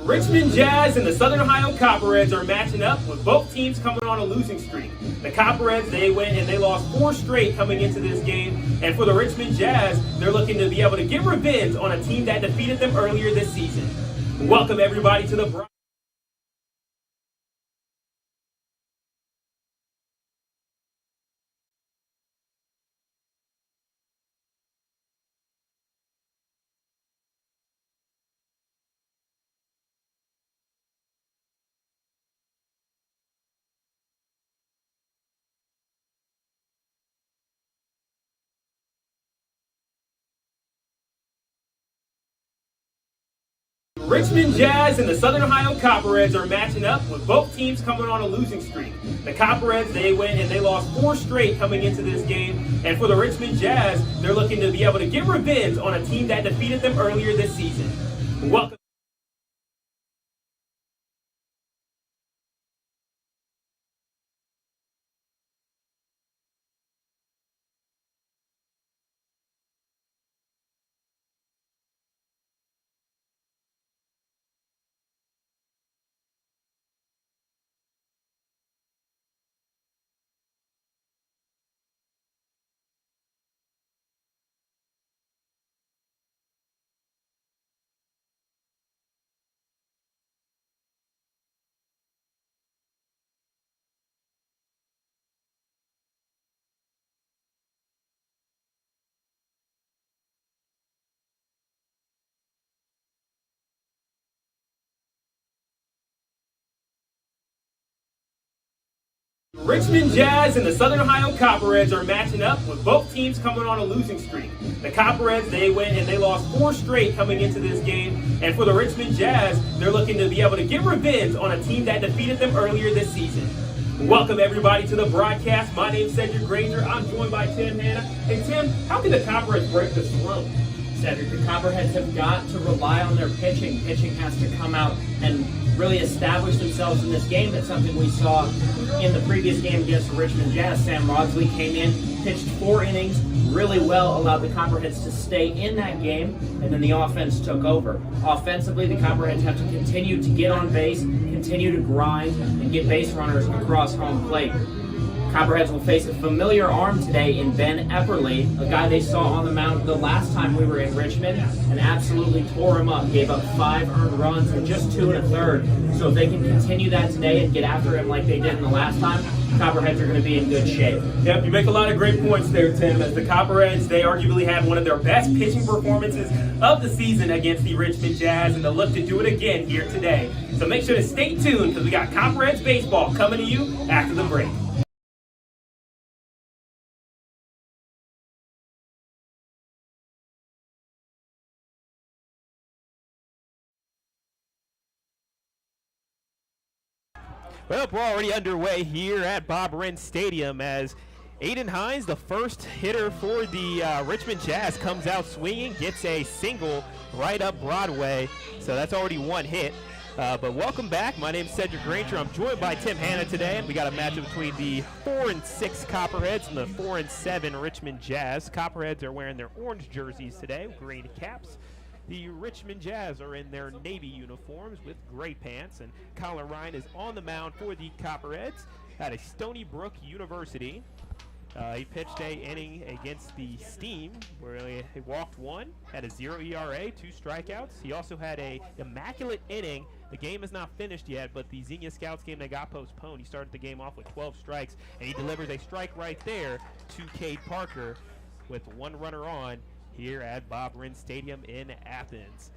Richmond Jazz and the Southern Ohio Copperheads are matching up with both teams coming on a losing streak. The Copperheads, they went and they lost 4 straight coming into this game. And for the Richmond Jazz, they're looking to be able to get revenge on a team that defeated them earlier this season. Welcome everybody to the Richmond Jazz and the Southern Ohio Copperheads are matching up with both teams coming on a losing streak. The Copperheads, they went and they lost 4 straight coming into this game. And for the Richmond Jazz, they're looking to be able to get revenge on a team that defeated them earlier this season. Welcome. Richmond Jazz and the Southern Ohio Copperheads are matching up with both teams coming on a losing streak. The Copperheads, they went and they lost 4 straight coming into this game. And for the Richmond Jazz, they're looking to be able to get revenge on a team that defeated them earlier this season. Welcome everybody to the broadcast. My name is Sedric Granger. I'm joined by Tim Hanna. And Tim, how can the Copperheads break the slump? Sedric, the Copperheads have got to rely on their pitching. Pitching has to come out and really establish themselves in this game. That's something we saw in the previous game against the Richmond Jazz. Sam Rodsley came in, pitched 4 innings really well, allowed the Copperheads to stay in that game, and then the offense took over. Offensively, the Copperheads have to continue to get on base, continue to grind, and get base runners across home plate. Copperheads will face a familiar arm today in Ben Epperly, a guy they saw on the mound the last time we were in Richmond, and absolutely tore him up. Gave up 5 earned runs in just 2 1/3. So if they can continue that today and get after him like they did in the last time, Copperheads are going to be in good shape. Yep, you make a lot of great points there, Tim, as the Copperheads, they arguably had one of their best pitching performances of the season against the Richmond Jazz, and they'll look to do it again here today. So make sure to stay tuned, because we got Copperheads baseball coming to you after the break. Well, we're already underway here at Bob Wren Stadium as Aiden Hines, the first hitter for the Richmond Jazz, comes out swinging, gets a single right up Broadway. So that's already 1 hit. But welcome back. My name is Sedric Granger. I'm joined by Tim Hanna today, and we got a matchup between the 4-6 Copperheads and the 4-7 Richmond Jazz. Copperheads are wearing their orange jerseys today with green caps. The Richmond Jazz are in their navy uniforms with gray pants, and Colin Ryan is on the mound for the Copperheads at a Stony Brook University. He pitched a inning against the Steam where he walked 1, had a 0 ERA, 2 strikeouts. He also had a immaculate inning. The game is not finished yet, but the Xenia Scouts game that got postponed, he started the game off with 12 strikes, and he delivers a strike right there to Cade Parker with 1 runner on here at Bob Wren Stadium in Athens.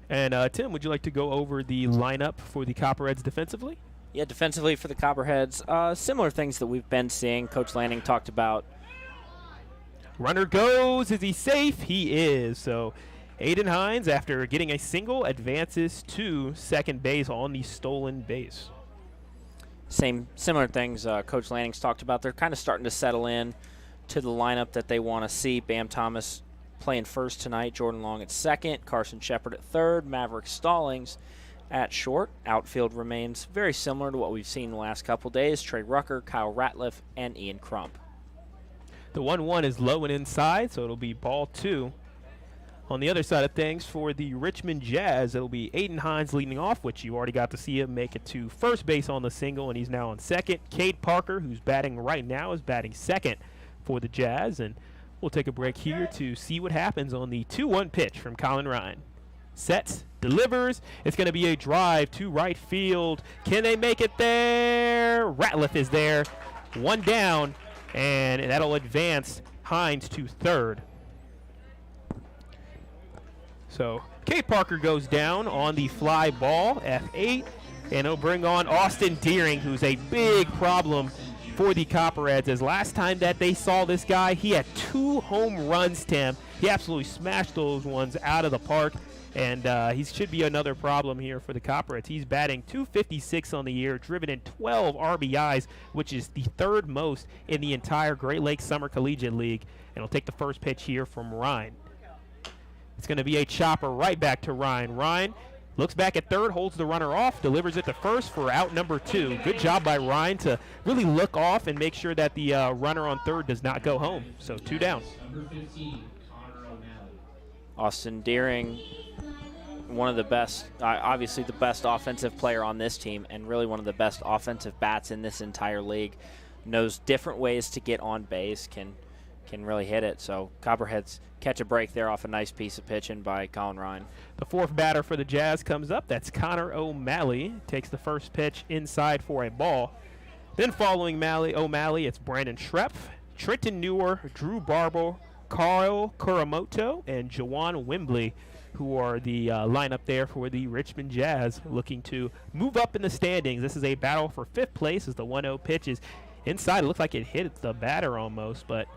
And Tim, would you like to go over the lineup for the Copperheads defensively? Yeah, defensively for the Copperheads, similar things that we've been seeing. Coach Lanning talked about. Runner goes. Is he safe? He is. So Aiden Hines, after getting a single, advances to second base on the stolen base. Similar things Coach Lanning's talked about. They're kind of starting to settle in to the lineup that they want to see. Bam Thomas playing first tonight, Jordan Long at second, Carson Shepard at third, Maverick Stallings at short. Outfield remains very similar to what we've seen the last couple days. Trey Rucker, Kyle Ratliff, and Ian Crump. The 1-1 is low and inside, so it'll be ball 2 On the other side of things, for the Richmond Jazz, it'll be Aiden Hines leading off, which you already got to see him make it to first base on the single, and he's now on second. Cade Parker, who's batting right now, is batting second for the Jazz, and we'll take a break here to see what happens on the 2-1 pitch from Colin Ryan. Sets, delivers. It's going to be a drive to right field. Can they make it there? Ratliff is there. One down, and that'll advance Hines to third. So Cade Parker goes down on the fly ball, F8, and it'll bring on Austin Deering, who's a big problem for the Copperheads. As last time that they saw this guy, he had 2 home runs, Tim. He absolutely smashed those ones out of the park, and he should be another problem here for the Copperheads. He's batting .256 on the year, driven in 12 RBIs, which is the 3rd most in the entire Great Lakes Summer Collegiate League. And he'll take the first pitch here from Ryan. It's going to be a chopper right back to Ryan. Ryan looks back at third, holds the runner off, delivers it to first for out number 2. Good job by Ryan to really look off and make sure that the runner on third does not go home. So 2 down. Austin Deering, one of the best, obviously the best offensive player on this team, and really one of the best offensive bats in this entire league. Knows different ways to get on base, can really hit it. So Copperheads catch a break there off a nice piece of pitching by Colin Ryan. The 4th batter for the Jazz comes up. That's Connor O'Malley. Takes the first pitch inside for a ball. Then following O'Malley, it's Brandon Schrepf, Trenton Newer, Drew Barber, Carl Kuramoto, and Jawan Wembley, who are the lineup there for the Richmond Jazz, looking to move up in the standings. This is a battle for 5th place as the 1-0 pitch is inside. It looks like it hit the batter almost, but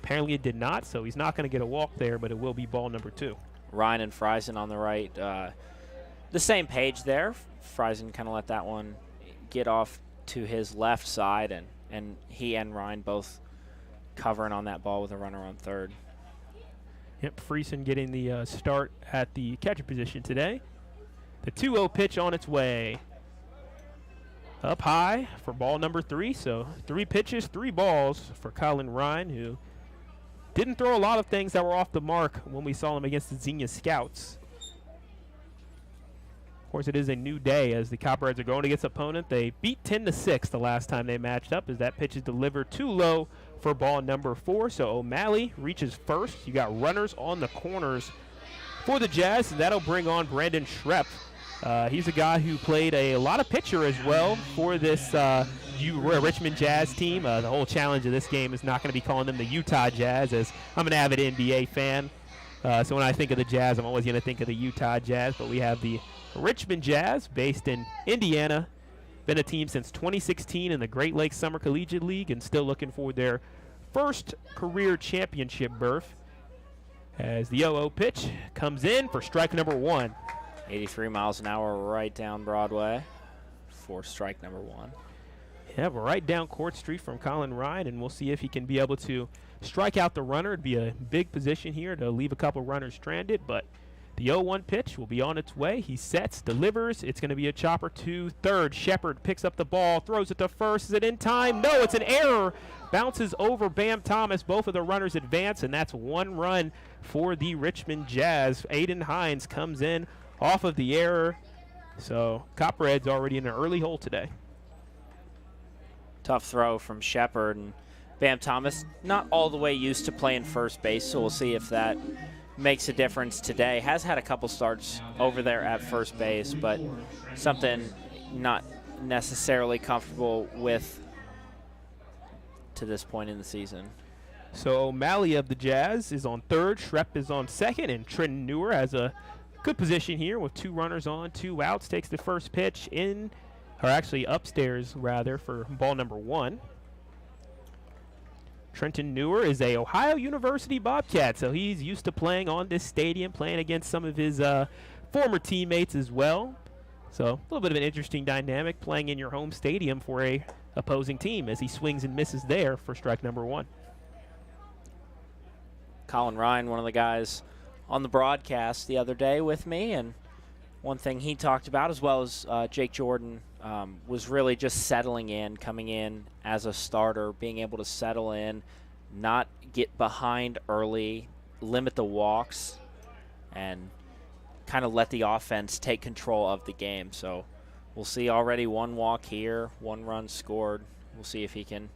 apparently it did not, so he's not going to get a walk there, but it will be ball number 2. Ryan and Friesen on the right. The same page there. Friesen kind of let that one get off to his left side, and he and Ryan both covering on that ball with a runner on third. Yep, Friesen getting the start at the catcher position today. The 2-0 pitch on its way. Up high for ball number 3, so 3 pitches, 3 balls for Colin Ryan, who didn't throw a lot of things that were off the mark when we saw him against the Xenia Scouts. Of course, it is a new day as the Copperheads are going against opponent. They beat 10-6 the last time they matched up, as that pitch is delivered too low for ball number 4. So O'Malley reaches first. You got runners on the corners for the Jazz, and that'll bring on Brandon Schrepf. He's a guy who played a lot of pitcher as well for this Richmond Jazz team. The whole challenge of this game is not going to be calling them the Utah Jazz, as I'm an avid NBA fan. So when I think of the Jazz, I'm always going to think of the Utah Jazz. But we have the Richmond Jazz, based in Indiana. Been a team since 2016 in the Great Lakes Summer Collegiate League, and still looking for their first career championship berth. As the 0-0 pitch comes in for strike number 1. 83 miles an hour right down Broadway for strike number 1. Yeah, we're right down Court Street from Colin Ryan, and we'll see if he can be able to strike out the runner. It'd be a big position here to leave a couple runners stranded, but the 0-1 pitch will be on its way. He sets, delivers. It's going to be a chopper to third. Shepard picks up the ball, throws it to first. Is it in time? No, it's an error. Bounces over Bam Thomas. Both of the runners advance, and that's 1 run for the Richmond Jazz. Aiden Hines comes in off of the error. So Copperheads already in an early hole today. Tough throw from Shepard, and Bam Thomas not all the way used to playing first base, so we'll see if that makes a difference today. Has had a couple starts over there at first base, but something not necessarily comfortable with to this point in the season. So O'Malley of the Jazz is on third, Schrepf is on second, and Trenton Newer has a good position here with 2 runners on, 2 outs. Takes the first pitch in, or actually upstairs rather, for ball number 1. Trenton Newer is a Ohio University Bobcat, so he's used to playing on this stadium, playing against some of his former teammates as well. So a little bit of an interesting dynamic, playing in your home stadium for a opposing team, as he swings and misses there for strike number 1. Colin Ryan, one of the guys on the broadcast the other day with me, and one thing he talked about, as well as Jake Jordan, was really just settling in, coming in as a starter, being able to settle in, not get behind early, limit the walks, and kind of let the offense take control of the game. So we'll see already one walk here, 1 run scored. We'll see if he can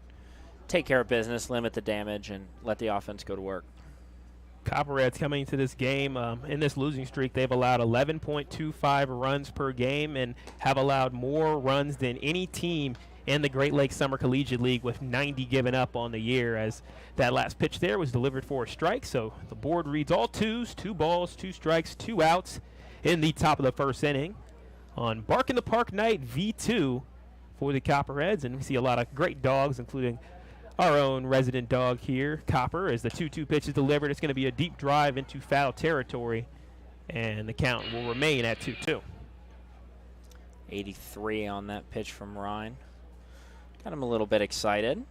take care of business, limit the damage, and let the offense go to work. Copperheads coming into this game in this losing streak, they've allowed 11.25 runs per game and have allowed more runs than any team in the Great Lakes Summer Collegiate League, with 90 given up on the year, as that last pitch there was delivered for a strike. So the board reads all 2s, 2 balls, 2 strikes, 2 outs in the top of the first inning on Bark in the Park night V2 for the Copperheads. And we see a lot of great dogs, including our own resident dog here, Copper. As the 2-2 pitch is delivered, it's going to be a deep drive into foul territory, and the count will remain at 2-2. 83 on that pitch from Ryan. Got him a little bit excited.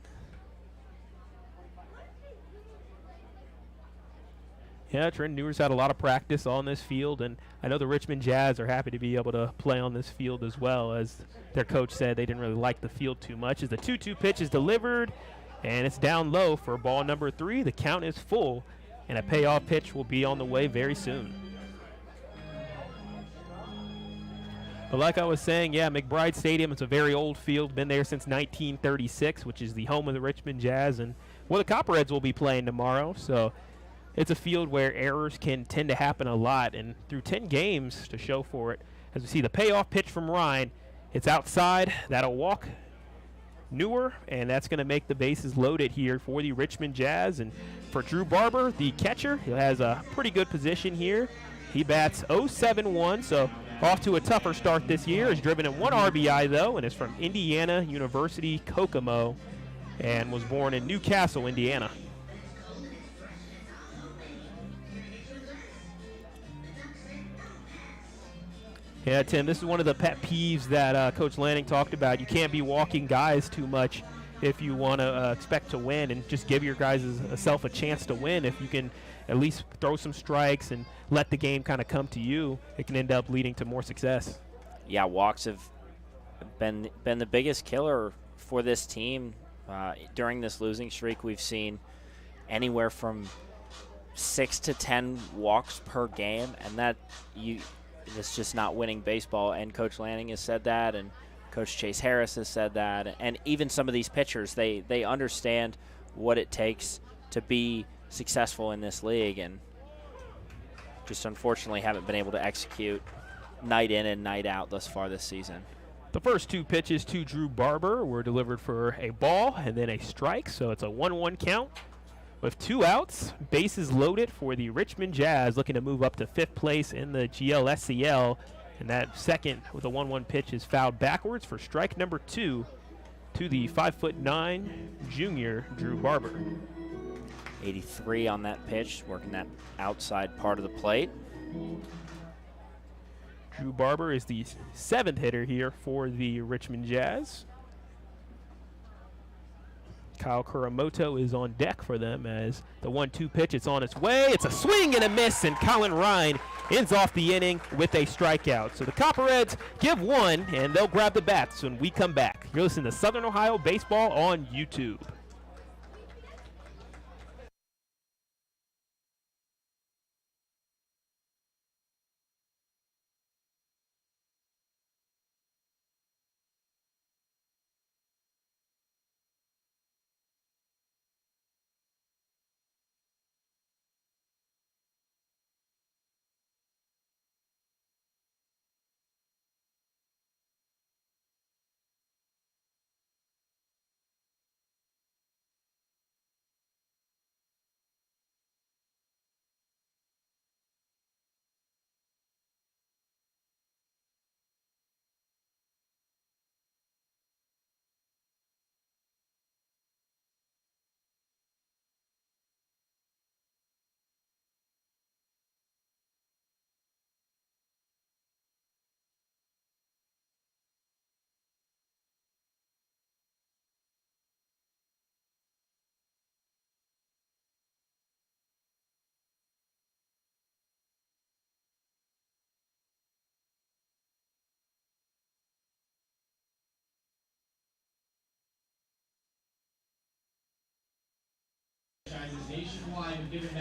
Yeah, Trent Newer's had a lot of practice on this field, and I know the Richmond Jazz are happy to be able to play on this field as well, as their coach said they didn't really like the field too much. As the 2-2 pitch is delivered, and it's down low for ball number 3. The count is full, and a payoff pitch will be on the way very soon. But like I was saying, yeah, McBride Stadium is a very old field, been there since 1936, which is the home of the Richmond Jazz, and where the Copperheads will be playing tomorrow. So it's a field where errors can tend to happen a lot, and through 10 games to show for it, as we see the payoff pitch from Ryan, it's outside. That'll walk Newer, and that's going to make the bases loaded here for the Richmond Jazz. And for Drew Barber, the catcher, he has a pretty good position here. He bats 0-7-1, so off to a tougher start this year. Is driven in 1 RBI, though, and is from Indiana University, Kokomo, and was born in Newcastle, Indiana. Yeah, Tim, this is one of the pet peeves that Coach Lanning talked about. You can't be walking guys too much if you want to expect to win, and just give your guys self a chance to win. If you can at least throw some strikes and let the game kind of come to you, it can end up leading to more success. Yeah, walks have been the biggest killer for this team. During this losing streak, we've seen anywhere from 6 to 10 walks per game, and it's just not winning baseball. And Coach Lanning has said that, and Coach Chase Harris has said that, and even some of these pitchers, they understand what it takes to be successful in this league, and just unfortunately haven't been able to execute night in and night out thus far this season. The first 2 pitches to Drew Barber were delivered for a ball and then a strike, so it's a 1-1 count with 2 outs. Bases loaded for the Richmond Jazz, looking to move up to 5th place in the GLSCL. And that second with a 1-1 pitch is fouled backwards for strike number 2 to the 5'9" junior Drew Barber. 83 on that pitch, working that outside part of the plate. Drew Barber is the 7th hitter here for the Richmond Jazz. Kyle Kuramoto is on deck for them as the 1-2 pitch, it's on its way. It's a swing and a miss, and Colin Ryan ends off the inning with a strikeout. So the Copperheads give 1, and they'll grab the bats when we come back. You're listening to Southern Ohio Baseball on YouTube.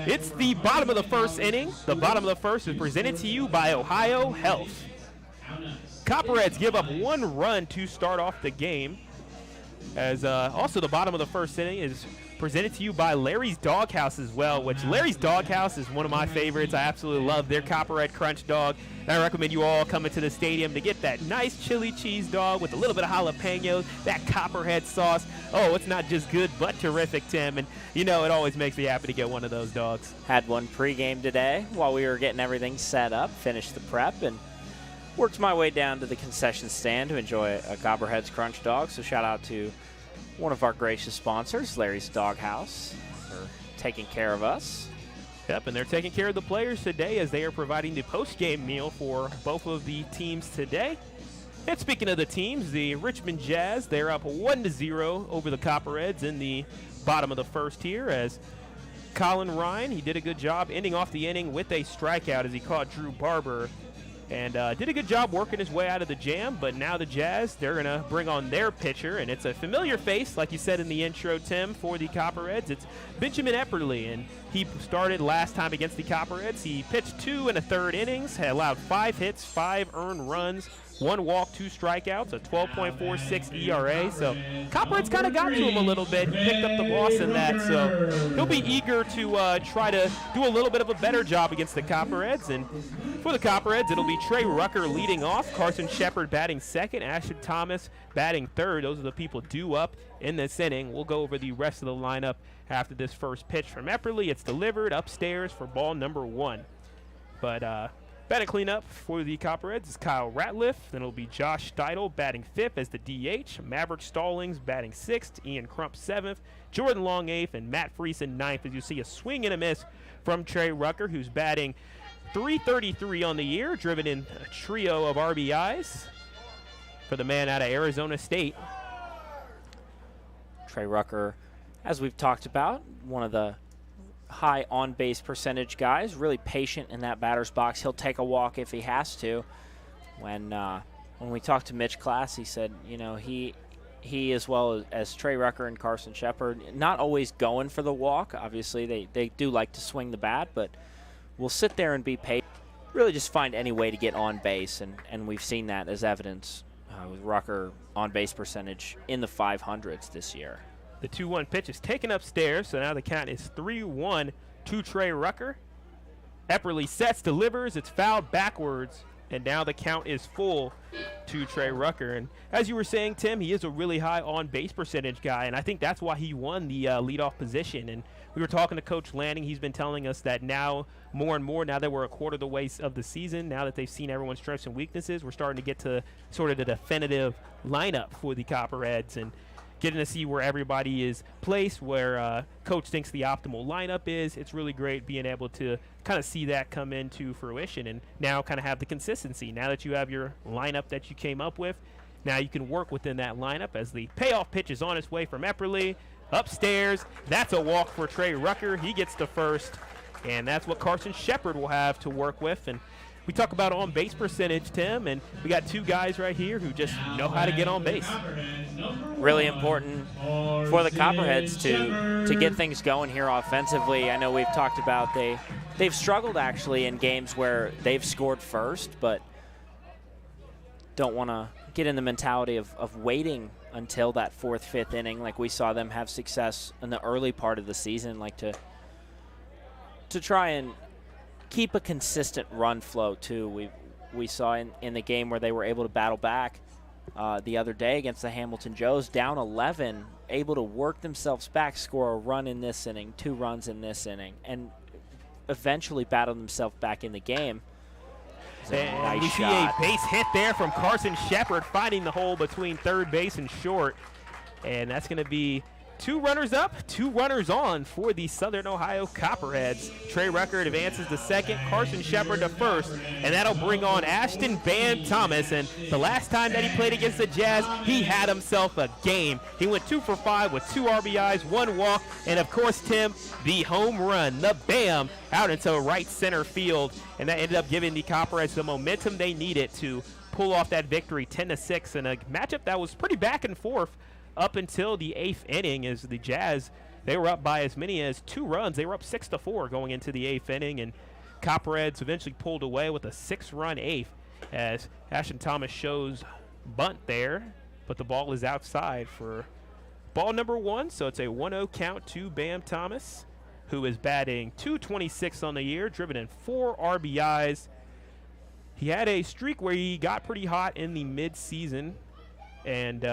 It's the bottom of the first inning. The bottom of the first is presented to you by Ohio Health. Copperheads give up 1 run to start off the game. As also the bottom of the first inning is presented to you by Larry's Doghouse as well, which Larry's Doghouse is one of my favorites. I absolutely love their Copperhead Crunch dog. And I recommend you all come into the stadium to get that nice chili cheese dog with a little bit of jalapenos, that Copperhead sauce. Oh, it's not just good, but terrific, Tim. And, you know, it always makes me happy to get one of those dogs. Had one pregame today while we were getting everything set up, finished the prep, and worked my way down to the concession stand to enjoy a Copperheads Crunch dog. So shout out to one of our gracious sponsors, Larry's Doghouse, for taking care of us. Yep, and they're taking care of the players today as they are providing the post-game meal for both of the teams today. And speaking of the teams, the Richmond Jazz, they're up 1-0 over the Copperheads in the bottom of the first here as Colin Ryan, he did a good job ending off the inning with a strikeout as he caught Drew Barber. And did a good job working his way out of the jam, but now the Jazz, they're going to bring on their pitcher, and it's a familiar face, like you said in the intro, Tim, for the Copperheads. It's Benjamin Epperly, and he started last time against the Copperheads. He pitched 2 1/3 innings, had allowed 5 hits, 5 earned runs, 1 walk, 2 strikeouts, a 12.46 ERA. So Copperheads kind of got to him a little bit. He picked up the loss in that, so he'll be eager to try to do a little bit of a better job against the Copperheads. And for the Copperheads, it'll be Trey Rucker leading off, Carson Shepard batting second, Ashton Thomas batting third. Those are the people due up in this inning. We'll go over the rest of the lineup after this first pitch from Epperly. It's delivered upstairs for ball number 1. But batting cleanup for the Copperheads is Kyle Ratliff. Then it'll be Josh Steidel batting 5th as the DH. Maverick Stallings batting 6th. Ian Crump 7th. Jordan Long 8th. And Matt Friesen 9th. As you see a swing and a miss from Trey Rucker, who's batting .333 on the year, driven in a trio of RBIs for the man out of Arizona State. Trey Rucker, as we've talked about, one of the high on-base percentage guys, really patient in that batter's box. He'll take a walk if he has to. When we talked to Mitch Class, he said, you know, he as well as Trey Rucker and Carson Shepard, not always going for the walk. Obviously, they do like to swing the bat, but we'll sit there and be patient. Really just find any way to get on base, and we've seen that as evidence with Rucker on-base percentage in the 500s this year. The 2-1 pitch is taken upstairs, so now the count is 3-1 to Trey Rucker. Epperly sets, delivers, it's fouled backwards, and now the count is full to Trey Rucker. And as you were saying, Tim, he is a really high on-base percentage guy, and I think that's why he won the leadoff position. And we were talking to Coach Lanning. He's been telling us that now, more and more, now that we're a quarter of the way of the season, now that they've seen everyone's strengths and weaknesses, we're starting to get to sort of the definitive lineup for the Copperheads and getting to see where everybody is placed, where Coach thinks the optimal lineup is. It's really great being able to kind of see that come into fruition and now kind of have the consistency. Now that you have your lineup that you came up with, now you can work within that lineup as the payoff pitch is on its way from Epperly. Upstairs, that's a walk for Trey Rucker. He gets to first, and that's what Carson Shepard will have to work with. And we talk about on-base percentage, Tim, and we got 2 guys right here who just know how to get on base. Really important for the Copperheads to get things going here offensively. I know we've talked about they've struggled actually in games where they've scored first, but don't want to get in the mentality of waiting until that 4th, 5th inning like we saw them have success in the early part of the season, like to try and keep a consistent run flow too. We saw in the game where they were able to battle back the other day against the Hamilton Joes, down 11, able to work themselves back, score a run in this inning, 2 runs in this inning, and eventually battle themselves back in the game. And nice we shot. see a base hit there from Carson Shepard, finding the hole between third base and short. And that's going to be 2 runners up, 2 runners on for the Southern Ohio Copperheads. Trey Rucker advances to second, Carson Shepard to first, and that'll bring on Ashton Van Thomas. And the last time that he played against the Jazz, he had himself a game. He went 2 for 5 with 2 RBIs, 1 walk, and of course, Tim, the home run, the bam, out into right center field. And that ended up giving the Copperheads the momentum they needed to pull off that victory 10-6 in a matchup that was pretty back and forth up until the 8th inning, as the Jazz they were up by as many as 2 runs. They were up 6-4 going into the 8th inning, and Copperheads eventually pulled away with a 6-run 8th as Ashton Thomas shows bunt there, but the ball is outside for ball number 1, so it's a 1-0 count to Bam Thomas, who is batting .226 on the year, driven in 4 RBIs. He had a streak where he got pretty hot in the mid-season, and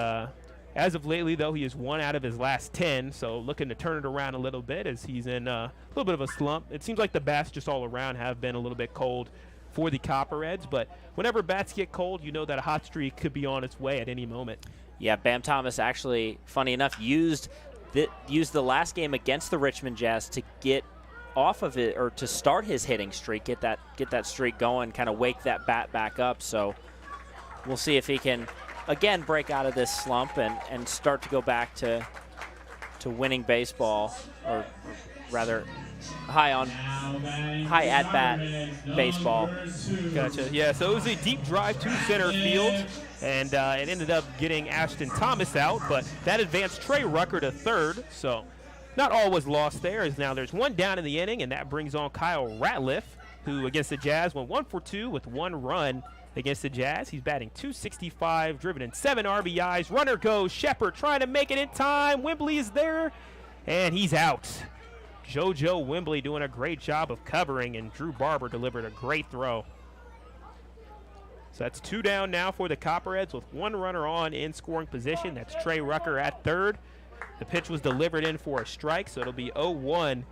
as of lately, though, he is 1 out of his last 10, so looking to turn it around a little bit as he's in a little bit of a slump. It seems like the bats just all around have been a little bit cold for the Copperheads, but whenever bats get cold, you know that a hot streak could be on its way at any moment. Yeah, Bam Thomas actually, funny enough, used the last game against the Richmond Jazz to get off of it, or to start his hitting streak, get that streak going, kind of wake that bat back up. So we'll see if he can again break out of this slump and start to go back to winning baseball, or rather high at bat baseball. Gotcha. Yeah, so it was a deep drive to center field, and it ended up getting Ashton Thomas out, but that advanced Trey Rucker to third, so not all was lost there, as now there's 1 down in the inning, and that brings on Kyle Ratliff, who against the Jazz went 1 for 2 with 1 run against the Jazz. He's batting .265, driven in 7 RBIs. Runner goes, Shepard trying to make it in time. Wembley is there, and he's out. JoJo Wembley doing a great job of covering, and Drew Barber delivered a great throw. So that's 2 down now for the Copperheads with 1 runner on in scoring position. That's Trey Rucker at third. The pitch was delivered in for a strike, so it'll be 0-1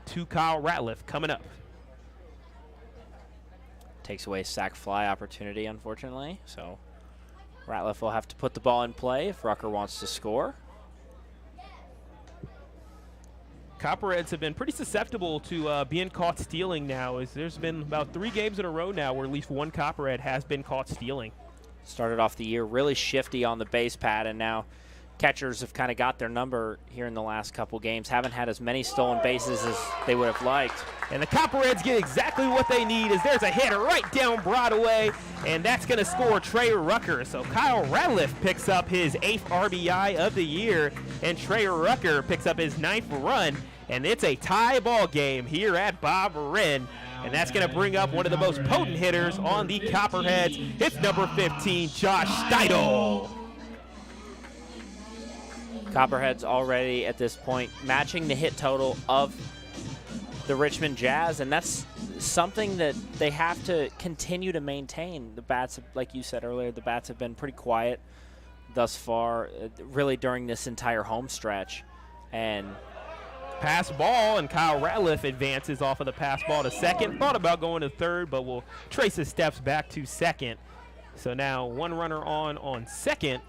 to Kyle Ratliff coming up. Takes away sac fly opportunity, unfortunately. So Ratliff will have to put the ball in play if Rucker wants to score. Copperheads have been pretty susceptible to being caught stealing now, as there's been about 3 games in a row now where at least 1 Copperhead has been caught stealing. Started off the year really shifty on the base pad, and now catchers have kind of got their number here in the last couple games. Haven't had as many stolen bases as they would have liked. And the Copperheads get exactly what they need, as there's a hit right down Broadway, and that's going to score Trey Rucker. So Kyle Ratliff picks up his 8th RBI of the year, and Trey Rucker picks up his 9th run, and it's a tie ball game here at Bob Wren. And that's going to bring up one of the most potent hitters on the Copperheads. It's number 15, Josh Steidel. Copperheads already at this point matching the hit total of the Richmond Jazz, and that's something that they have to continue to maintain. The bats, like you said earlier, the bats have been pretty quiet thus far, really during this entire home stretch. And pass ball, and Kyle Ratliff advances off of the pass ball to second. Thought about going to third, but will trace his steps back to second. So now 1 runner on second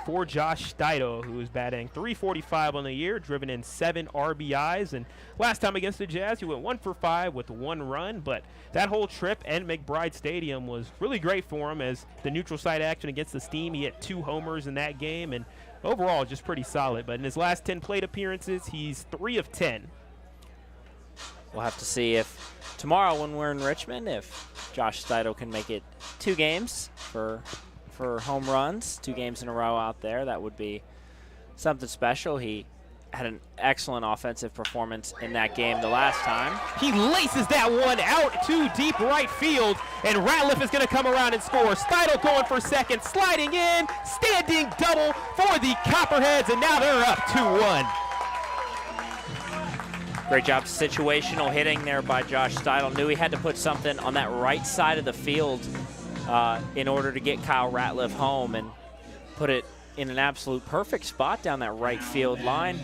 for Josh Steidel, who is batting .345 on the year, driven in 7 RBIs. And last time against the Jazz, he went 1 for 5 with 1 run. But that whole trip and McBride Stadium was really great for him, as the neutral site action against the Steam, he hit 2 homers in that game, and overall just pretty solid. But in his last 10 plate appearances, he's 3 of 10. We'll have to see if tomorrow, when we're in Richmond, if Josh Steidel can make it 2 games for home runs, 2 games in a row out there. That would be something special. He had an excellent offensive performance in that game the last time. He laces that one out to deep right field, and Ratliff is going to come around and score. Steidel going for second, sliding in, standing double for the Copperheads, and now they're up 2-1. Great job situational hitting there by Josh Steidel. Knew he had to put something on that right side of the field in order to get Kyle Ratliff home, and put it in an absolute perfect spot down that right field line.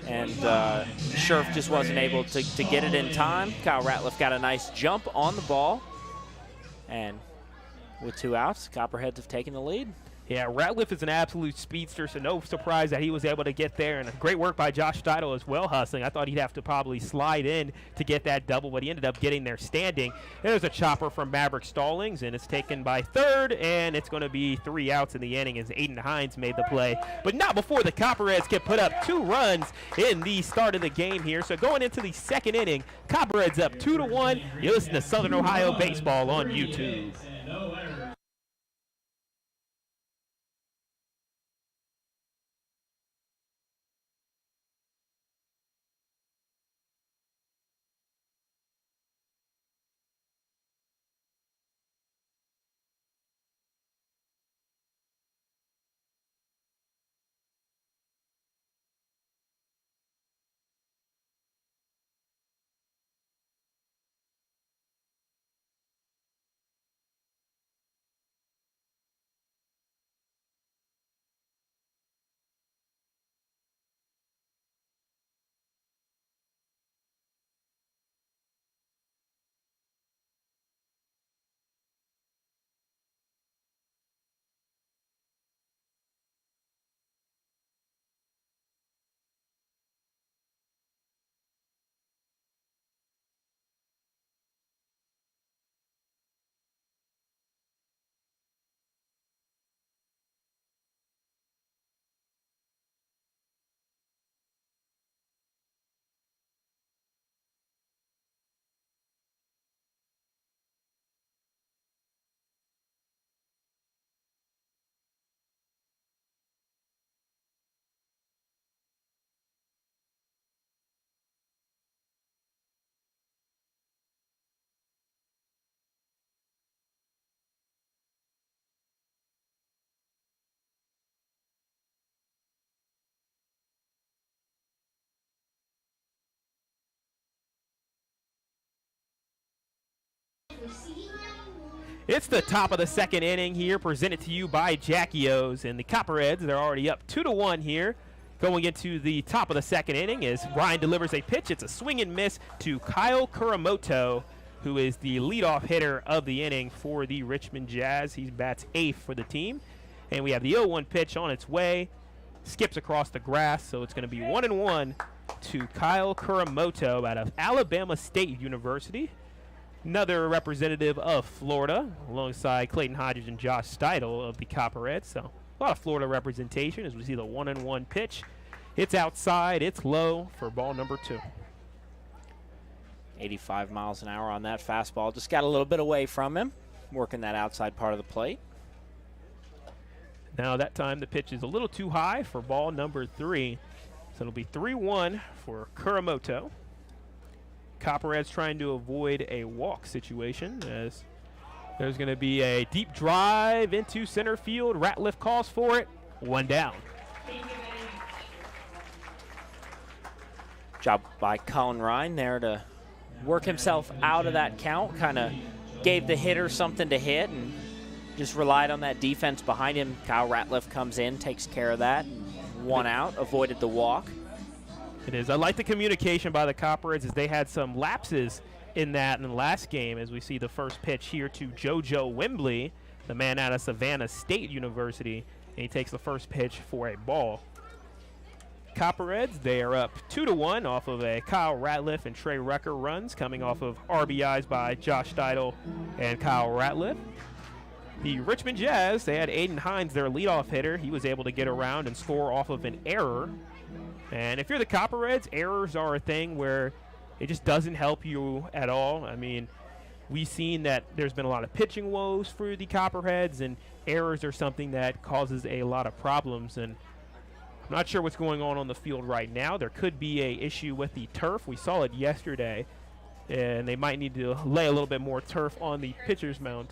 And Scherf just wasn't able to get it in time. Kyle Ratliff got a nice jump on the ball, and with 2 outs, Copperheads have taken the lead. Yeah, Ratliff is an absolute speedster, so no surprise that he was able to get there. And great work by Josh Steidel as well, hustling. I thought he'd have to probably slide in to get that double, but he ended up getting there standing. There's a chopper from Maverick Stallings, and it's taken by third, and it's going to be 3 outs in the inning as Aiden Hines made the play. But not before the Copperheads can put up 2 runs in the start of the game here. So going into the second inning, Copperheads up 2-1. You listen to Southern Ohio Baseball on YouTube. It's the top of the second inning here, presented to you by Jackie O's, and the Copperheads, they're already up 2-1 here. Going into the top of the second inning as Ryan delivers a pitch. It's a swing and miss to Kyle Kuramoto, who is the leadoff hitter of the inning for the Richmond Jazz. He bats 8th for the team. And we have the 0-1 pitch on its way. Skips across the grass, so it's going to be 1-1 to Kyle Kuramoto out of Alabama State University. Another representative of Florida, alongside Clayton Hodges and Josh Steidel of the Copperheads. So a lot of Florida representation as we see the 1-1 pitch. It's outside, it's low for ball number 2. 85 miles an hour on that fastball. Just got a little bit away from him, working that outside part of the plate. Now that time the pitch is a little too high for ball number 3. So it'll be 3-1 for Kuramoto. Copperheads trying to avoid a walk situation as there's going to be a deep drive into center field. Ratliff calls for it. 1 down. Job by Colin Ryan there to work himself out of that count. Kind of gave the hitter something to hit and just relied on that defense behind him. Kyle Ratliff comes in, takes care of that. 1 out, avoided the walk. It is. I like the communication by the Copperheads as they had some lapses in that in the last game, as we see the first pitch here to JoJo Wembley, the man out of Savannah State University, and he takes the first pitch for a ball. Copperheads, they are up 2-1 off of a Kyle Ratliff and Trey Rucker runs, coming off of RBIs by Josh Steidel and Kyle Ratliff. The Richmond Jazz, they had Aiden Hines, their leadoff hitter. He was able to get around and score off of an error. And if you're the Copperheads, errors are a thing where it just doesn't help you at all. I mean, we've seen that there's been a lot of pitching woes for the Copperheads, and errors are something that causes a lot of problems. And I'm not sure what's going on the field right now. There could be a issue with the turf. We saw it yesterday, and they might need to lay a little bit more turf on the pitcher's mound.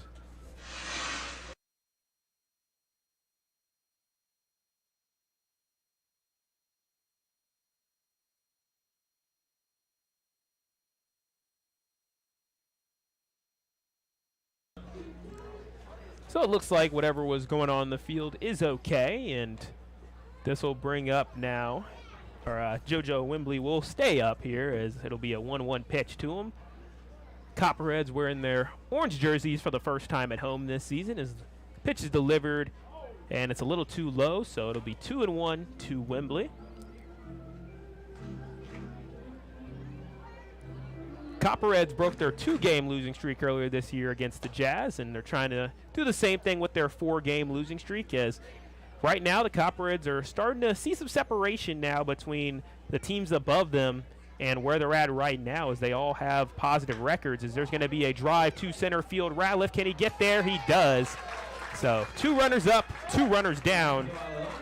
So it looks like whatever was going on in the field is okay, and this will bring up now, or JoJo Wembley will stay up here as it'll be a 1-1 pitch to him. Copperheads wearing their orange jerseys for the first time at home this season as the pitch is delivered, and it's a little too low, so it'll be 2-1 to Wembley. Copperheads broke their 2-game losing streak earlier this year against the Jazz, and they're trying to do the same thing with their 4-game losing streak, as right now the Copperheads are starting to see some separation now between the teams above them and where they're at right now, as they all have positive records. As there's going to be a drive to center field. Ratliff, can he get there? He does. So 2 runners up, 2 runners down,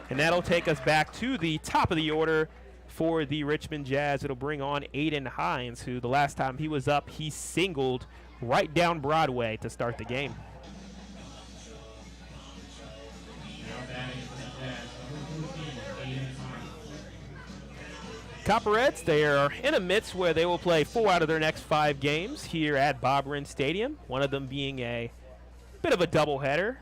and that'll take us back to the top of the order. For the Richmond Jazz, it'll bring on Aiden Hines, who the last time he was up, he singled right down Broadway to start the game. Copperheads, they are in a midst where they will play 4 out of their next 5 games here at Bob Wren Stadium, one of them being a bit of a doubleheader.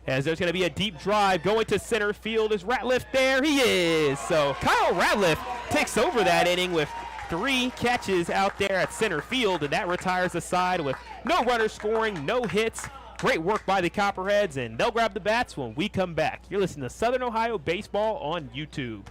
As there's going to be a deep drive going to center field. Is Ratliff there? He is. So Kyle Ratliff takes over that inning with 3 catches out there at center field, and that retires the side with no runners scoring, no hits. Great work by the Copperheads, and they'll grab the bats when we come back. You're listening to Southern Ohio Baseball on YouTube.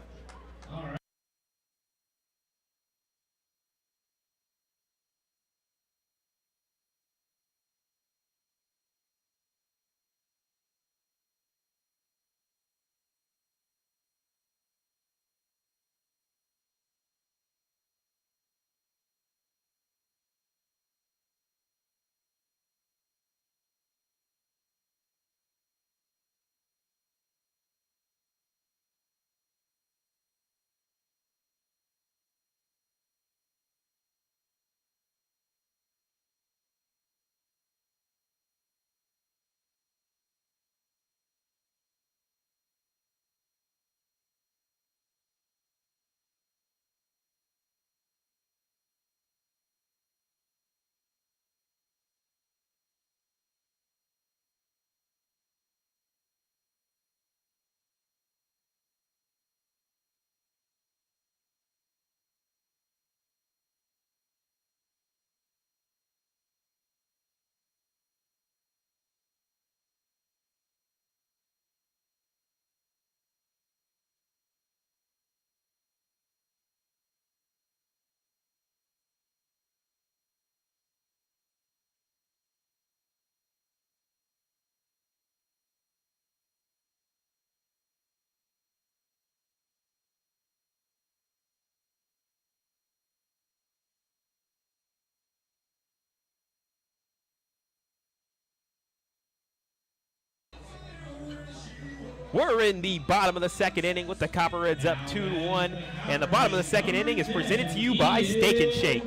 We're in the bottom of the second inning with the Copperheads up 2-1. And the bottom of the second inning is presented to you by Steak and Shake.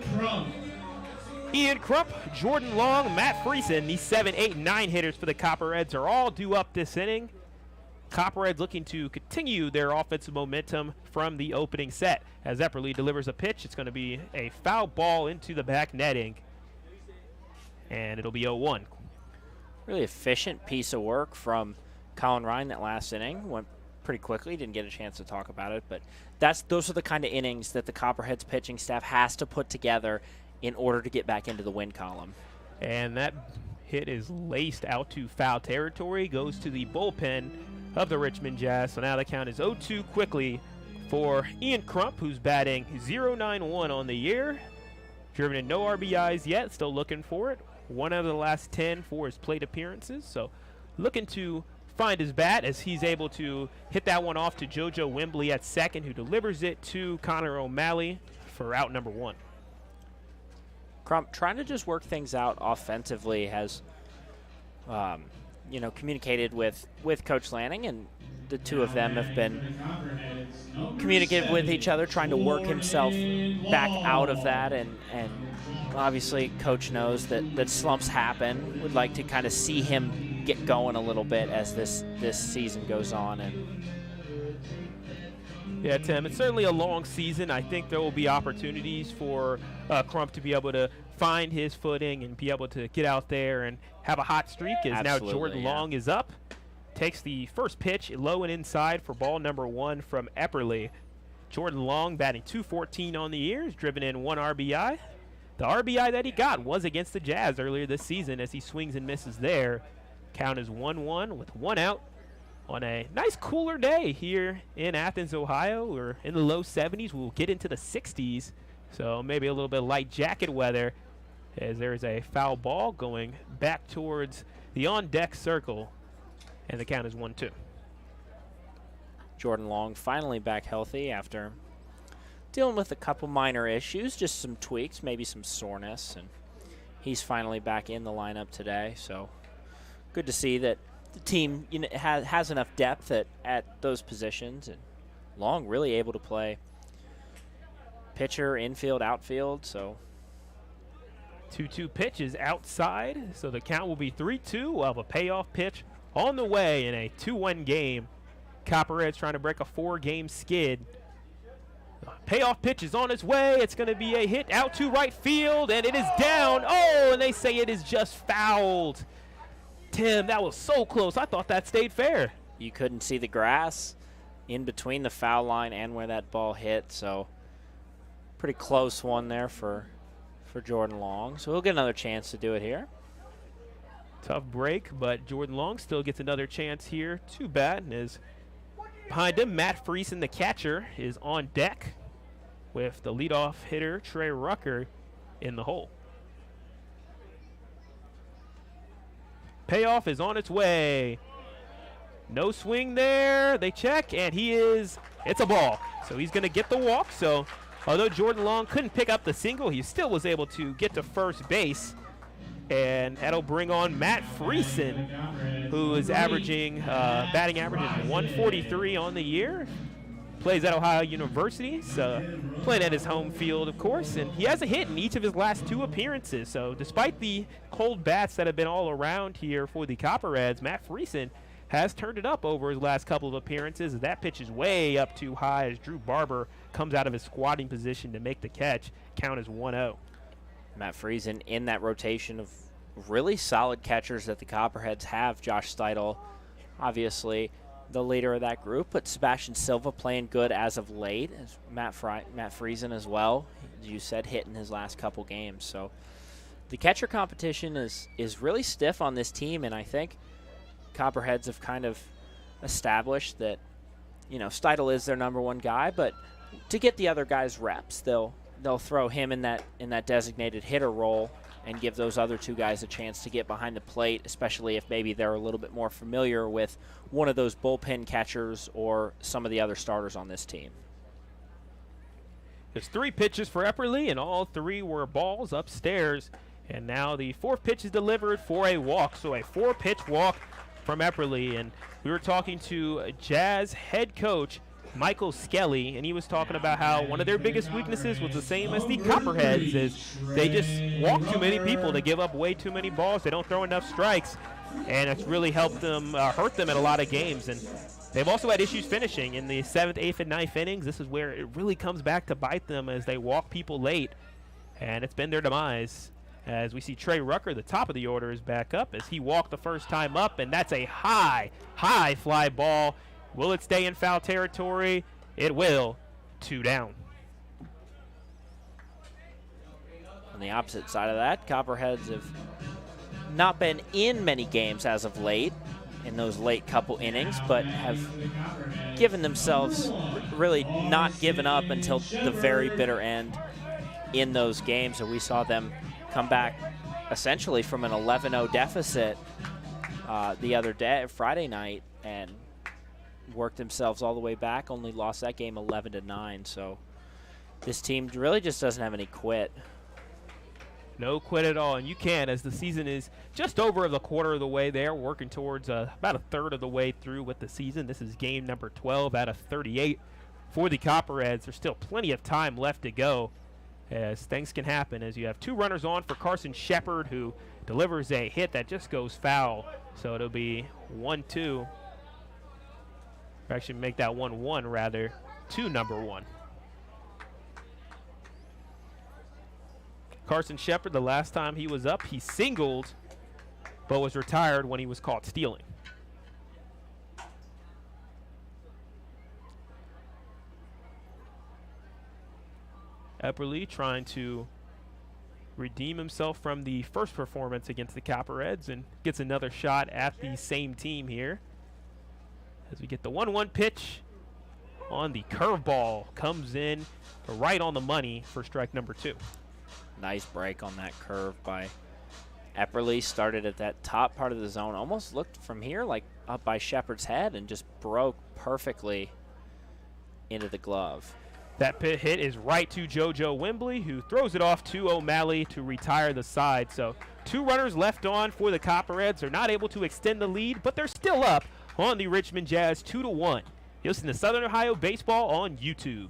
Ian Crump, Jordan Long, Matt Friesen, the 7, 8, 9 hitters for the Copperheads are all due up this inning. Copperheads looking to continue their offensive momentum from the opening set. As Epperly delivers a pitch, it's going to be a foul ball into the back netting. And it'll be 0-1. Really efficient piece of work from Colin Ryan that last inning. Went pretty quickly, didn't get a chance to talk about it, but those are the kind of innings that the Copperheads pitching staff has to put together in order to get back into the win column. And that hit is laced out to foul territory, goes to the bullpen of the Richmond Jazz. So now the count is 0-2 quickly for Ian Crump, who's batting .091 on the year. Driven in no RBIs yet, still looking for it. 1 out of the last 10 for his plate appearances. So looking to find his bat as he's able to hit that one off to JoJo Wembley at second, who delivers it to Connor O'Malley for out number 1. Crump trying to just work things out offensively, has communicated with Coach Lanning, and the two of them have been communicative with each other, trying to work himself back out of that, and obviously Coach knows that slumps happen. Would like to kind of see him get going a little bit as this season goes on. And yeah, Tim, it's certainly a long season. I think there will be opportunities for Crump to be able to find his footing and be able to get out there and have a hot streak, as Absolutely, now Jordan Long is up. Takes the first pitch low and inside for ball number 1 from Epperly. Jordan Long batting .214 on the year, has driven in 1 RBI. The RBI that he got was against the Jazz earlier this season as he swings and misses there. Count is 1-1 with 1 out on a nice cooler day here in Athens, Ohio. We're in the low 70s. We'll get into the 60s, so maybe a little bit of light jacket weather, as there's a foul ball going back towards the on-deck circle, and the count is 1-2. Jordan Long finally back healthy after dealing with a couple minor issues, just some tweaks, maybe some soreness, and he's finally back in the lineup today. So good to see that the team has enough depth at those positions, and Long really able to play pitcher, infield, outfield. So 2-2 pitch is outside, so the count will be 3-2. We'll have a payoff pitch on the way in a 2-1 game. Copperheads trying to break a 4-game skid. Payoff pitch is on its way. It's going to be a hit out to right field, and it is down. Oh, and they say it is just fouled. Tim, that was so close. I thought that stayed fair. You couldn't see the grass in between the foul line and where that ball hit, so pretty close one there for Jordan Long. So he'll get another chance to do it here. Tough break, but Jordan Long still gets another chance here to bat, and is behind him, Matt Friesen, the catcher, is on deck with the leadoff hitter, Trey Rucker, in the hole. Payoff is on its way. No swing there. They check, and it's a ball. So he's going to get the walk. So although Jordan Long couldn't pick up the single, he still was able to get to first base. And that'll bring on Matt Friesen, who is averaging, batting average is 143 on the year. Plays at Ohio University, so playing at his home field, of course, and he has a hit in each of his last 2 appearances. So despite the cold bats that have been all around here for the Copperheads, Matt Friesen has turned it up over his last couple of appearances. That pitch is way up too high as Drew Barber comes out of his squatting position to make the catch. Count is 1-0. Matt Friesen in that rotation of really solid catchers that the Copperheads have. Josh Steidel, obviously the leader of that group, but Sebastian Silva playing good as of late, as Matt Friesen as well. As you said, hitting his last couple games. So the catcher competition is really stiff on this team, and I think Copperheads have kind of established that, Steidel is their number 1 guy, but to get the other guys reps, they'll throw him in that designated hitter role and give those other 2 guys a chance to get behind the plate, especially if maybe they're a little bit more familiar with one of those bullpen catchers or some of the other starters on this team. There's 3 pitches for Epperly, and all 3 were balls upstairs. And now the 4th pitch is delivered for a walk. So a 4-pitch walk from Epperly, and we were talking to Jazz head coach Michael Skelly, and he was talking about how one of their biggest weaknesses was the same as the Copperheads, is they just walk too many people. They give up way too many balls. They don't throw enough strikes, and it's really helped them, hurt them in a lot of games. And they've also had issues finishing in the 7th, 8th, and 9th innings. This is where it really comes back to bite them as they walk people late, and it's been their demise. As we see Trey Rucker, the top of the order, is back up as he walked the first time up, and that's a high fly ball. Will it stay in foul territory? It will. 2 down. On the opposite side of that, Copperheads have not been in many games as of late, in those late couple innings, but have given themselves, really not given up until the very bitter end in those games. And we saw them come back essentially from an 11-0 deficit the other day, Friday night, and worked themselves all the way back. Only lost that game 11-9. So this team really just doesn't have any quit. No quit at all, and you can, as the season is just over the quarter of the way there, working towards about a third of the way through with the season. This is game number 12 out of 38 for the Copperheads. There's still plenty of time left to go, as things can happen, as you have 2 runners on for Carson Shepard, who delivers a hit that just goes foul. So it'll be 1-2. Or actually make that 1-1 rather, to number 1. Carson Shepard, the last time he was up, he singled, but was retired when he was caught stealing. Epperly trying to redeem himself from the first performance against the Copperheads and gets another shot at the same team here. As we get the 1-1 pitch on the curveball, comes in right on the money for strike number 2. Nice break on that curve by Epperly. Started at that top part of the zone, almost looked from here like up by Shepard's head, and just broke perfectly into the glove. That pit hit is right to JoJo Wembley, who throws it off to O'Malley to retire the side. So 2 runners left on for the Copperheads. They're not able to extend the lead, but they're still up on the Richmond Jazz 2-1. You'll listen to Southern Ohio Baseball on YouTube.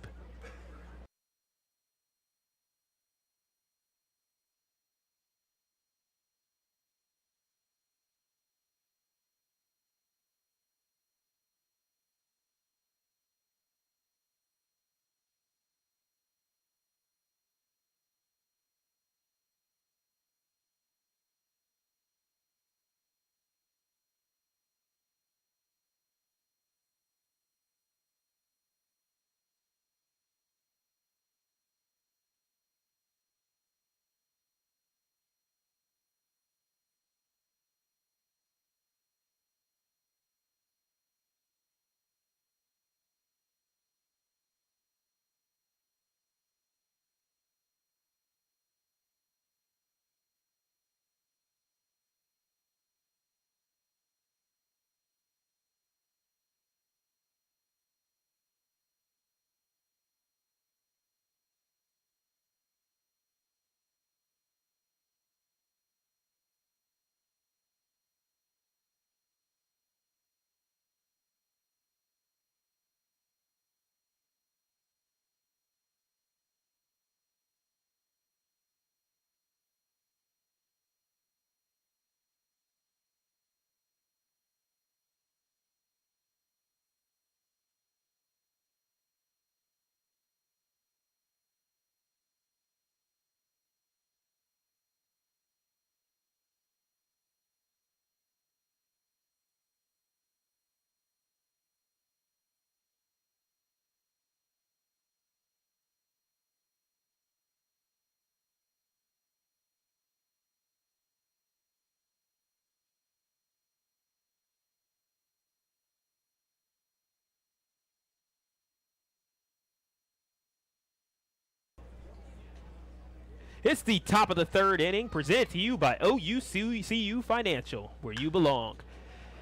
It's the top of the 3rd inning, presented to you by OUCU Financial, where you belong.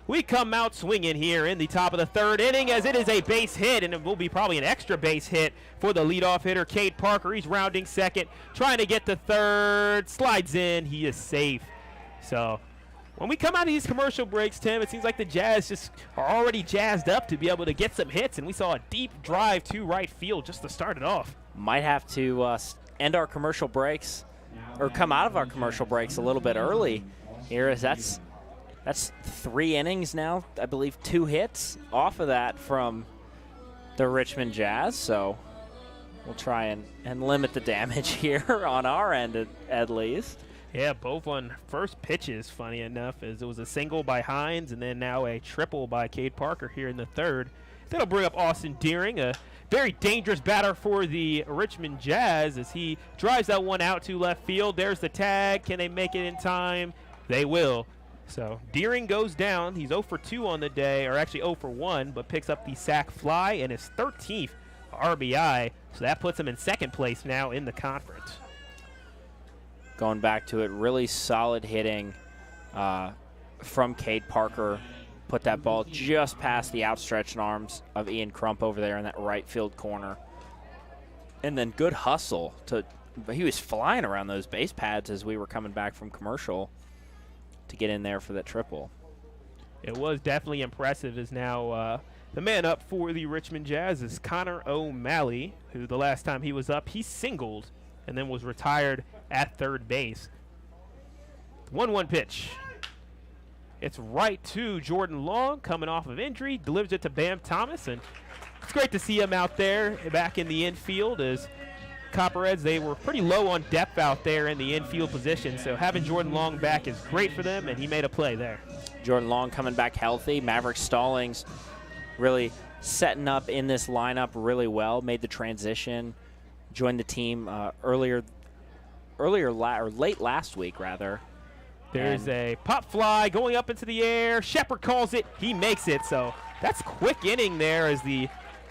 We come out swinging here in the top of the 3rd inning, as it is a base hit, and it will be probably an extra base hit for the leadoff hitter, Cade Parker. He's rounding second, trying to get to 3rd, slides in, he is safe. So when we come out of these commercial breaks, Tim, it seems like the Jazz just are already jazzed up to be able to get some hits, and we saw a deep drive to right field just to start it off. Might have to end our commercial breaks or come out of our commercial breaks a little bit early here, as that's 3 innings now. I believe 2 hits off of that from the Richmond Jazz, so we'll try and limit the damage here on our end at least. Yeah, both on first pitches, funny enough, as it was a single by Hines and then now a triple by Cade Parker here in the third. That'll bring up Austin Deering, a very dangerous batter for the Richmond Jazz, as he drives that one out to left field. There's the tag. Can they make it in time? They will. So Deering goes down. He's 0 for 2 on the day, or actually 0 for 1, but picks up the sac fly and his 13th RBI. So that puts him in second place now in the conference. Going back to it, really solid hitting from Cade Parker. Put that ball just past the outstretched arms of Ian Crump over there in that right field corner. And then good hustle. He was flying around those base pads as we were coming back from commercial to get in there for that triple. It was definitely impressive, as now the man up for the Richmond Jazz is Connor O'Malley, who the last time he was up, he singled and then was retired at third base. 1-1 pitch. It's right to Jordan Long, coming off of injury, delivers it to Bam Thomas, and it's great to see him out there back in the infield, as Copperheads, they were pretty low on depth out there in the infield position, so having Jordan Long back is great for them, and he made a play there. Jordan Long coming back healthy. Maverick Stallings really setting up in this lineup really well, made the transition, joined the team late last week, rather. There's a pop fly going up into the air. Shepard calls it. He makes it. So that's quick inning there, as the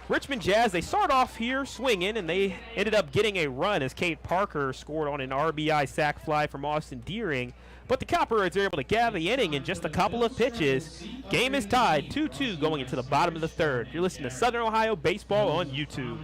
Richmond Jazz, they start off here swinging, and they ended up getting a run as Cade Parker scored on an RBI sac fly from Austin Deering. But the Copperheads are able to gather the inning in just a couple of pitches. Game is tied 2-2 going into the bottom of the third. You're listening to Southern Ohio Baseball on YouTube.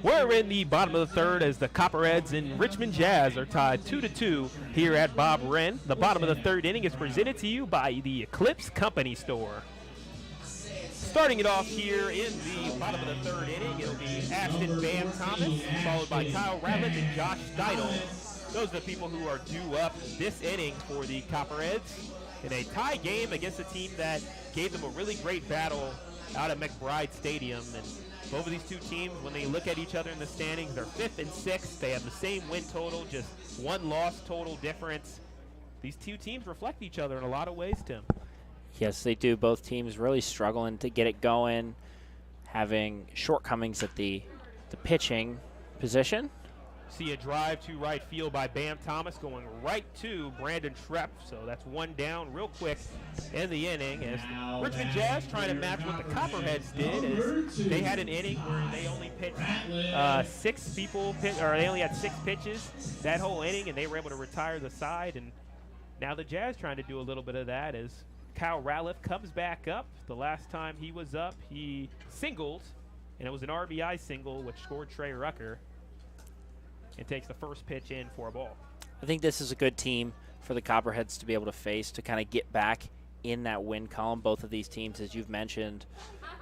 We're in the bottom of the third, as the Copperheads and Richmond Jazz are tied 2-2 here at Bob Wren. The bottom of the third inning is presented to you by the Eclipse Company Store. Starting it off here in the bottom of the third inning, it'll be Ashton Bam Thomas, followed by Kyle Ratliff and Josh Steidel. Those are the people who are due up this inning for the Copperheads in a tie game against a team that gave them a really great battle out at McBride Stadium. And both of these two teams, when they look at each other in the standings, they're 5th and 6th. They have the same win total, just 1 loss total difference. These two teams reflect each other in a lot of ways, Tim. Yes, they do. Both teams really struggling to get it going, having shortcomings at the pitching position. See a drive to right field by Bam Thomas going right to Brandon Trepp. So that's 1 down real quick in the inning, as the Richmond Jazz trying to match what the Copperheads did. As they had an inning where they only pitched they only had 6 pitches that whole inning, and they were able to retire the side. And now the Jazz trying to do a little bit of that, as Kyle Ratliff comes back up. The last time he was up, he singled, and it was an RBI single, which scored Trey Rucker, and takes the first pitch in for a ball. I think this is a good team for the Copperheads to be able to face, to kind of get back in that win column. Both of these teams, as you've mentioned,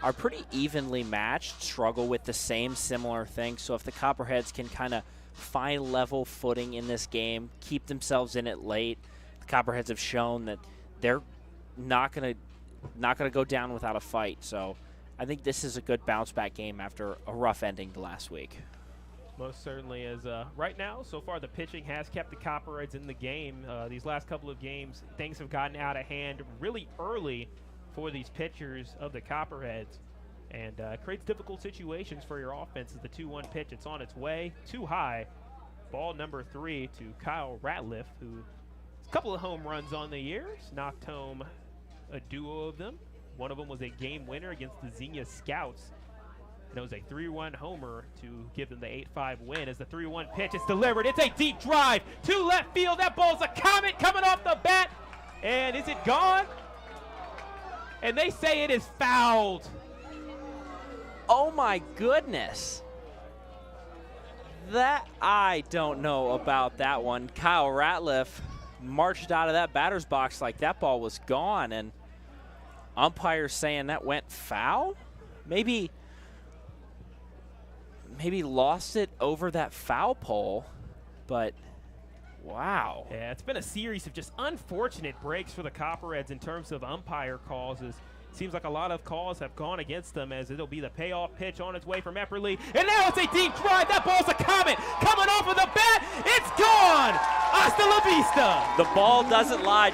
are pretty evenly matched, struggle with the same similar things. So if the Copperheads can kind of find level footing in this game, keep themselves in it late, the Copperheads have shown that they're not gonna go down without a fight. So I think this is a good bounce back game after a rough ending to last week. Most certainly is. Right now, so far, the pitching has kept the Copperheads in the game. These last couple of games, things have gotten out of hand really early for these pitchers of the Copperheads, and creates difficult situations for your offense. As the 2-1 pitch, it's on its way, too high. Ball number 3 to Kyle Ratliff, who has a couple of home runs on the year. He's knocked home a duo of them. One of them was a game winner against the Xenia Scouts, and it was a 3-1 homer to give them the 8-5 win. As the 3-1 pitch is delivered, it's a deep drive to left field. That ball's a comet coming off the bat, and is it gone? And they say it is fouled. Oh my goodness. That, I don't know about that one. Kyle Ratliff marched out of that batter's box like that ball was gone, and umpires saying that went foul? Maybe lost it over that foul pole, but wow. Yeah, it's been a series of just unfortunate breaks for the Copperheads in terms of umpire calls. It seems like a lot of calls have gone against them, as it'll be the payoff pitch on its way from Epperly. And now it's a deep drive. That ball's a comet coming off of the bat. It's gone. Hasta la vista. The ball doesn't lie,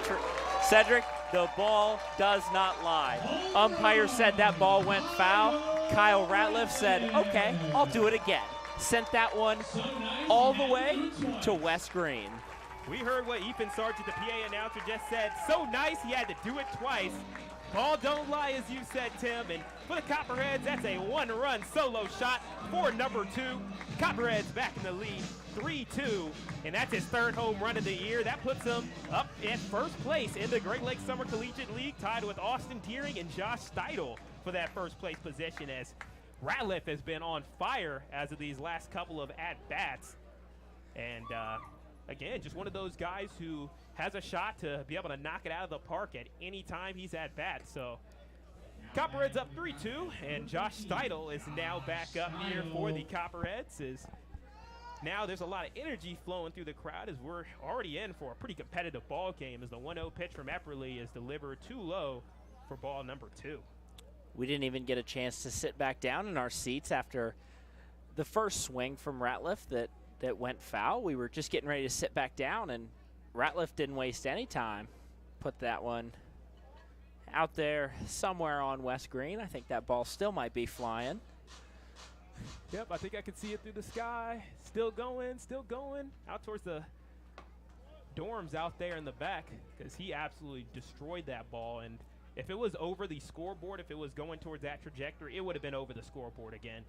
Sedric. The ball does not lie. Umpire said that ball went foul. Kyle Ratliff said, okay, I'll do it again. Sent that one all the way to West Green. We heard what Ethan Sargent, the PA announcer, just said. So nice he had to do it twice. Ball don't lie, as you said, Tim. And for the Copperheads, that's a 1-run solo shot for number 2. Copperheads back in the lead, 3-2. And that's his 3rd home run of the year. That puts him up at first place in the Great Lakes Summer Collegiate League, tied with Austin Deering and Josh Steidel for that first place position, as Ratliff has been on fire as of these last couple of at-bats. And again, just one of those guys who has a shot to be able to knock it out of the park at any time he's at bat. So Copperheads up 3-2, and Josh Steidel is now back up here for the Copperheads. Now there's a lot of energy flowing through the crowd, as we're already in for a pretty competitive ball game, as the 1-0 pitch from Epperly is delivered too low for ball number 2. We didn't even get a chance to sit back down in our seats after the first swing from Ratliff that went foul. We were just getting ready to sit back down, and Ratliff didn't waste any time. Put that one out there somewhere on West Green. I think that ball still might be flying. Yep, I think I can see it through the sky. Still going out towards the dorms out there in the back, because he absolutely destroyed that ball. And if it was over the scoreboard, if it was going towards that trajectory, it would have been over the scoreboard again.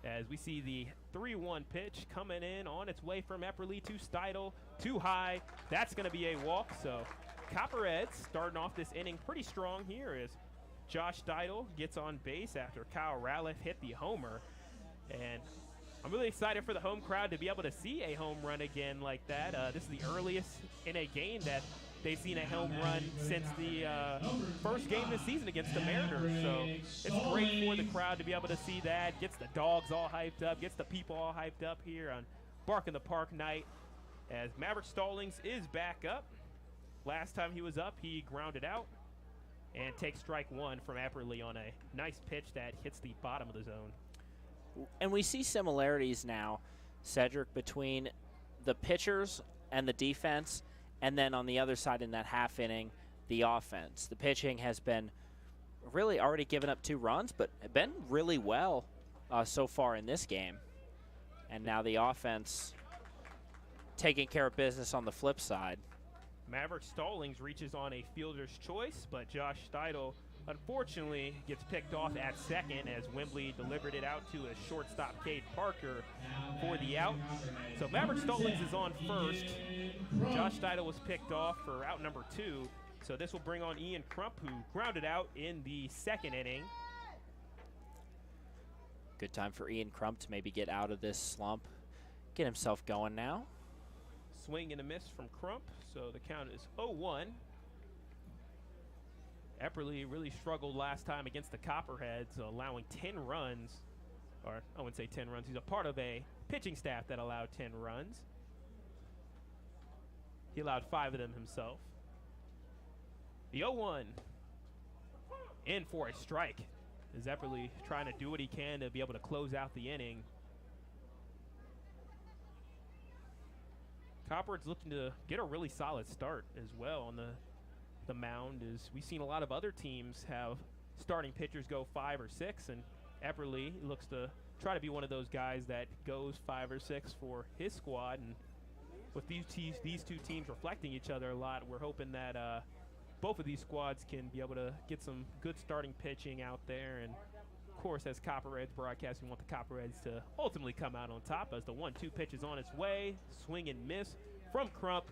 As we see the 3-1 pitch coming in on its way from Epperly to Steidel, too high. That's going to be a walk. So Copperheads starting off this inning pretty strong here, as Josh Steidel gets on base after Kyle Ratliff hit the homer. And I'm really excited for the home crowd to be able to see a home run again like that. This is the earliest in a game that they've seen a home run since the first game this season against the Mariners. So it's great for the crowd to be able to see that. Gets the dogs all hyped up, gets the people all hyped up here on Bark in the Park night, as Maverick Stallings is back up. Last time he was up, he grounded out and takes strike 1 from Epperly on a nice pitch that hits the bottom of the zone. And we see similarities now, Sedric, between the pitchers and the defense, and then on the other side in that half inning, the offense. The pitching has been really already given up 2 runs, but been really well so far in this game. And now the offense taking care of business on the flip side. Maverick Stallings reaches on a fielder's choice, but Josh Steidel unfortunately gets picked off at second, as Wembley delivered it out to a shortstop, Cade Parker, for the out. So Maverick Stallings is on first. Josh Steidel was picked off for out number 2. So this will bring on Ian Crump, who grounded out in the 2nd inning. Good time for Ian Crump to maybe get out of this slump, get himself going now. Swing and a miss from Crump, so the count is 0-1. Epperly really struggled last time against the Copperheads, allowing 10 runs. Or I wouldn't say 10 runs. He's a part of a pitching staff that allowed 10 runs. He allowed 5 of them himself. The 0-1 in for a strike. Is Epperly trying to do what he can to be able to close out the inning. Copperheads looking to get a really solid start as well on the mound. As we've seen a lot of other teams have starting pitchers go 5 or 6, and Epperly looks to try to be one of those guys that goes 5 or 6 for his squad. And with these two teams reflecting each other a lot, we're hoping that both of these squads can be able to get some good starting pitching out there. And of course, as Copperheads broadcast, we want the Copperheads to ultimately come out on top, as the 1-2 pitch is on its way. Swing and miss from Crump,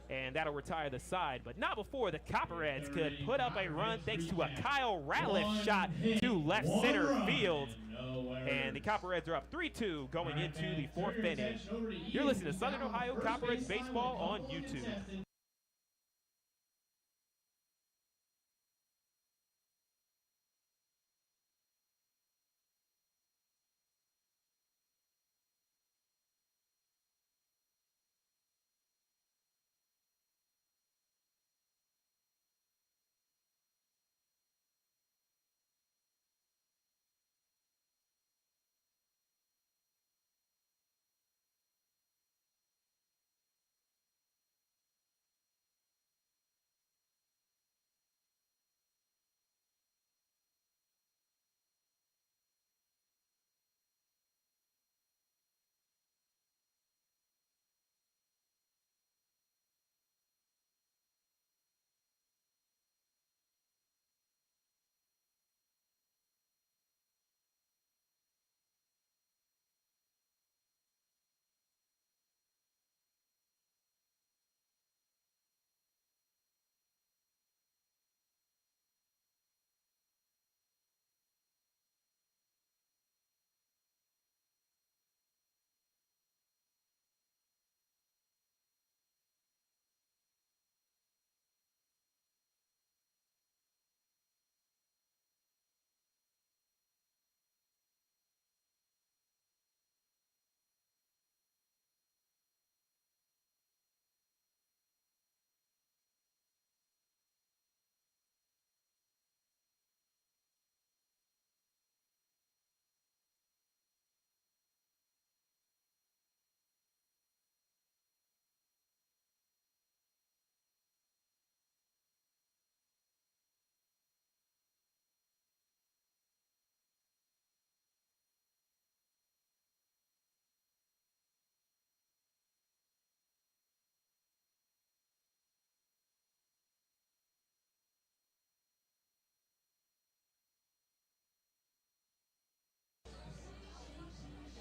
and that'll retire the side, but not before the Copperheads could put up a run thanks to a Kyle Ratliff shot to left center field. And the Copperheads are up 3-2 going into the 4th inning. You're listening to Southern Ohio Copperheads Baseball on YouTube.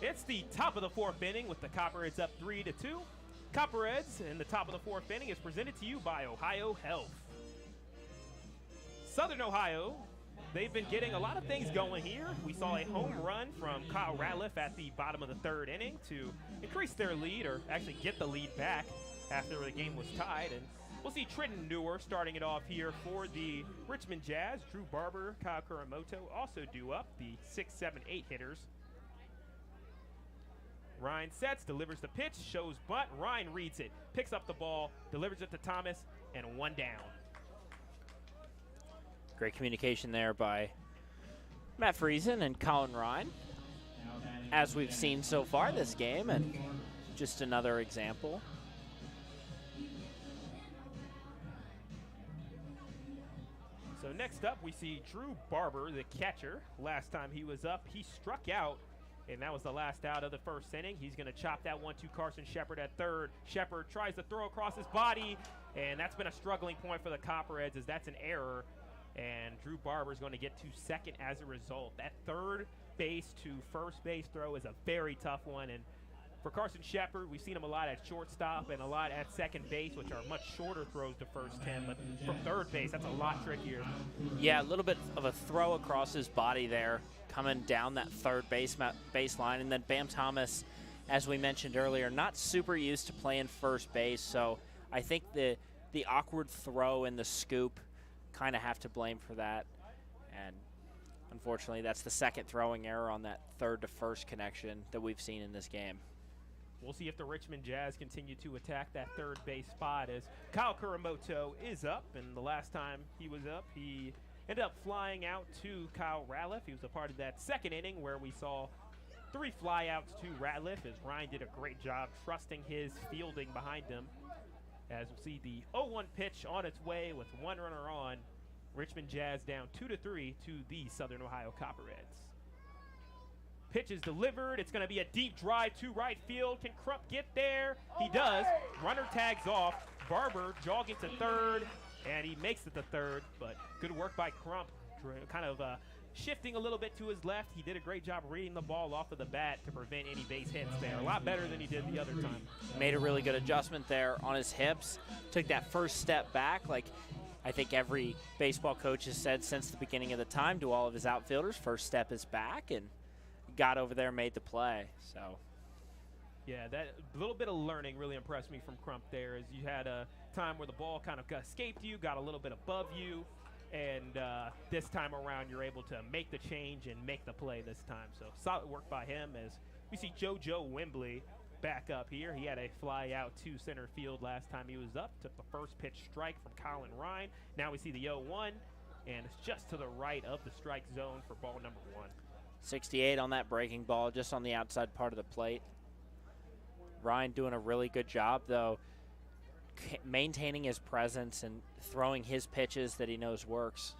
It's the top of the 4th inning with the Copperheads up 3-2. Copperheads in the top of the 4th inning is presented to you by Ohio Health. Southern Ohio, they've been getting a lot of things going here. We saw a home run from Kyle Ratliff at the bottom of the 3rd inning to increase their lead, or actually get the lead back after the game was tied. And we'll see Trenton Newer starting it off here for the Richmond Jazz. Drew Barber, Kyle Kuramoto also due up, the 6, 7, 8 hitters. Ryan sets, delivers the pitch, shows bunt. Ryan reads it, picks up the ball, delivers it to Thomas, and 1 down. Great communication there by Matt Friesen and Colin Ryan, as we've seen so far this game, and just another example. So next up, we see Drew Barber, the catcher. Last time he was up, he struck out, and that was the last out of the 1st inning. He's going to chop that one to Carson Shepard at 3rd. Shepard tries to throw across his body, and that's been a struggling point for the Copperheads, as that's an error. And Drew Barber is going to get to 2nd as a result. That 3rd base to 1st base throw is a very tough one. And for Carson Shepard, we've seen him a lot at shortstop and a lot at 2nd base, which are much shorter throws to first 10. But from 3rd base, that's a lot trickier. Yeah, a little bit of a throw across his body there, coming down that 3rd baseline. And then Bam Thomas, as we mentioned earlier, not super used to playing first base. So I think the awkward throw and the scoop kind of have to blame for that. And unfortunately, that's the second throwing error on that third to first connection that we've seen in this game. We'll see if the Richmond Jazz continue to attack that third base spot as Kyle Kuramoto is up, and the last time he was up, he ended up flying out to Kyle Ratliff. He was a part of that second inning where we saw 3 flyouts to Ratliff as Ryan did a great job trusting his fielding behind him. As we'll see the 0-1 pitch on its way with 1 runner on. Richmond Jazz down 2-3 to the Southern Ohio Copperheads. Pitch is delivered. It's going to be a deep drive to right field. Can Crump get there? He does. Runner tags off. Barber jogging to third, and he makes it to third, but good work by Crump. Kind of shifting a little bit to his left. He did a great job reading the ball off of the bat to prevent any base hits there. A lot better than he did the other time. Made a really good adjustment there on his hips. Took that first step back like I think every baseball coach has said since the beginning of the time to all of his outfielders. First step is back, and got over there, made the play. So, yeah, that little bit of learning really impressed me from Crump there, as you had a time where the ball kind of escaped you, got a little bit above you, and this time around you're able to make the change and make the play this time. So solid work by him as we see JoJo Wembley back up here. He had a fly out to center field last time he was up, took the first pitch strike from Colin Ryan. Now we see the 0-1, and it's just to the right of the strike zone for ball number 1. 68 on that breaking ball, just on the outside part of the plate. Ryan doing a really good job, though, maintaining his presence and throwing his pitches that he knows works.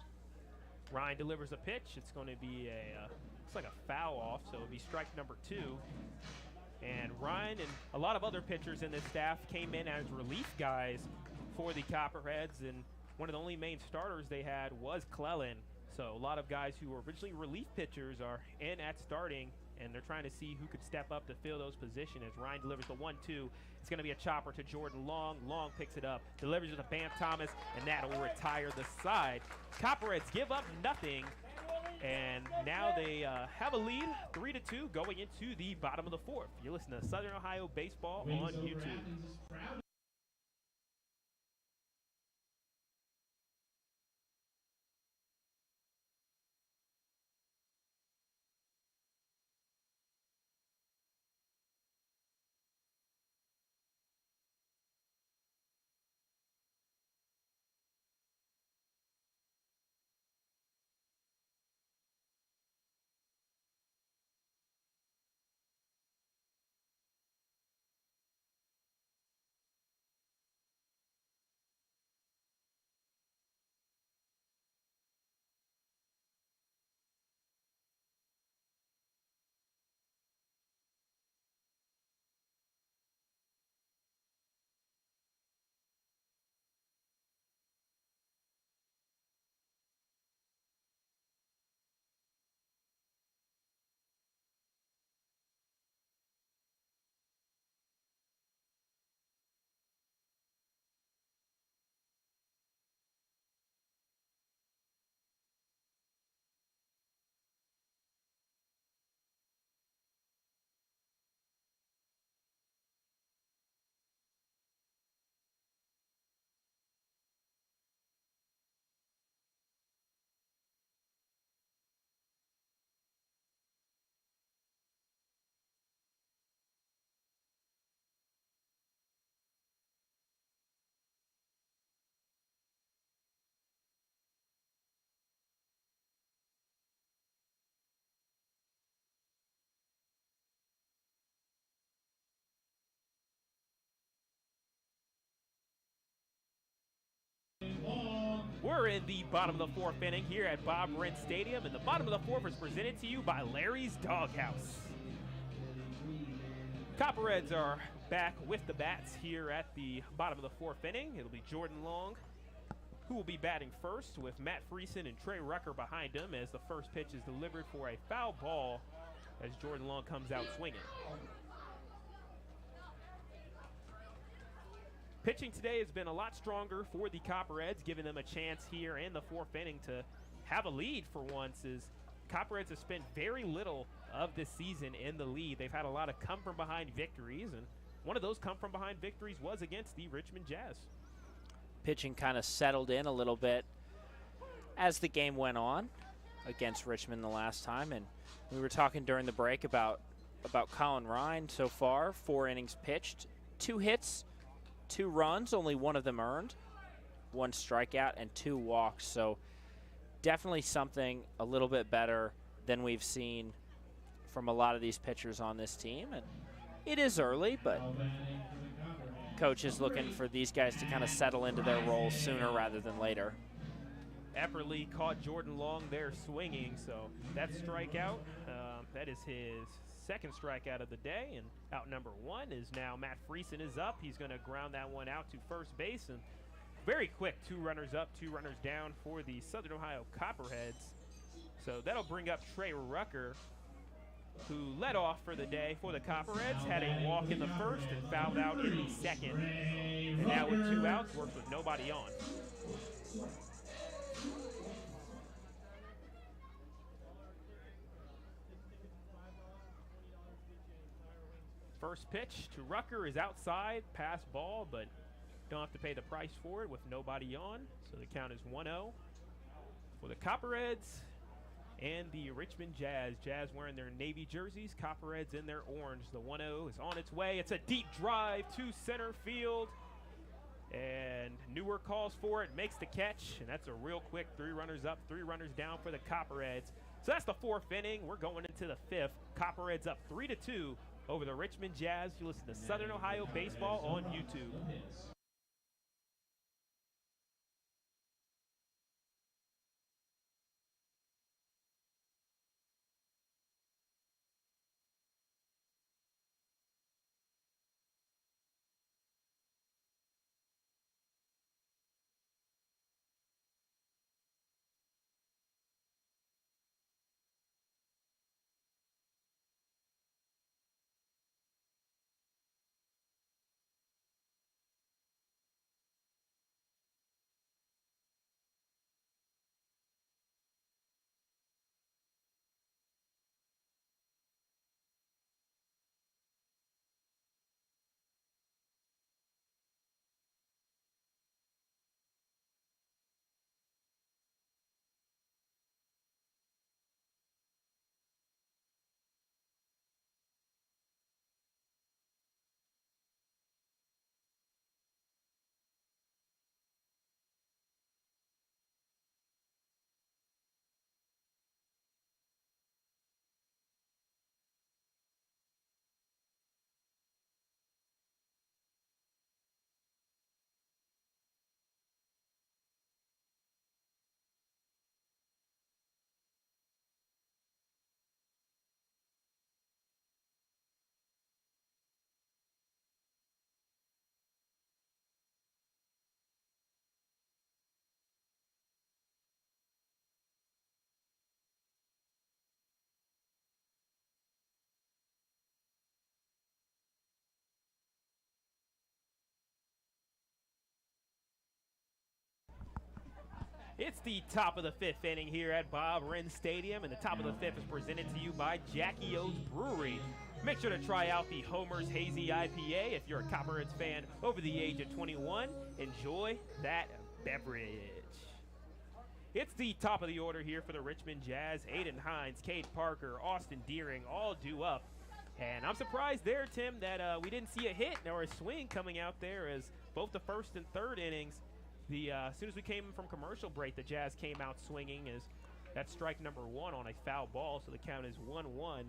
Ryan delivers a pitch. It's going to be looks like a foul off, so it'll be strike number 2. And Ryan and a lot of other pitchers in this staff came in as relief guys for the Copperheads, and one of the only main starters they had was Clellan. So a lot of guys who were originally relief pitchers are in at starting, and they're trying to see who could step up to fill those positions. As Ryan delivers the 1-2, it's going to be a chopper to Jordan Long. Long picks it up, delivers it to Bam Thomas, and that will retire the side. Copperheads give up nothing, and now they have a lead, 3-2, going into the bottom of the 4th. You listen to Southern Ohio Baseball on YouTube. We're in the bottom of the 4th inning here at Bob Rent Stadium, and the bottom of the 4th is presented to you by Larry's Doghouse. Copperheads are back with the bats here at the bottom of the 4th inning. It'll be Jordan Long who will be batting first, with Matt Friesen and Trey Rucker behind him, as the first pitch is delivered for a foul ball as Jordan Long comes out swinging. Pitching today has been a lot stronger for the Copperheads, giving them a chance here in the 4th inning to have a lead for once, as Copperheads have spent very little of this season in the lead. They've had a lot of come-from-behind victories, and one of those come-from-behind victories was against the Richmond Jazz. Pitching kind of settled in a little bit as the game went on against Richmond the last time. And we were talking during the break about Colin Ryan so far. 4 innings pitched, 2 hits, 2 runs, only 1 of them earned, 1 strikeout, and 2 walks. So definitely something a little bit better than we've seen from a lot of these pitchers on this team. And it is early, but coach is looking for these guys to kind of settle into their roles sooner rather than later. Epperly caught Jordan Long there swinging, so that strikeout, that is his 2nd strikeout of the day, and out number 1 is now Matt Friesen is up. He's going to ground that one out to first base, and very quick, 2 runners up, 2 runners down for the Southern Ohio Copperheads. So that'll bring up Trey Rucker, who led off for the day for the Copperheads, had a walk in the first and fouled out in the second. And now with 2 outs, works with nobody on. First pitch to Rucker is outside, pass ball, but don't have to pay the price for it with nobody on. So the count is 1-0 for the Copperheads and the Richmond Jazz. Jazz wearing their navy jerseys, Copperheads in their orange. The 1-0 is on its way. It's a deep drive to center field. And Newer calls for it, makes the catch, and that's a real quick 3 runners up, 3 runners down for the Copperheads. So that's the 4th inning. We're going into the 5th. Copperheads up 3-2 over the Richmond Jazz. You listen to Southern Ohio Baseball on YouTube. It's the top of the 5th inning here at Bob Wren Stadium, and the top of the 5th is presented to you by Jackie O's Brewery. Make sure to try out the Homer's Hazy IPA if you're a Copperheads fan over the age of 21. Enjoy that beverage. It's the top of the order here for the Richmond Jazz. Aiden Hines, Cade Parker, Austin Deering all due up. And I'm surprised there, Tim, that we didn't see a hit or a swing coming out there, as both the 1st and 3rd innings, as soon as we came from commercial break, the Jazz came out swinging. As that's strike number 1 on a foul ball, so the count is 1-1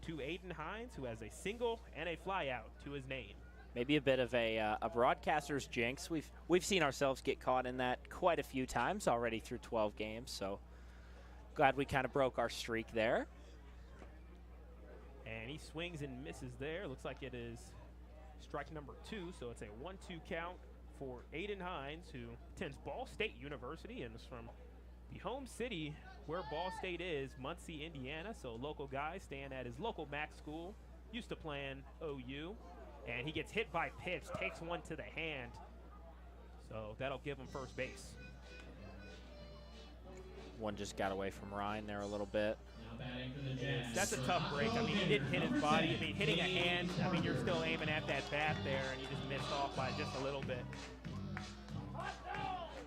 to Aiden Hines, who has a single and a fly out to his name. Maybe a bit of a broadcaster's jinx. We've seen ourselves get caught in that quite a few times already through 12 games, so glad we kind of broke our streak there. And he swings and misses there. Looks like it is strike number 2, so it's a 1-2 count for Aiden Hines, who attends Ball State University and is from the home city where Ball State is, Muncie, Indiana. So local guy staying at his local MAC school, used to playing OU. And he gets hit by pitch, takes one to the hand. So that'll give him first base. One just got away from Ryan there a little bit. That's a tough break. I mean, he didn't hit his body. I mean, hitting a hand, I mean, you're still aiming at that bat there, and you just missed off by just a little bit.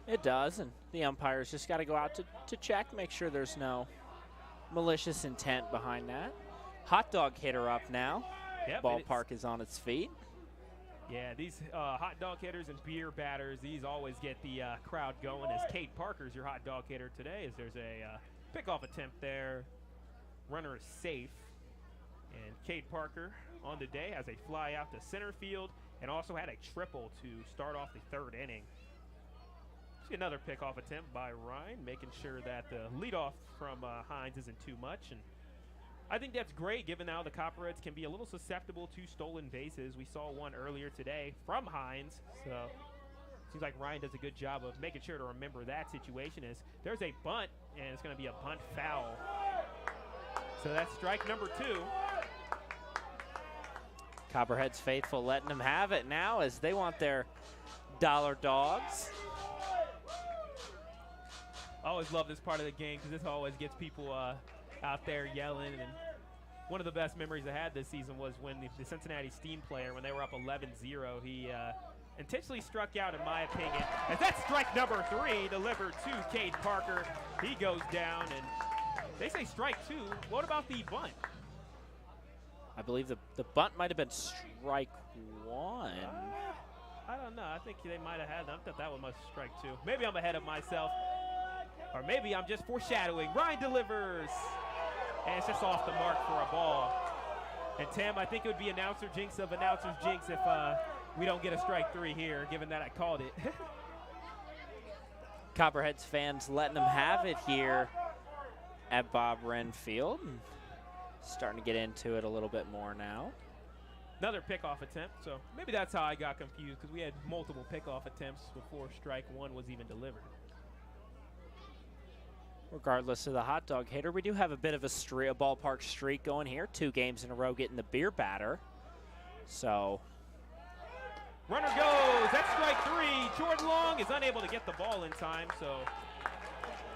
It does, and the umpires just got to go out to check, make sure there's no malicious intent behind that. Hot dog hitter up now. Yep, Ballpark is on its feet. Yeah, these hot dog hitters and beer batters, these always get the crowd going. As Cade Parker's your hot dog hitter today, as there's a pickoff attempt there. Runner is safe. And Cade Parker on the day has a fly out to center field and also had a triple to start off the third inning. See another pickoff attempt by Ryan, making sure that the leadoff from Hines isn't too much. And I think that's great, given how the Copperheads can be a little susceptible to stolen bases. We saw one earlier today from Hines, so seems like Ryan does a good job of making sure to remember that situation. Is there's a bunt, and it's going to be a bunt foul. So that's strike number 2. Copperheads faithful letting them have it now as they want their dollar dogs. I always love this part of the game because this always gets people out there yelling. And one of the best memories I had this season was when the Cincinnati Steam player, when they were up 11-0, he intentionally struck out, in my opinion. As that's strike number 3 delivered to Cade Parker. He goes down, and they say strike 2. What about the bunt? I believe the bunt might have been strike 1. I don't know. I think they might have had them. I thought that one must strike 2. Maybe I'm ahead of myself. Or maybe I'm just foreshadowing. Ryan delivers. And it's just off the mark for a ball. And Tim, I think it would be announcer jinx of announcer's jinx if we don't get a strike 3 here, given that I called it. Copperheads fans letting them have it here at Bob Wren Field. Starting to get into it a little bit more now. Another pickoff attempt, so maybe that's how I got confused, because we had multiple pickoff attempts before strike 1 was even delivered. Regardless of the hot dog hitter, we do have a bit of a ballpark streak going here. 2 games in a row getting the beer batter. So. Runner goes, that's strike 3. Jordan Long is unable to get the ball in time, so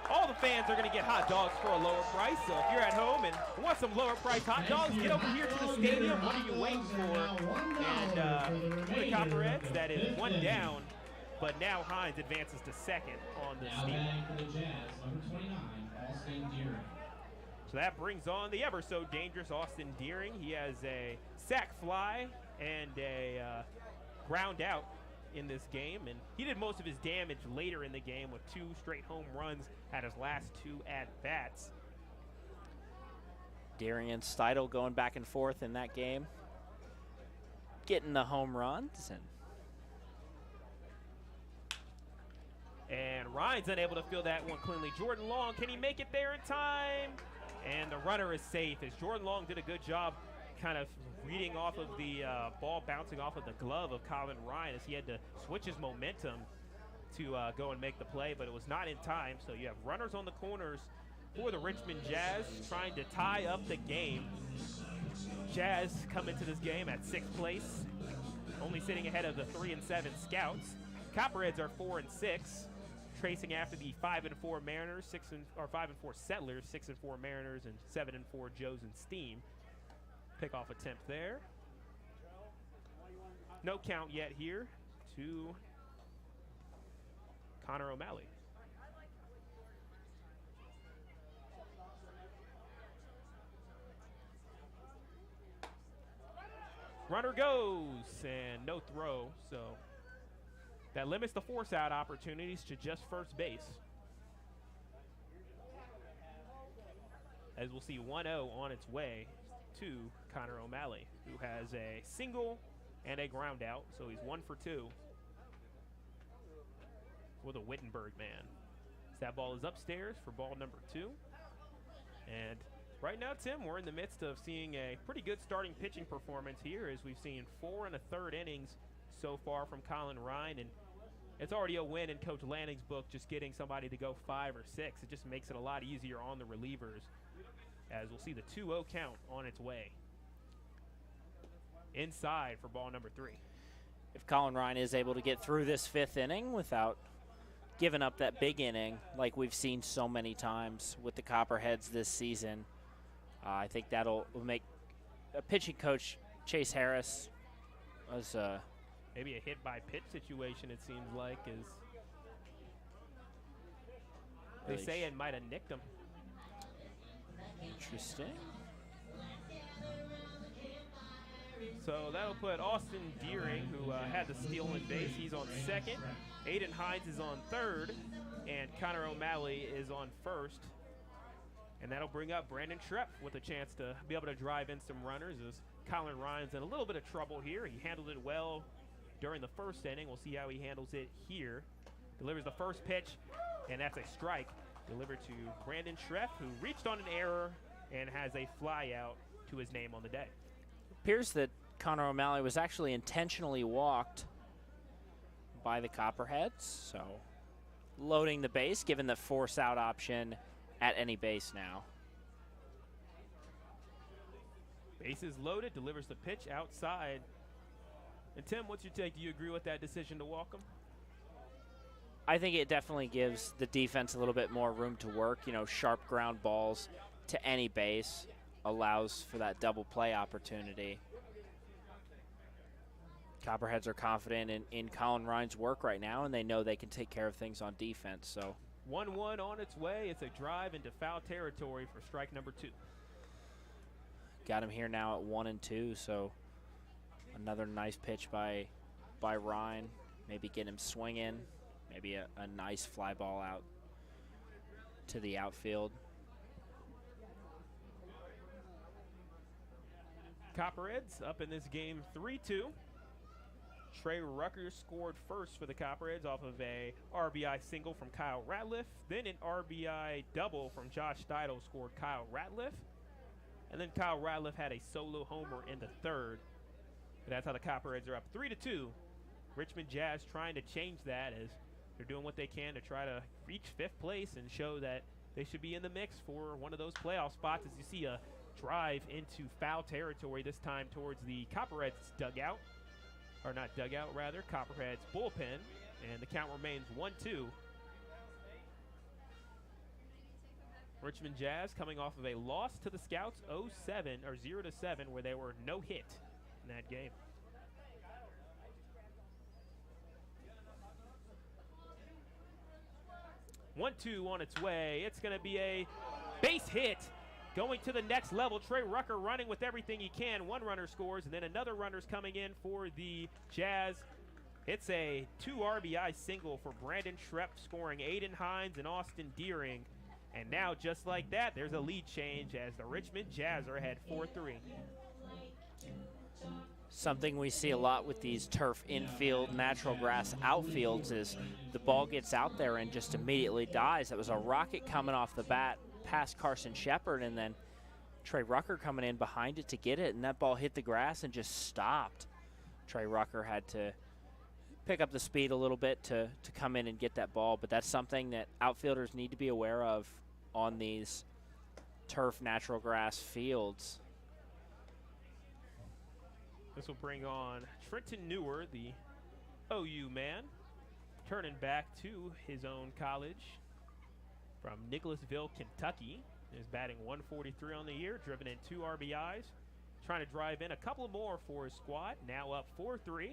all the fans are going to get hot dogs for a lower price. So if you're at home and want some lower price hot dogs, get over here to the stadium. What are you waiting for? And for the Copperheads, that is 1 down. But now Hines advances to second on the Steam. So that brings on the ever so dangerous Austin Deering. He has a sac fly and a ground out in this game, and he did most of his damage later in the game with 2 straight home runs at his last 2 at-bats. Deering and Steidel going back and forth in that game, getting the home runs. And Ryan's unable to field that one cleanly. Jordan Long, can he make it there in time? And the runner is safe, as Jordan Long did a good job kind of reading off of the ball bouncing off of the glove of Colin Ryan, as he had to switch his momentum to go and make the play, but it was not in time. So you have runners on the corners for the Richmond Jazz trying to tie up the game. Jazz come into this game at 6th place, only sitting ahead of the 3-7 Scouts. Copperheads are 4-6, tracing after the 5-4 Mariners, 5-4 Settlers, 6-4 Mariners, and 7-4 Joes and Steam. Pickoff attempt there. No count yet here to Connor O'Malley. Runner goes, and no throw, so that limits the force out opportunities to just first base. As we'll see 1-0 on its way to Connor O'Malley, who has a single and a ground out, so he's 1 for 2 for the Wittenberg man. So that ball is upstairs for ball number 2. And right now, Tim, we're in the midst of seeing a pretty good starting pitching performance here, as we've seen 4 1/3 innings so far from Colin Ryan, and it's already a win in Coach Lanning's book, just getting somebody to go 5 or 6. It just makes it a lot easier on the relievers, as we'll see the 2-0 count on its way. Inside for ball number 3. If Colin Ryan is able to get through this 5th inning without giving up that big inning like we've seen so many times with the Copperheads this season, I think that'll make a pitching coach, Chase Harris, was maybe a hit by pitch situation, it seems like, is They say it might have nicked him. Interesting. So that'll put Austin Deering, who had the steal in base, he's on second. Aiden Hines is on third, and Connor O'Malley is on first. And that'll bring up Brandon Trepp with a chance to be able to drive in some runners, as Colin Ryan's in a little bit of trouble here. He handled it well during the first inning. We'll see how he handles it here. Delivers the first pitch, and that's a strike delivered to Brandon Trepp, who reached on an error and has a fly out to his name on the day. Appears that Connor O'Malley was actually intentionally walked by the Copperheads, so loading the base, given the force out option at any base now. Bases loaded, delivers the pitch outside. And Tim, what's your take? Do you agree with that decision to walk him? I think it definitely gives the defense a little bit more room to work. You know, sharp ground balls to any base allows for that double play opportunity. Copperheads are confident in Colin Ryan's work right now, and they know they can take care of things on defense. So 1-1 on its way. It's a drive into foul territory for strike number 2. Got him here now at 1-2, so another nice pitch by Ryan. Maybe get him swinging. Maybe a nice fly ball out to the outfield. Copperheads up in this game 3-2. Trey Rucker scored first for the Copperheads off of a RBI single from Kyle Ratliff. Then an RBI double from Josh Steidel scored Kyle Ratliff. And then Kyle Ratliff had a solo homer in the third. And that's how the Copperheads are up 3-2. Richmond Jazz trying to change that as they're doing what they can to try to reach 5th place and show that they should be in the mix for one of those playoff spots, as you see a drive into foul territory, this time towards the Copperheads dugout. Or not dugout, rather, Copperheads bullpen. And the count remains 1-2. Richmond Jazz coming off of a loss to the Scouts 0-7, where they were no hit in that game. One-two on its way. It's going to be a base hit going to the next level. Trey Rucker running with everything he can. One runner scores, and then another runner's coming in for the Jazz. It's a 2 RBI single for Brandon Trepp, scoring Aiden Hines and Austin Deering. And now, just like that, there's a lead change as the Richmond Jazz are ahead 4-3. Something we see a lot with these turf infield, natural grass outfields is the ball gets out there and just immediately dies. That was a rocket coming off the bat past Carson Shepard, and then Trey Rucker coming in behind it to get it, and that ball hit the grass and just stopped. Trey Rucker had to pick up the speed a little bit to come in and get that ball, but that's something that outfielders need to be aware of on these turf natural grass fields. This will bring on Trenton Newer, the OU man, turning back to his own college from Nicholasville, Kentucky. Is batting 143 on the year, driven in 2 RBIs, trying to drive in a couple more for his squad, now up 4-3.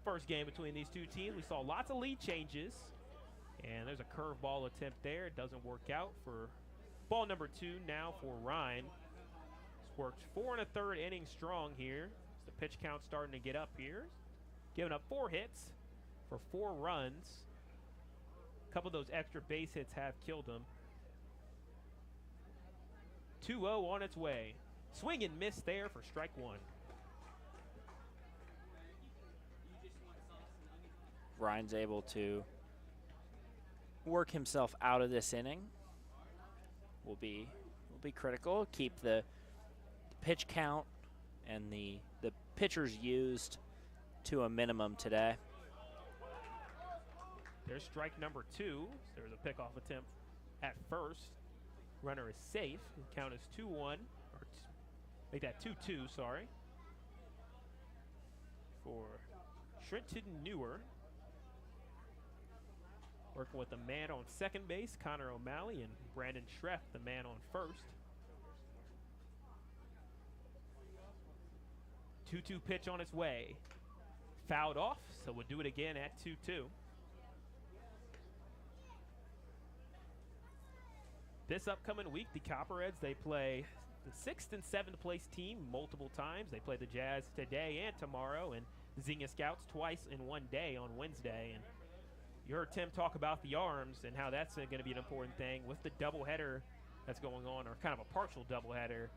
First game between these two teams, we saw lots of lead changes, and there's a curveball attempt there. It doesn't work out for ball number 2 now for Ryan. Worked 4 1/3 innings strong here. The pitch count starting to get up here. Giving up 4 hits for 4 runs. A couple of those extra base hits have killed him. 2-0 on its way. Swing and miss there for strike 1. Ryan's able to work himself out of this inning. Will be critical. Keep the pitch count and the pitchers used to a minimum today. There's strike number 2. There's a pickoff attempt at first. Runner is safe. The count is 2-1, or make that 2-2, sorry, for Trenton Newer. Working with the man on second base, Connor O'Malley, and Brandon Trepp, the man on first. 2-2 pitch on its way. Fouled off, so we'll do it again at 2-2. this upcoming week, the Copperheads, they play the 6th and 7th place team multiple times. They play the Jazz today and tomorrow, and the Xenia Scouts twice in one day on Wednesday. And you heard Tim talk about the arms and how that's going to be an important thing with the doubleheader that's going on, or kind of a partial doubleheader.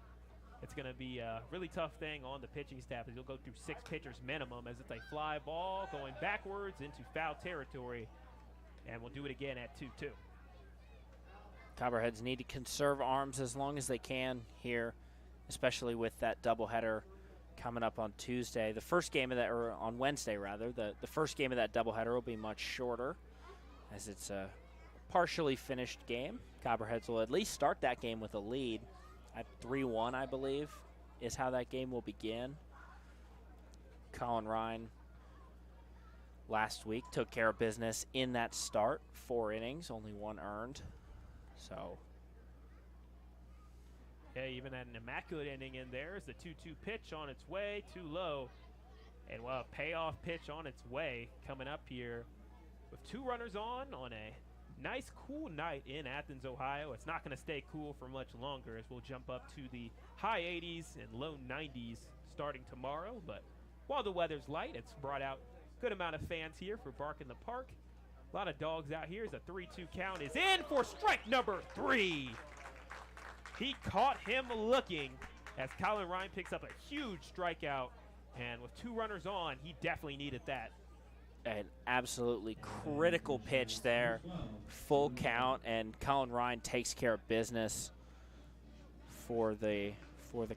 It's going to be a really tough thing on the pitching staff as you'll go through 6 pitchers minimum as it's a fly ball going backwards into foul territory. And we'll do it again at 2-2. Copperheads need to conserve arms as long as they can here, especially with that doubleheader coming up on Tuesday. The first game of that, or on Wednesday rather, the first game of that doubleheader will be much shorter as it's a partially finished game. Copperheads will at least start that game with a lead at 3-1, I believe, is how that game will begin. Colin Ryan last week took care of business in that start. 4 innings, only 1 earned. So, yeah, even had an immaculate inning in there. Is the 2-2 pitch on its way, too low. And, well, a payoff pitch on its way coming up here with 2 runners on a nice, cool night in Athens, Ohio. It's not going to stay cool for much longer as we'll jump up to the high 80s and low 90s starting tomorrow. But while the weather's light, it's brought out a good amount of fans here for Bark in the Park. A lot of dogs out here as a 3-2 count is in for strike number 3. He caught him looking as Colin Ryan picks up a huge strikeout. And with 2 runners on, he definitely needed that. An absolutely critical pitch there. Full count, and Colin Ryan takes care of business for the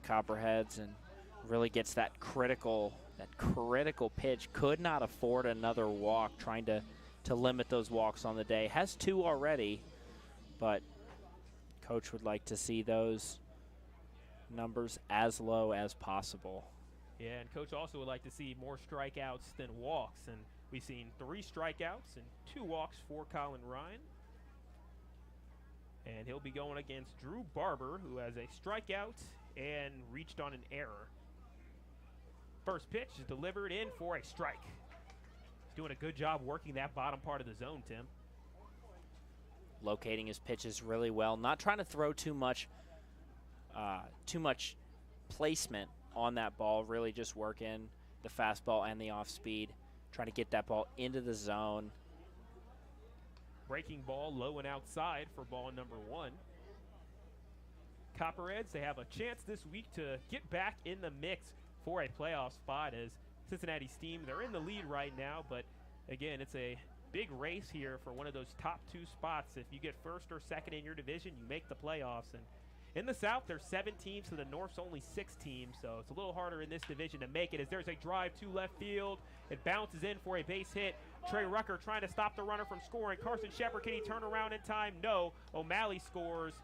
Copperheads and really gets that critical pitch. Could not afford another walk, trying to limit those walks on the day. Has 2 already, but coach would like to see those numbers as low as possible. Yeah, and coach also would like to see more strikeouts than walks, and we've seen 3 strikeouts and 2 walks for Colin Ryan. And he'll be going against Drew Barber, who has a strikeout and reached on an error. First pitch is delivered in for a strike. He's doing a good job working that bottom part of the zone, Tim. Locating his pitches really well. Not trying to throw too much placement on that ball. Really just working the fastball and the off speed. Trying to get that ball into the zone. Breaking ball low and outside for ball number 1. Copperheads, they have a chance this week to get back in the mix for a playoff spot as Cincinnati Steam, they're in the lead right now, but again, it's a big race here for one of those top 2 spots. If you get first or second in your division, you make the playoffs. And in the South, there's 7 teams, to the North's only 6 teams, so it's a little harder in this division to make it as there's a drive to left field. It bounces in for a base hit. Trey Rucker trying to stop the runner from scoring. Carson Shepard, can he turn around in time? No. O'Malley scores,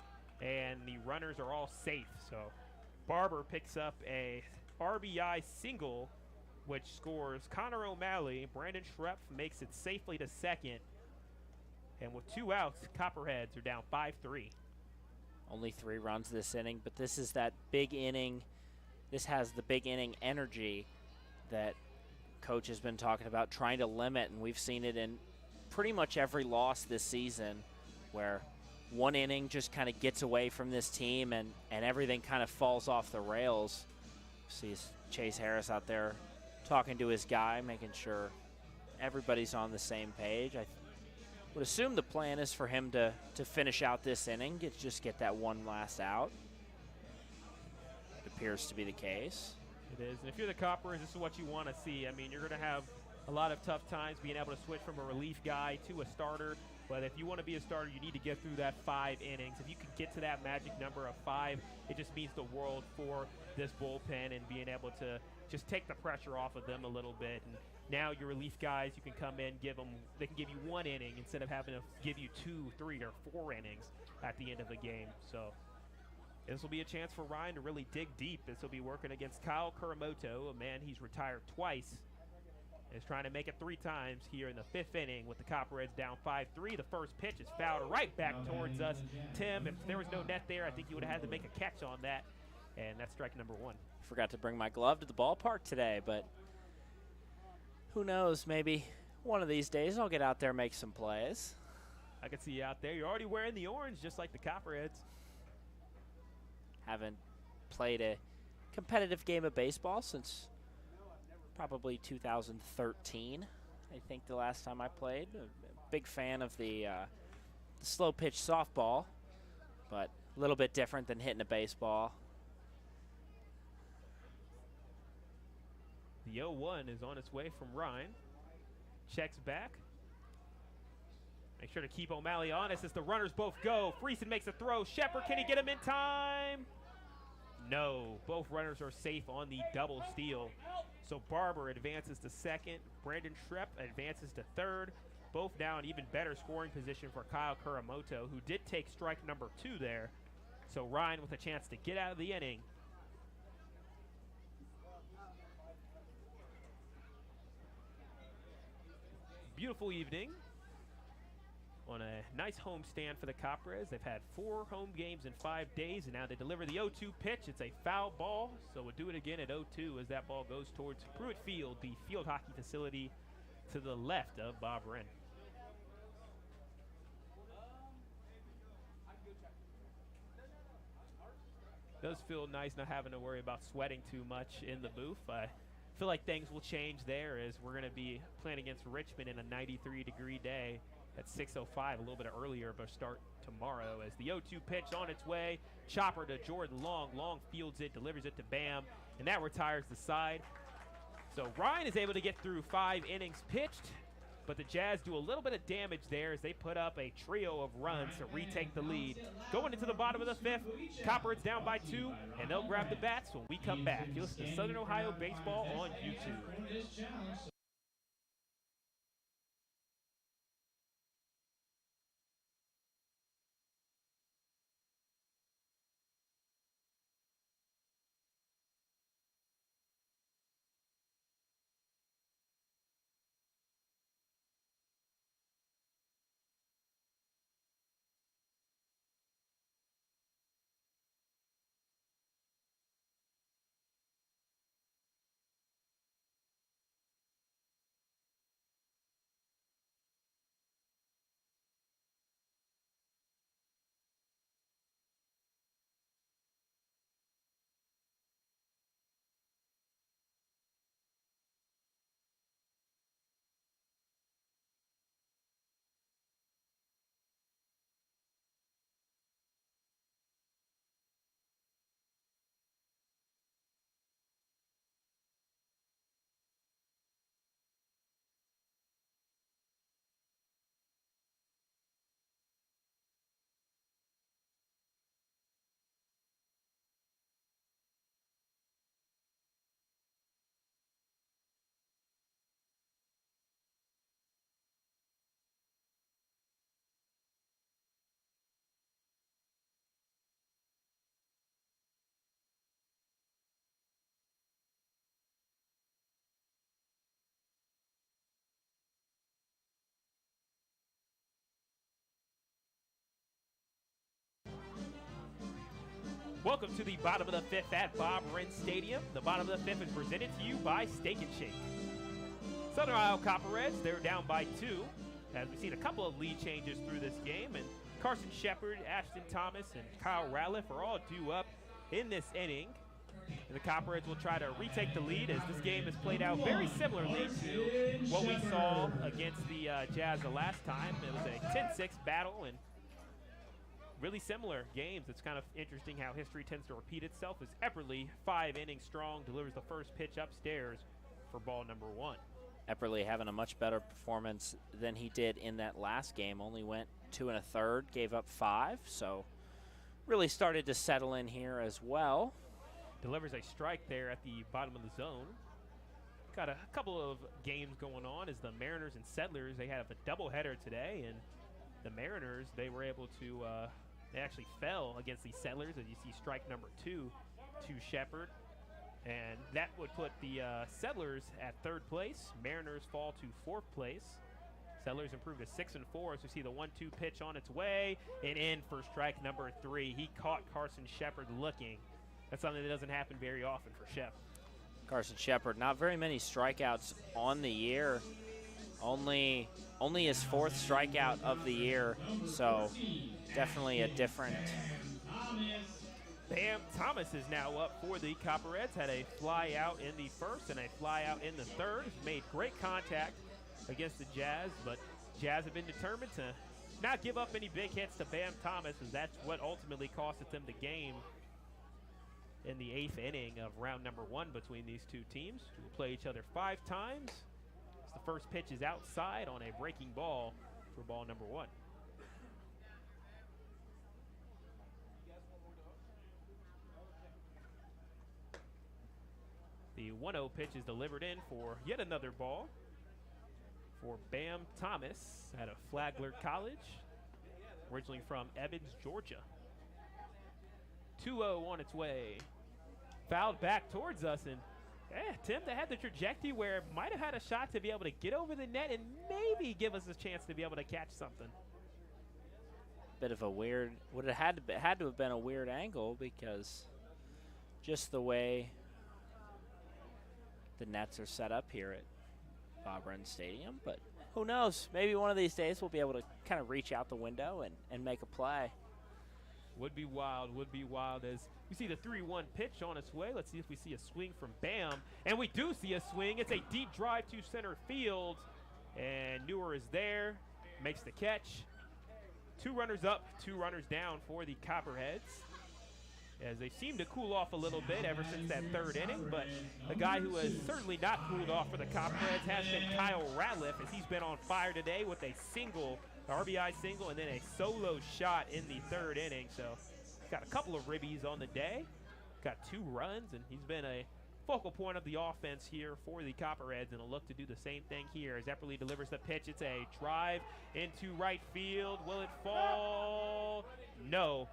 and the runners are all safe. So Barber picks up a RBI single, which scores Connor O'Malley. Brandon Schrepf makes it safely to second. And with 2 outs, Copperheads are down 5-3. Only 3 runs this inning, but this is that big inning. This has the big inning energy that coach has been talking about, trying to limit, and we've seen it in pretty much every loss this season where 1 inning just kind of gets away from this team and everything kind of falls off the rails. Sees Chase Harris out there talking to his guy, making sure everybody's on the same page. I would assume the plan is for him to finish out this inning, just get that 1 last out. It appears to be the case. It is, and if you're the Coppers, this is what you want to see. I mean, you're going to have a lot of tough times being able to switch from a relief guy to a starter, but if you want to be a starter, you need to get through that 5 innings. If you can get to that magic number of 5, it just means the world for this bullpen and being able to just take the pressure off of them a little bit. And now your relief guys, you can come in, they can give you 1 inning instead of having to give you 2, 3, or 4 innings at the end of the game. So this will be a chance for Ryan to really dig deep. This will be working against Kyle Kuramoto, a man he's retired twice. Is trying to make it 3 times here in the 5th inning with the Copperheads down 5-3. The first pitch is fouled right back towards us. Tim, if there was no net there, I think you would have had to make a catch on that. And that's strike number 1. Forgot to bring my glove to the ballpark today, but who knows, maybe one of these days I'll get out there and make some plays. I can see you out there. You're already wearing the orange, just like the Copperheads. Haven't played a competitive game of baseball since probably 2013. I think the last time I played. A big fan of the slow pitch softball, but a little bit different than hitting a baseball. The 0-1 is on its way from Ryan. Checks back. Make sure to keep O'Malley honest as the runners both go. Friesen makes a throw. Shepard, can he get him in time? No. Both runners are safe on the double steal. So Barber advances to second. Brandon Shrepp advances to third. Both now in even better scoring position for Kyle Kuramoto, who did take strike number 2 there. So Ryan with a chance to get out of the inning. Beautiful evening on a nice home stand for the Copperheads. They've had 4 home games in 5 days, and now they deliver the 0-2 pitch. It's a foul ball, so we'll do it again at 0-2 as that ball goes towards Pruitt Field, the field hockey facility to the left of Bob Wren. Does feel nice not having to worry about sweating too much in the booth. I feel like things will change there as we're going to be playing against Richmond in a 93-degree day at 6:05, a little bit earlier, but start tomorrow as the 0-2 pitch on its way. Chopper to Jordan Long. Long fields it, delivers it to Bam, and that retires the side. So Ryan is able to get through 5 innings pitched, but the Jazz do a little bit of damage there as they put up a trio of runs to retake the lead. Going into the bottom of the 5th, Copperheads down by 2, and they'll grab the bats when we come back. You listen to Southern Ohio Baseball on YouTube. Welcome to the bottom of the 5th at Bob Wren Stadium. The bottom of the 5th is presented to you by Steak and Shake. Southern Ohio Copperheads, they're down by 2, as we've seen a couple of lead changes through this game, and Carson Shepard, Ashton Thomas, and Kyle Ratliff are all due up in this inning. And the Copperheads will try to retake the lead as this game has played out very similarly to what we saw against the Jazz the last time. It was a 10-6 battle, and really similar games. It's kind of interesting how history tends to repeat itself as Epperly, 5 innings strong, delivers the first pitch upstairs for ball number 1. Epperly having a much better performance than he did in that last game. Only went 2 1/3, gave up 5, so really started to settle in here as well. Delivers a strike there at the bottom of the zone. Got a couple of games going on as the Mariners and Settlers, they have a doubleheader today, and the Mariners, they were able to they actually fell against the Settlers, as you see strike number 2 to Shepard. And that would put the Settlers at 3rd place. Mariners fall to 4th place. Settlers improved to 6-4 as we see the 1-2 pitch on its way and in for strike number 3. He caught Carson Shepard looking. That's something that doesn't happen very often for Shep. Carson Shepard, not very many strikeouts on the year. Only his 4th strikeout of the year, so definitely a different. Bam Thomas is now up for the Copperheads. Had a fly out in the first and a fly out in the third. Made great contact against the Jazz, but Jazz have been determined to not give up any big hits to Bam Thomas, as that's what ultimately costed them the game in the 8th inning of round number 1 between these two teams, who will play each other 5 times. As the first pitch is outside on a breaking ball for ball number 1. The 1-0 pitch is delivered in for yet another ball for Bam Thomas out of Flagler College, originally from Evans, Georgia. 2-0 on its way. Fouled back towards us, and Tim, that had the trajectory where it might have had a shot to be able to get over the net and maybe give us a chance to be able to catch something. Bit of a weird, would it had to have been a weird angle, because just the way the nets are set up here at Bob Wren Stadium, but who knows? Maybe one of these days we'll be able to kind of reach out the window and make a play. Would be wild as we see the 3-1 pitch on its way. Let's see if we see a swing from Bam. And we do see a swing. It's a deep drive to center field. And Newer is there, makes the catch. 2 runners up, 2 runners down for the Copperheads, as they seem to cool off a little bit ever since that 3rd inning. But the guy who has certainly not cooled off for the Copperheads has been Kyle Ratliff, as he's been on fire today with a single, RBI single, and then a solo shot in the 3rd inning. So he's got a couple of ribbies on the day, got 2 runs, and he's been a focal point of the offense here for the Copperheads, and will look to do the same thing here as Epperly delivers the pitch. It's a drive into right field. Will it fall? No.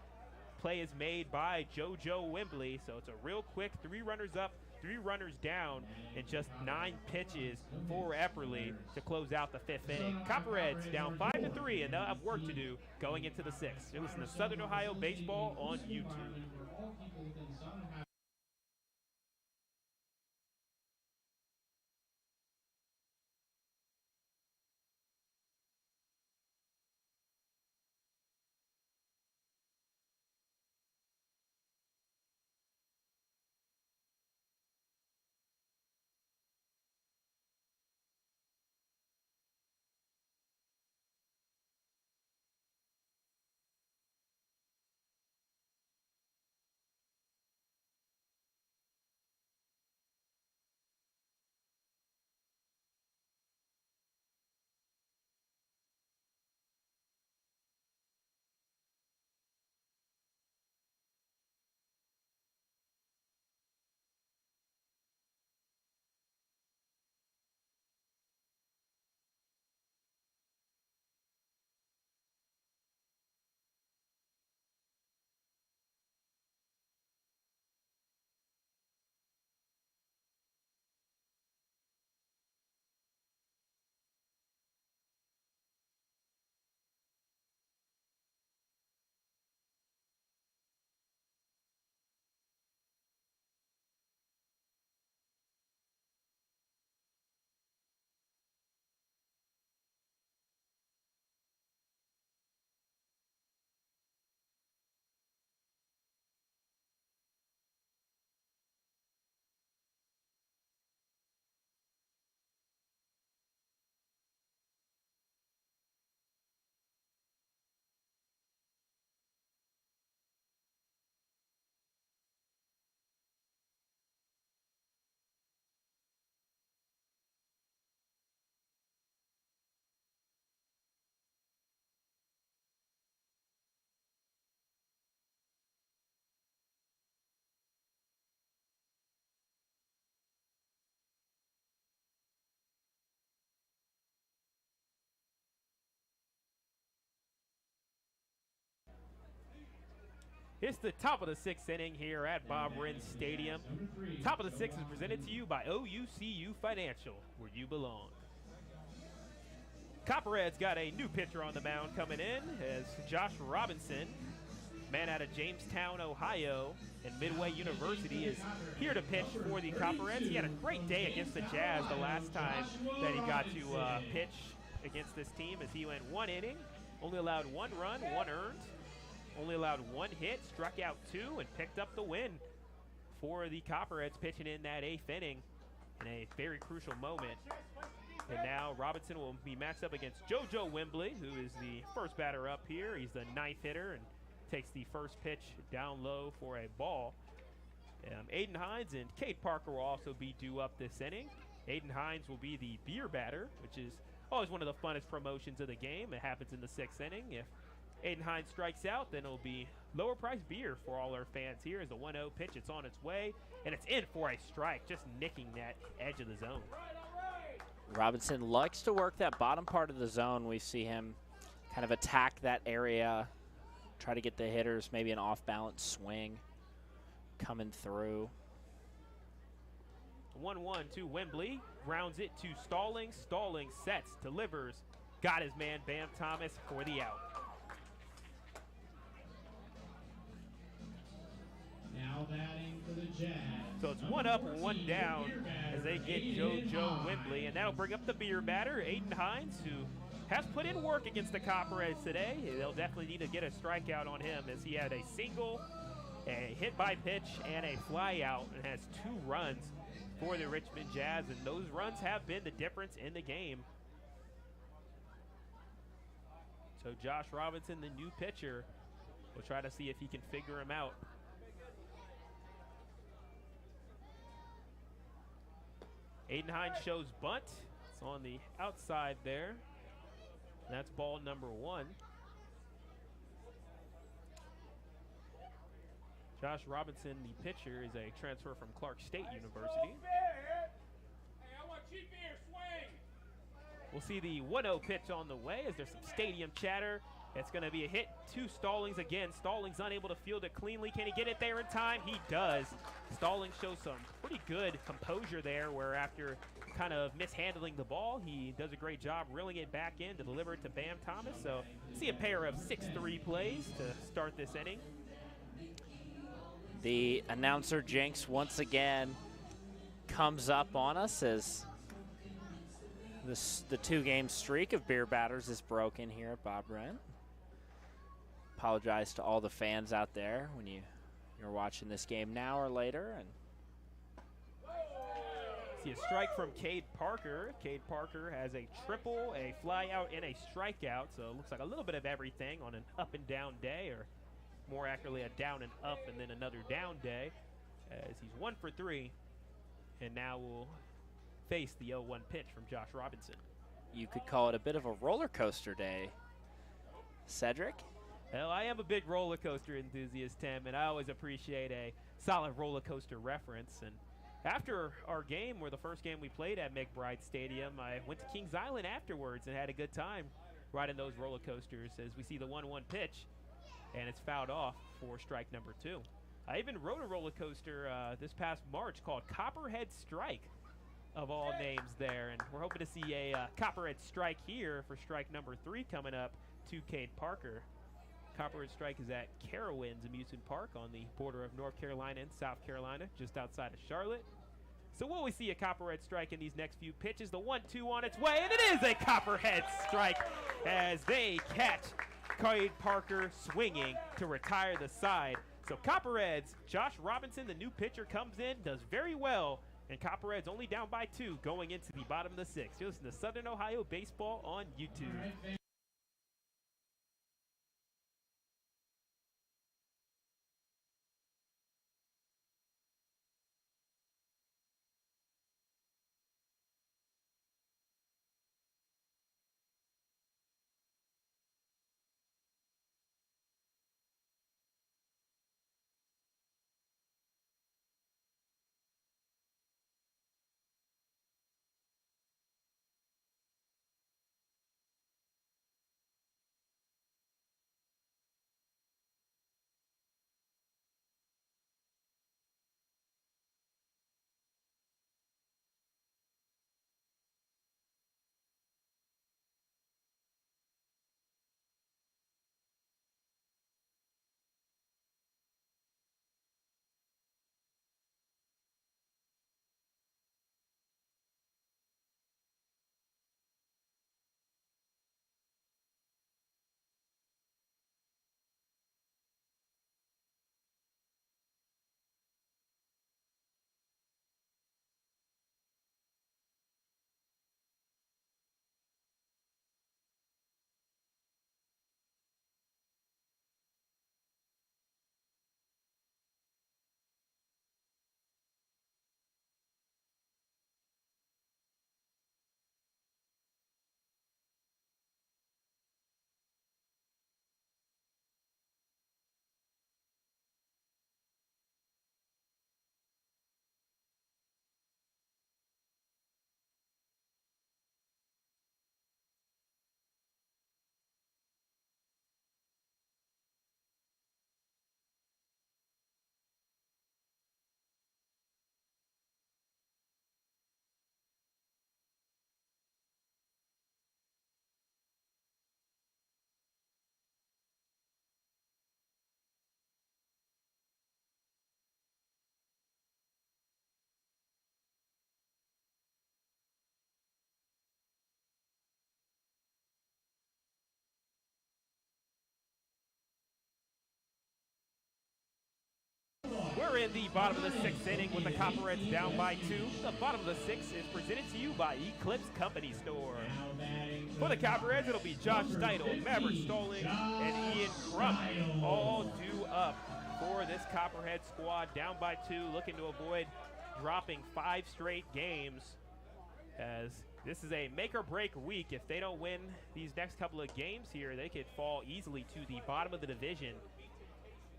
Play is made by JoJo Wembley, so it's a real quick 3 runners up, 3 runners down, and just 9 pitches for Epperly to close out the 5th inning. Copperheads down 5-3, and they'll have work to do going into the 6th. You're listening to Southern Ohio Baseball on YouTube. It's the top of the 6th inning here at Bob Wren Stadium. Top of the 6th is presented to you by OUCU Financial, where you belong. Copperheads got a new pitcher on the mound coming in as Josh Robinson man out of Jamestown, Ohio, and Midway University, is here to pitch for the Copperheads. He had a great day against the Jazz the last time that he got to pitch against this team, as he went 1 inning, only allowed 1 run, 1 earned, only allowed 1 hit, struck out 2, and picked up the win for the Copperheads, pitching in that 8th inning in a very crucial moment. And now Robinson will be matched up against JoJo Wembley, who is the first batter up here. He's the 9th hitter and takes the first pitch down low for a ball. Aiden Hines and Cade Parker will also be due up this inning. Aiden Hines will be the beer batter, which is always one of the funnest promotions of the game. It happens in the 6th inning. If Aiden Hines strikes out, then it'll be lower price beer for all our fans here. As the 1-0 pitch, it's on its way, and it's in for a strike, just nicking that edge of the zone. Robinson likes to work that bottom part of the zone. We see him kind of attack that area, try to get the hitters, maybe an off-balance swing coming through. 1-1 to Wembley, grounds it to Stallings. Stallings sets, delivers, got his man Bam Thomas for the out. Now batting for the Jazz. So it's 1 up, 1 down as they get JoJo Wembley, and that'll bring up the beer batter, Aiden Hines, who has put in work against the Copperheads today. They'll definitely need to get a strikeout on him, as he had a single, a hit by pitch, and a fly out, and has 2 runs for the Richmond Jazz, and those runs have been the difference in the game. So Josh Robinson, the new pitcher, will try to see if he can figure him out. Aiden Hines shows bunt. It's on the outside there. And that's ball number 1. Josh Robinson, the pitcher, is a transfer from Clark State University. We'll see the 1-0 pitch on the way as there's some stadium chatter. It's going to be a hit to Stallings again. Stallings unable to field it cleanly. Can he get it there in time? He does. Stallings shows some pretty good composure there, where after kind of mishandling the ball, he does a great job reeling it back in to deliver it to Bam Thomas. So see a pair of 6-3 plays to start this inning. The announcer jinx once again comes up on us as the 2-game streak of beer batters is broken here at Bob Wren. Apologize to all the fans out there when you're watching this game now or later. And see a strike from Cade Parker. Cade Parker has a triple, a fly out, and a strikeout. So it looks like a little bit of everything on an up and down day, or more accurately a down and up and then another down day, as he's 1 for 3. And now we'll face the 0-1 pitch from Josh Robinson. You could call it a bit of a roller coaster day. Sedric? Well, I am a big roller coaster enthusiast, Tim, and I always appreciate a solid roller coaster reference. And after our game, or the first game we played at McBride Stadium, I went to Kings Island afterwards and had a good time riding those roller coasters, as we see the 1-1 pitch, and it's fouled off for strike number 2. I even rode a roller coaster this past March called Copperheads Strike, of all names there, and we're hoping to see a Copperhead Strike here for strike number 3 coming up to Cade Parker. Copperhead Strike is at Carowinds Amusement Park on the border of North Carolina and South Carolina, just outside of Charlotte. So will we see a Copperhead Strike in these next few pitches? The 1-2 on its way, and it is a Copperhead Strike as they catch Cade Parker swinging to retire the side. So Copperheads, Josh Robinson, the new pitcher, comes in, does very well, and Copperheads only down by 2 going into the bottom of the 6th. You're listening to Southern Ohio Baseball on YouTube. We're in the bottom of the 6th inning with the Copperheads down by 2. The bottom of the 6th is presented to you by Eclipse Company Store. For the Copperheads, it'll be Josh Steidel, Maverick Stallings, and Ian Crump all due up for this Copperhead squad down by 2, looking to avoid dropping 5 straight games, as this is a make-or-break week. If they don't win these next couple of games here, they could fall easily to the bottom of the division,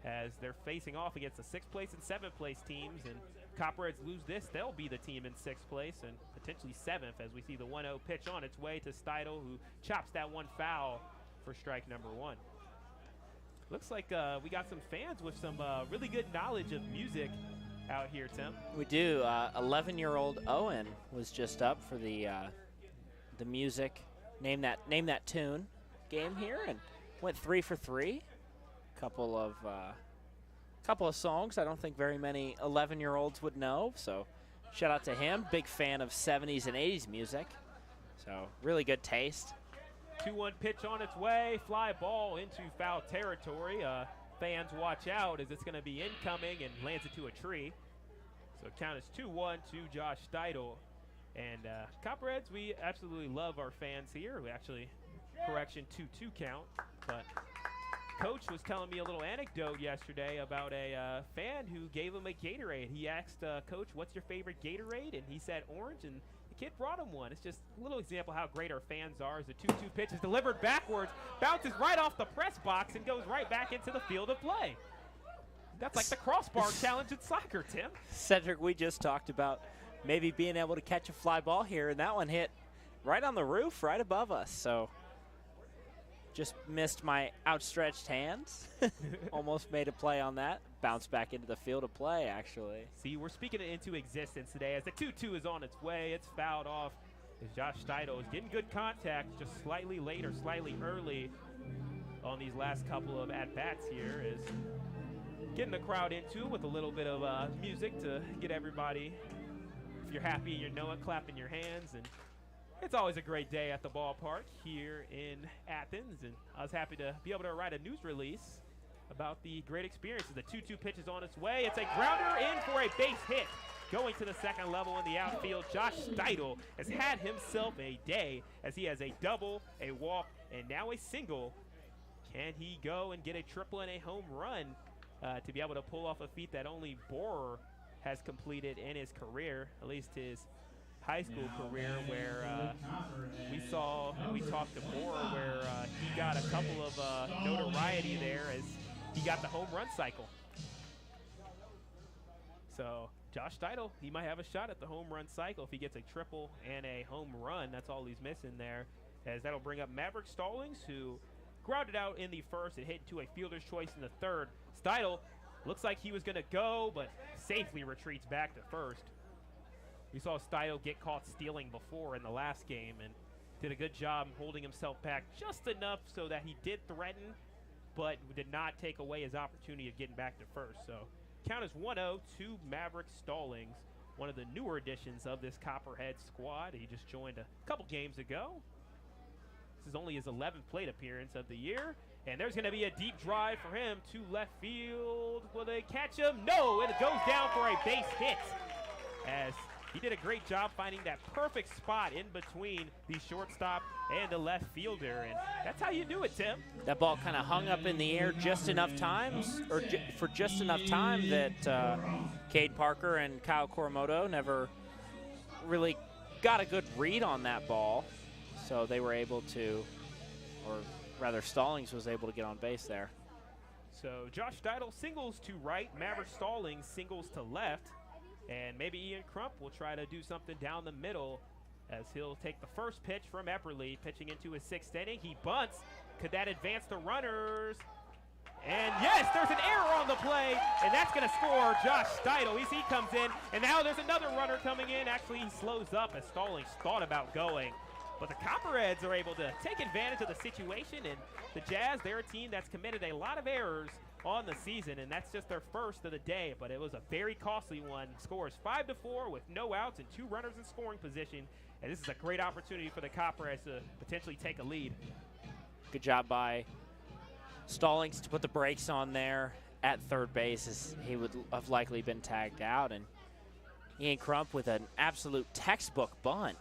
as they're facing off against the 6th place and 7th place teams. And Copperheads lose this, they'll be the team in 6th place and potentially 7th, as we see the 1-0 pitch on its way to Steidel, who chops that one foul for strike number 1. Looks like we got some fans with some really good knowledge of music out here, Tim. We do. 11-year-old Owen was just up for the music name that tune game here and went 3 for 3. Couple of songs I don't think very many 11-year-olds would know, so shout out to him. Big fan of 70s and 80s music, so really good taste. 2-1 pitch on its way, fly ball into foul territory. Fans watch out, as it's going to be incoming and lands into a tree. So count is 2-1 to Josh Steidel. And Copperheads, we absolutely love our fans here. We actually, correction, 2-2 count, but Coach was telling me a little anecdote yesterday about a fan who gave him a Gatorade. He asked Coach, what's your favorite Gatorade? And he said orange, and the kid brought him one. It's just a little example how great our fans are, as the 2-2 pitch is delivered backwards, bounces right off the press box, and goes right back into the field of play. That's like the crossbar challenge in soccer, Tim. Cedric, we just talked about maybe being able to catch a fly ball here, and that one hit right on the roof, right above us. So just missed my outstretched hands. Almost made a play on that. Bounced back into the field of play, actually. See, we're speaking it into existence today, as the 2-2 is on its way. It's fouled off, as Josh Steidel is getting good contact, just slightly late or slightly early on these last couple of at-bats here, is getting the crowd into it with a little bit of music to get everybody, if you're happy, you know it, clapping your hands. And it's always a great day at the ballpark here in Athens, and I was happy to be able to write a news release about the great experiences. The 2-2 pitch is on its way. It's a grounder in for a base hit. Going to the second level in the outfield, Josh Steidel has had himself a day, as he has a double, a walk, and now a single. Can he go and get a triple and a home run to be able to pull off a feat that only Borer has completed in his career, at least his high school career, where we talked to Borer, where he got a couple of notoriety there as he got the home run cycle. So Josh Steidel, he might have a shot at the home run cycle if he gets a triple and a home run. That's all he's missing there, as that'll bring up Maverick Stallings, who grounded out in the first and hit into a fielder's choice in the third. Steidel looks like he was going to go, but safely retreats back to first. We saw Steidel get caught stealing before in the last game and did a good job holding himself back just enough so that he did threaten, but did not take away his opportunity of getting back to first. So count is 1-0 to Maverick Stallings, one of the newer additions of this Copperhead squad. He just joined a couple games ago. This is only his 11th plate appearance of the year. And there's going to be a deep drive for him to left field. Will they catch him? No, and it goes down for a base hit, as he did a great job finding that perfect spot in between the shortstop and the left fielder. And that's how you do it, Tim. That ball kind of hung up in the air just enough times, or for just enough time that Cade Parker and Kyle Koromoto never really got a good read on that ball. So they were able to, or rather Stallings was able to get on base there. So Josh Steidel singles to right, Maverick Stallings singles to left, and maybe Ian Crump will try to do something down the middle, as he'll take the first pitch from Epperly, pitching into his 6th inning. He bunts. Could that advance the runners? And yes, there's an error on the play, and that's going to score Josh Steidel. He comes in, and now there's another runner coming in. Actually, he slows up as Stallings thought about going. But the Copperheads are able to take advantage of the situation, and the Jazz, they're a team that's committed a lot of errors on the season, and that's just their first of the day, but it was a very costly one. Scores 5-4 with no outs and 2 runners in scoring position, and this is a great opportunity for the Copperheads to potentially take a lead. Good job by Stallings to put the brakes on there at third base, he would have likely been tagged out. And Ian Crump with an absolute textbook bunt.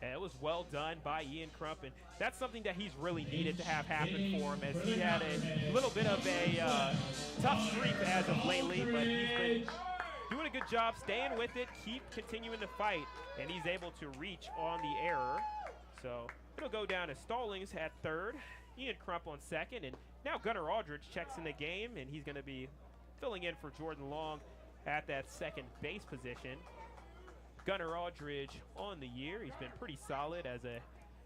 And it was well done by Ian Crump, and that's something that he's really needed to have happen for him, as he had a little bit of a tough streak as of lately, but he's been doing a good job staying with it, continuing to fight, and he's able to reach on the error. So it'll go down to Stallings at third, Ian Crump on second, and now Gunnar Aldridge checks in the game, and he's going to be filling in for Jordan Long at that second base position. Gunnar Aldridge on the year. He's been pretty solid as a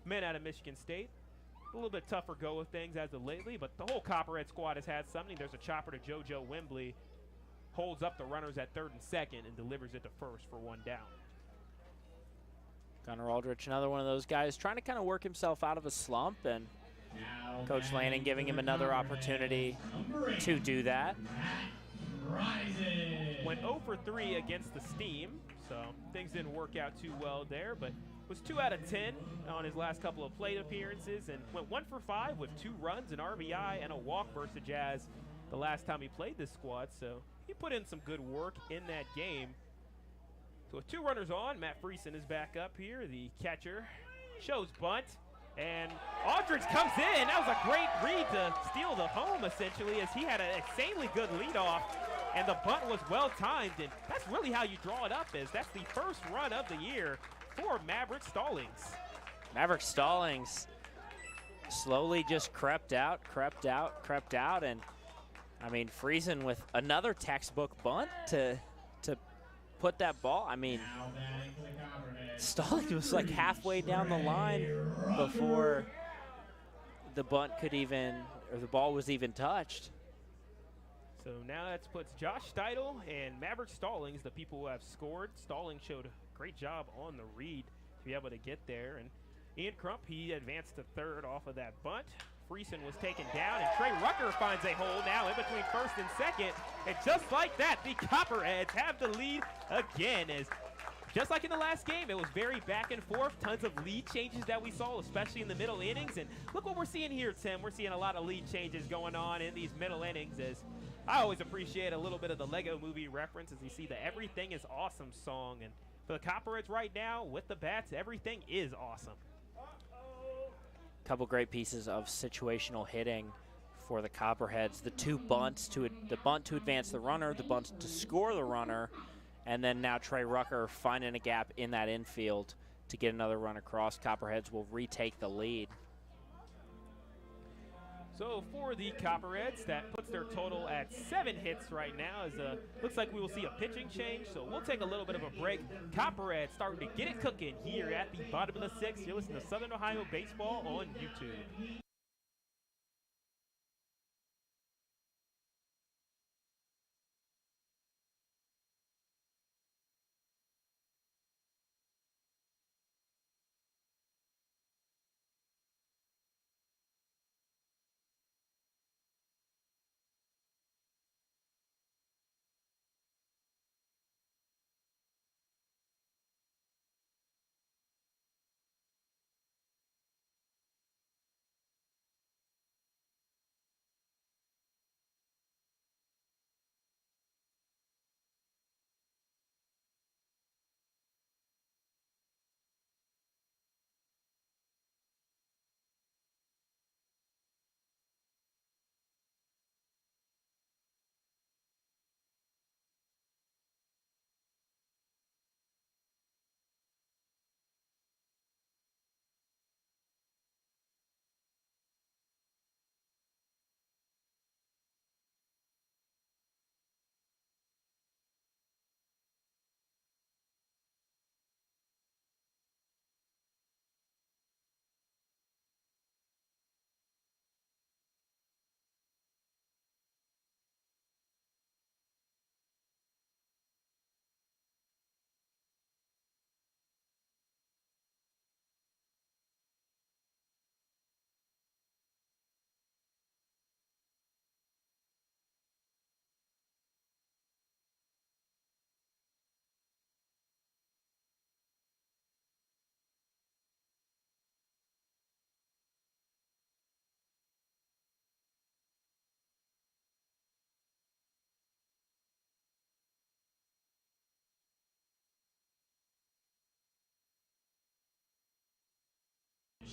man out of Michigan State. A little bit tougher go of things as of lately, but the whole Copperhead squad has had something. There's a chopper to JoJo Wembley. Holds up the runners at third and second and delivers it to first for one down. Gunnar Aldridge, another one of those guys trying to kind of work himself out of a slump, and Coach Lanning giving him another opportunity to do that. Went 0 for 3 against the Steam, so things didn't work out too well there, but was 2 out of 10 on his last couple of plate appearances, and went 1 for 5 with 2 runs, an RBI, and a walk versus Jazz the last time he played this squad, so he put in some good work in that game. So with 2 runners on, Matt Friesen is back up here. The catcher shows bunt, and Aldridge comes in. That was a great read to steal the home, essentially, as he had an insanely good leadoff, and the bunt was well-timed, and that's really how you draw it up, is that's the first run of the year for Maverick Stallings. Maverick Stallings slowly just crept out, and I mean, Friesen with another textbook bunt to put that ball. I mean, Stallings was like halfway down the line before the bunt could even, or the ball was even touched. So now that puts Josh Steidel and Maverick Stallings, the people who have scored. Stallings showed a great job on the read to be able to get there. And Ian Crump, he advanced to third off of that bunt. Friesen was taken down, and Trey Rucker finds a hole now in between first and second. And just like that, the Copperheads have the lead again. As just like in the last game, it was very back and forth, tons of lead changes that we saw, especially in the middle innings. And look what we're seeing here, Tim. We're seeing a lot of lead changes going on in these middle innings, as I always appreciate a little bit of the Lego Movie reference as you see the Everything is Awesome song. And for the Copperheads right now, with the bats, everything is awesome. Couple great pieces of situational hitting for the Copperheads. The 2 bunts, the bunt to advance the runner, the bunt to score the runner, and then now Trey Rucker finding a gap in that infield to get another run across. Copperheads will retake the lead. So for the Copperheads, that puts their total at 7 hits right now. As looks like we will see a pitching change, so we'll take a little bit of a break. Copperheads starting to get it cooking here at the bottom of the 6th. You're listening to Southern Ohio Baseball on YouTube.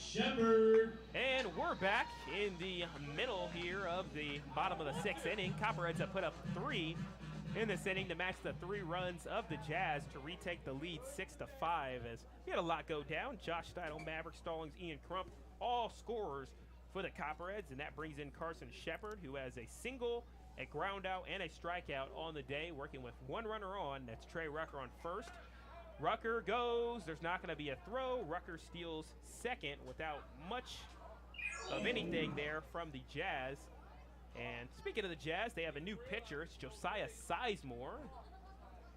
Shepherd. And we're back in the middle here of the bottom of the 6th inning. Copperheads have put up 3 in this inning to match the 3 runs of the Jazz to retake the lead 6-5 as we had a lot go down. Josh Steidel, Maverick Stallings, Ian Crump, all scorers for the Copperheads, and that brings in Carson Shepard, who has a single, a ground out, and a strikeout on the day, working with 1 runner on. That's Trey Rucker on first. Rucker goes, there's not going to be a throw. Rucker steals second without much of anything there from the Jazz. And speaking of the Jazz, they have a new pitcher. It's Josiah Sizemore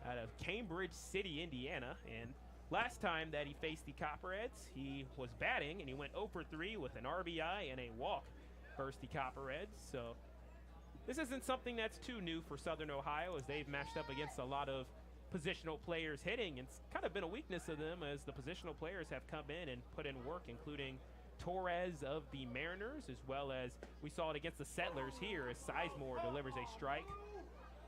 out of Cambridge City, Indiana. And last time that he faced the Copperheads, he was batting, and he went 0 for 3 with an RBI and a walk versus the Copperheads. So this isn't something that's too new for Southern Ohio, as they've matched up against a lot of positional players hitting. It's kind of been a weakness of them as the positional players have come in and put in work, including Torres of the Mariners, as well as we saw it against the Settlers here as Sizemore delivers a strike,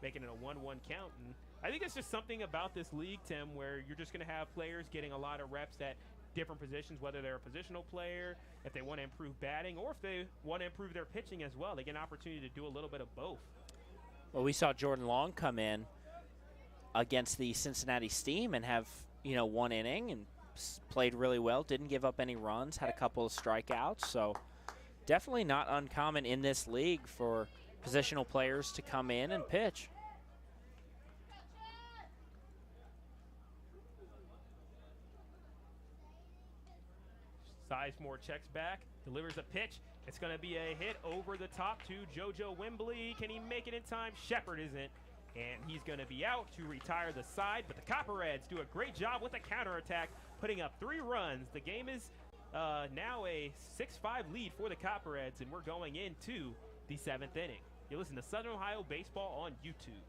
making it a 1-1 count. And I think it's just something about this league, Tim, where you're just going to have players getting a lot of reps at different positions, whether they're a positional player, if they want to improve batting, or if they want to improve their pitching as well. They get an opportunity to do a little bit of both. Well, we saw Jordan Long come in against the Cincinnati Steam and have, 1 inning and played really well, didn't give up any runs, had a couple of strikeouts. So definitely not uncommon in this league for positional players to come in and pitch. Sizemore checks back, delivers a pitch. It's going to be a hit over the top to JoJo Wembley. Can he make it in time? Shepard isn't, and he's going to be out to retire the side. But the Copperheads do a great job with the counterattack, putting up 3 runs. The game is now a 6-5 lead for the Copperheads, and we're going into the 7th inning. You listen to Southern Ohio Baseball on YouTube.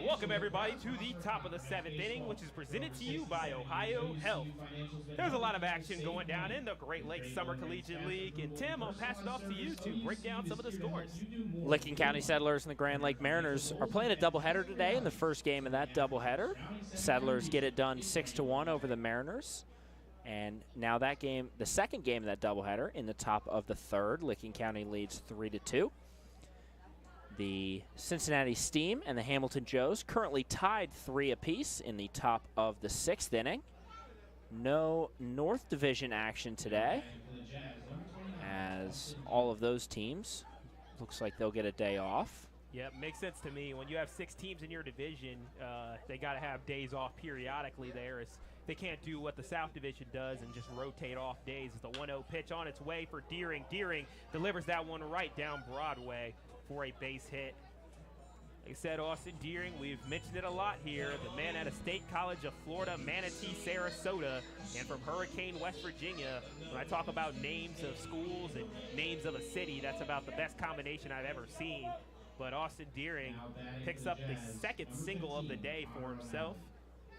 Welcome everybody to the top of the 7th inning, which is presented to you by Ohio Health. There's a lot of action going down in the Great Lakes Summer Collegiate League, and Tim, I'll pass it off to you to break down some of the scores. Licking County Settlers and the Grand Lake Mariners are playing a doubleheader today. In the first game of that doubleheader, Settlers get it done 6-1 over the Mariners. And now that game, the second game of that doubleheader, in the top of the 3rd, Licking County leads 3-2. The Cincinnati Steam and the Hamilton Joes currently tied 3 apiece in the top of the 6th inning. No North Division action today, as all of those teams looks like they'll get a day off. Yep, makes sense to me. When you have 6 teams in your division, they got to have days off periodically there. As they can't do what the South Division does and just rotate off days. As the 1-0 pitch on its way for Deering. Deering delivers that one right down Broadway for a base hit. Like I said, Austin Deering, we've mentioned it a lot here. The man out of State College of Florida, Manatee, Sarasota, and from Hurricane, West Virginia. When I talk about names of schools and names of a city, that's about the best combination I've ever seen. But Austin Deering picks up the 2nd single of the day for himself,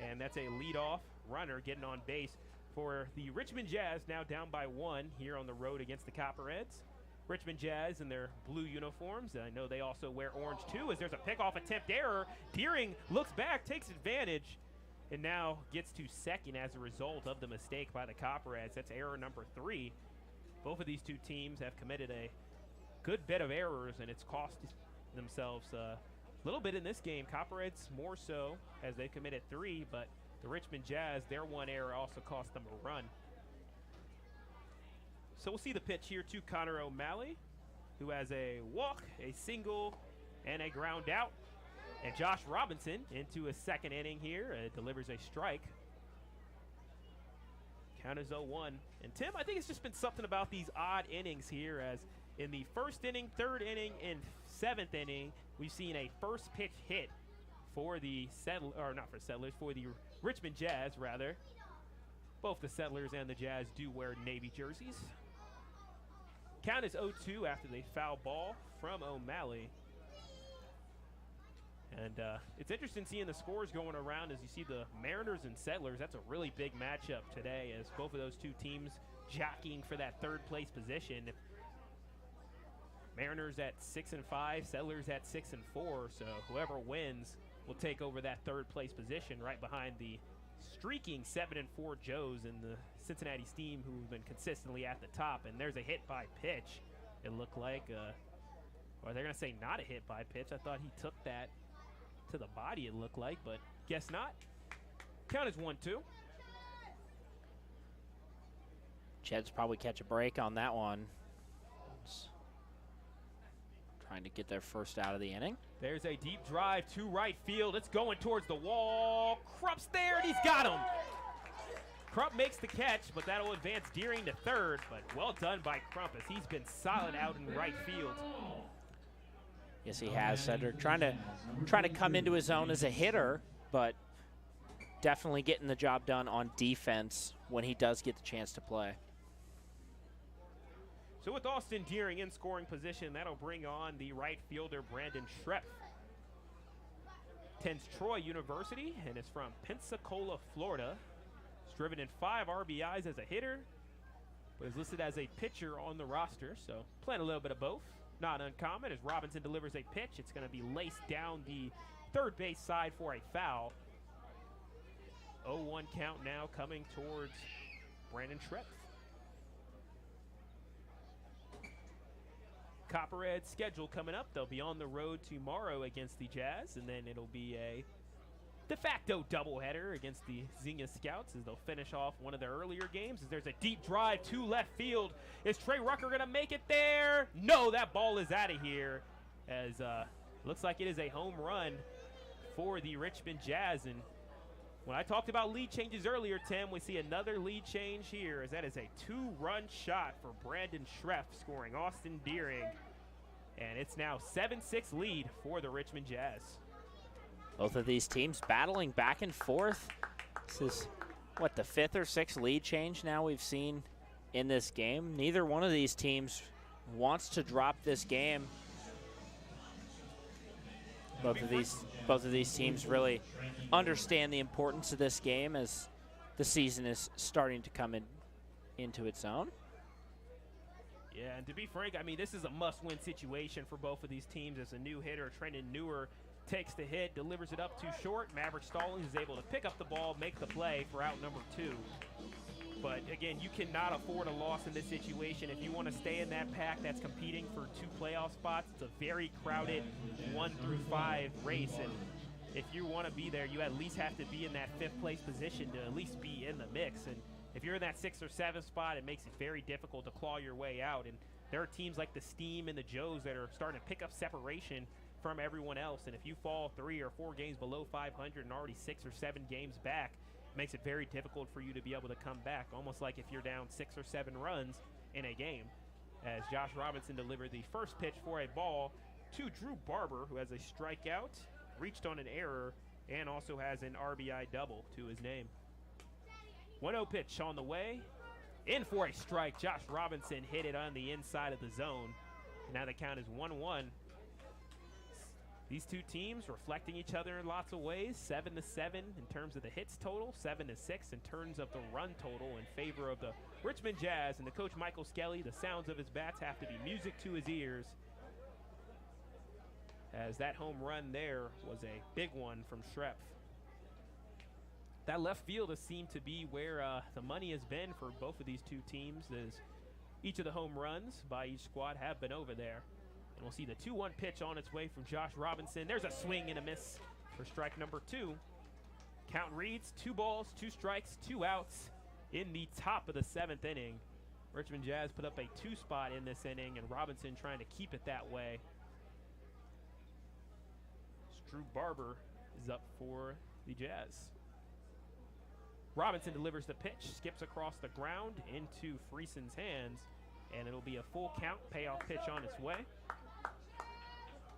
and that's a leadoff runner getting on base for the Richmond Jazz, now down by 1 here on the road against the Copperheads. Richmond Jazz in their blue uniforms. I know they also wear orange too, as there's a pickoff attempt error. Deering looks back, takes advantage, and now gets to 2nd as a result of the mistake by the Copperheads. That's error number 3. Both of these two teams have committed a good bit of errors, and it's cost themselves a little bit in this game. Copperheads more so, as they committed 3, but the Richmond Jazz, their 1 error also cost them a run. So we'll see the pitch here to Connor O'Malley, who has a walk, a single, and a ground out. And Josh Robinson into a 2nd inning here, delivers a strike. Count is 0-1. And Tim, I think it's just been something about these odd innings here, as in the 1st inning, 3rd inning, and 7th inning, we've seen a first pitch hit for the for the Richmond Jazz, rather. Both the Settlers and the Jazz do wear Navy jerseys. Count is 0-2 after the foul ball from O'Malley. And it's interesting seeing the scores going around as you see the Mariners and Settlers. That's a really big matchup today, as both of those two teams jockeying for that 3rd place position. Mariners at 6-5, Settlers at 6-4. So whoever wins will take over that 3rd place position, right behind the streaking 7-4 Joes and the Cincinnati Steam, who've been consistently at the top. And there's a hit by pitch, it looked like. Or they're going to say not a hit by pitch. I thought he took that to the body, it looked like, but guess not. Count is 1-2. Cheads probably catch a break on that one. Trying to get their first out of the inning. There's a deep drive to right field. It's going towards the wall. Krupp's there, and he's got him. Crump makes the catch, but that'll advance Deering to 3rd. But well done by Crump, as he's been solid out in right field. Yes, he has, Sedric. Trying to come into his own as a hitter, but definitely getting the job done on defense when he does get the chance to play. So with Austin Deering in scoring position, that'll bring on the right fielder Brandon Schrepp. Attends Troy University and is from Pensacola, Florida. He's driven in 5 RBIs as a hitter, but is listed as a pitcher on the roster, so playing a little bit of both. Not uncommon, as Robinson delivers a pitch. It's going to be laced down the 3rd base side for a foul. 0-1 count now coming towards Brandon Schrepp. Copperheads schedule coming up. They'll be on the road tomorrow against the Jazz, and then it'll be a de facto doubleheader against the Zinga Scouts as they'll finish off one of their earlier games. As there's a deep drive to left field. Is Trey Rucker going to make it there? No, that ball is out of here, as looks like it is a home run for the Richmond Jazz. And when I talked about lead changes earlier, Tim, we see another lead change here, as that is a 2-run shot for Brandon Schrepp, scoring Austin Deering. And it's now 7-6 lead for the Richmond Jazz. Both of these teams battling back and forth. This is, what, the 5th or 6th lead change now we've seen in this game. Neither one of these teams wants to drop this game. Both of these teams really understand the importance of this game as the season is starting to come into its own. Yeah, and to be frank, I mean, this is a must-win situation for both of these teams, as a new hitter, Trenton Newer, takes the hit, delivers it up too short. Maverick Stallings is able to pick up the ball, make the play for out number 2. But again, you cannot afford a loss in this situation. If you want to stay in that pack that's competing for 2 playoff spots, it's a very crowded 1 through 5 race. And if you want to be there, you at least have to be in that 5th place position to at least be in the mix. And if you're in that 6th or 7th spot, it makes it very difficult to claw your way out. And there are teams like the Steam and the Joes that are starting to pick up separation from everyone else. And if you fall 3 or 4 games below 500 and already 6 or 7 games back, it makes it very difficult for you to be able to come back, almost like if you're down 6 or 7 runs in a game. As Josh Robinson delivered the first pitch for a ball to Drew Barber, who has a strikeout, reached on an error, and also has an RBI double to his name. 1-0 pitch on the way. In for a strike. Josh Robinson hit it on the inside of the zone. And now the count is 1-1. These two teams reflecting each other in lots of ways. 7-7 in terms of the hits total. 7-6 in terms of the run total in favor of the Richmond Jazz. And the coach, Michael Skelly, the sounds of his bats have to be music to his ears, as that home run there was a big one from Schrepf. That left field has seemed to be where the money has been for both of these two teams, as each of the home runs by each squad have been over there. And we'll see the 2-1 pitch on its way from Josh Robinson. There's a swing and a miss for strike number 2. Count reads 2 balls, 2 strikes, 2 outs in the top of the 7th inning. Richmond Jazz put up a 2 spot in this inning, and Robinson trying to keep it that way. Drew Barber is up for the Jazz. Robinson delivers the pitch, skips across the ground into Frieson's hands, and it'll be a full count, payoff pitch on its way.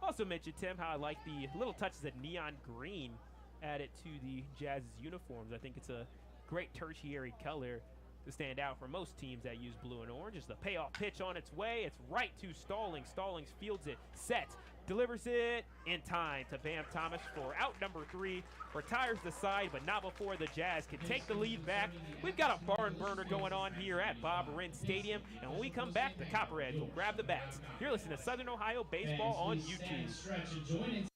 Also mentioned, Tim, how I like the little touches of neon green added to the Jazz's uniforms. I think it's a great tertiary color to stand out for most teams that use blue and orange. Is the payoff pitch on its way. It's right to Stallings. Stallings fields it, set, delivers it in time to Bam Thomas for out number 3. Retires the side, but not before the Jazz can take the lead back. We've got a barn burner going on here at Bob Wren Stadium, and when we come back, the Copperheads will grab the bats. You're listening to Southern Ohio Baseball on YouTube.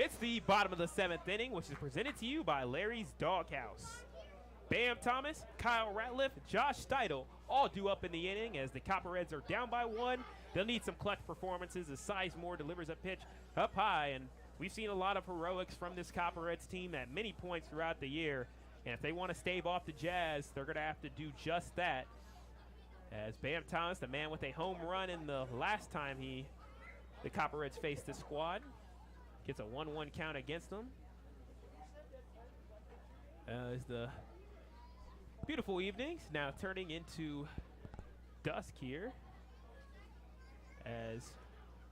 It's the bottom of the 7th inning, which is presented to you by Larry's Doghouse. Bam Thomas, Kyle Ratliff, Josh Steidel all due up in the inning as the Copperheads are down by 1. They'll need some clutch performances as Sizemore delivers a pitch up high, and we've seen a lot of heroics from this Copperheads team at many points throughout the year. And if they want to stave off the Jazz, they're going to have to do just that. As Bam Thomas, the man with a home run in the last time the Copperheads faced the squad, gets a 1-1 count against them. As the beautiful evenings now turning into dusk here, as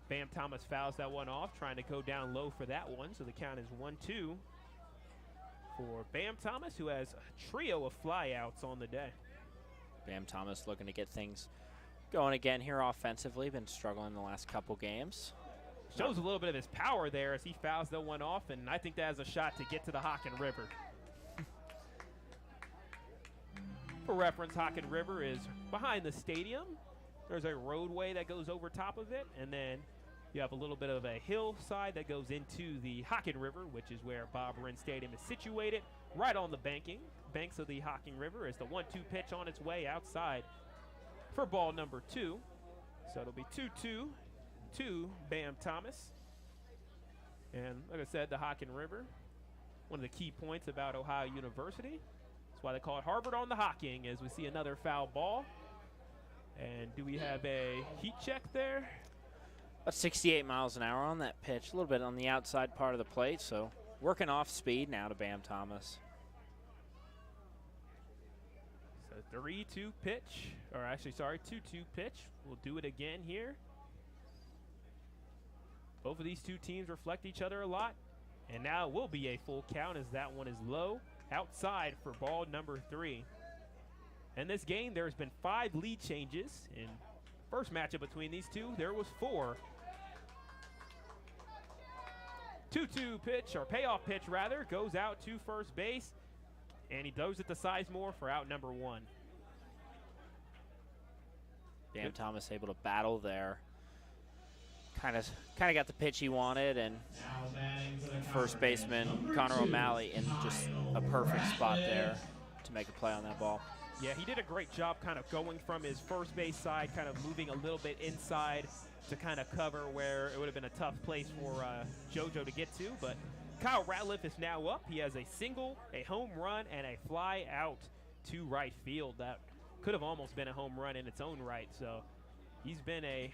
Bam Thomas fouls that one off, trying to go down low for that one. So the count is 1-2 for Bam Thomas, who has a trio of flyouts on the day. Bam Thomas looking to get things going again here offensively. Been struggling the last couple games. Shows a little bit of his power there as he fouls that one off, and I think that has a shot to get to the Hockin River. For reference, Hockin River is behind the stadium. There's a roadway that goes over top of it, and then you have a little bit of a hillside that goes into the Hockin River, which is where Bob Wren Stadium is situated, right on the banks of the Hockin River, as the 1-2 pitch on its way outside for ball number 2. So it'll be 2-2 to Bam Thomas. And like I said, the Hockin River, one of the key points about Ohio University. That's why they call it Harvard on the Hocking, as we see another foul ball. And do we have a heat check there? About 68 miles an hour on that pitch, a little bit on the outside part of the plate, so working off speed now to Bam Thomas. So 3-2 pitch, or actually, sorry, 2-2 pitch. We'll do it again here. Both of these two teams reflect each other a lot, and now it will be a full count as that one is low outside for ball number 3. In this game, there's been 5 lead changes. In first matchup between these two, there was 4. 2-2 pitch, or payoff pitch rather, goes out to first base, and he throws it to Sizemore for out number 1. Bam Thomas able to battle there. Kind of got the pitch he wanted, and first baseman Connor O'Malley in just a perfect spot there to make a play on that ball. Yeah, he did a great job kind of going from his first base side, kind of moving a little bit inside to kind of cover where it would have been a tough place for JoJo to get to. But Kyle Ratliff is now up. He has a single, a home run, and a fly out to right field. That could have almost been a home run in its own right. So he's been a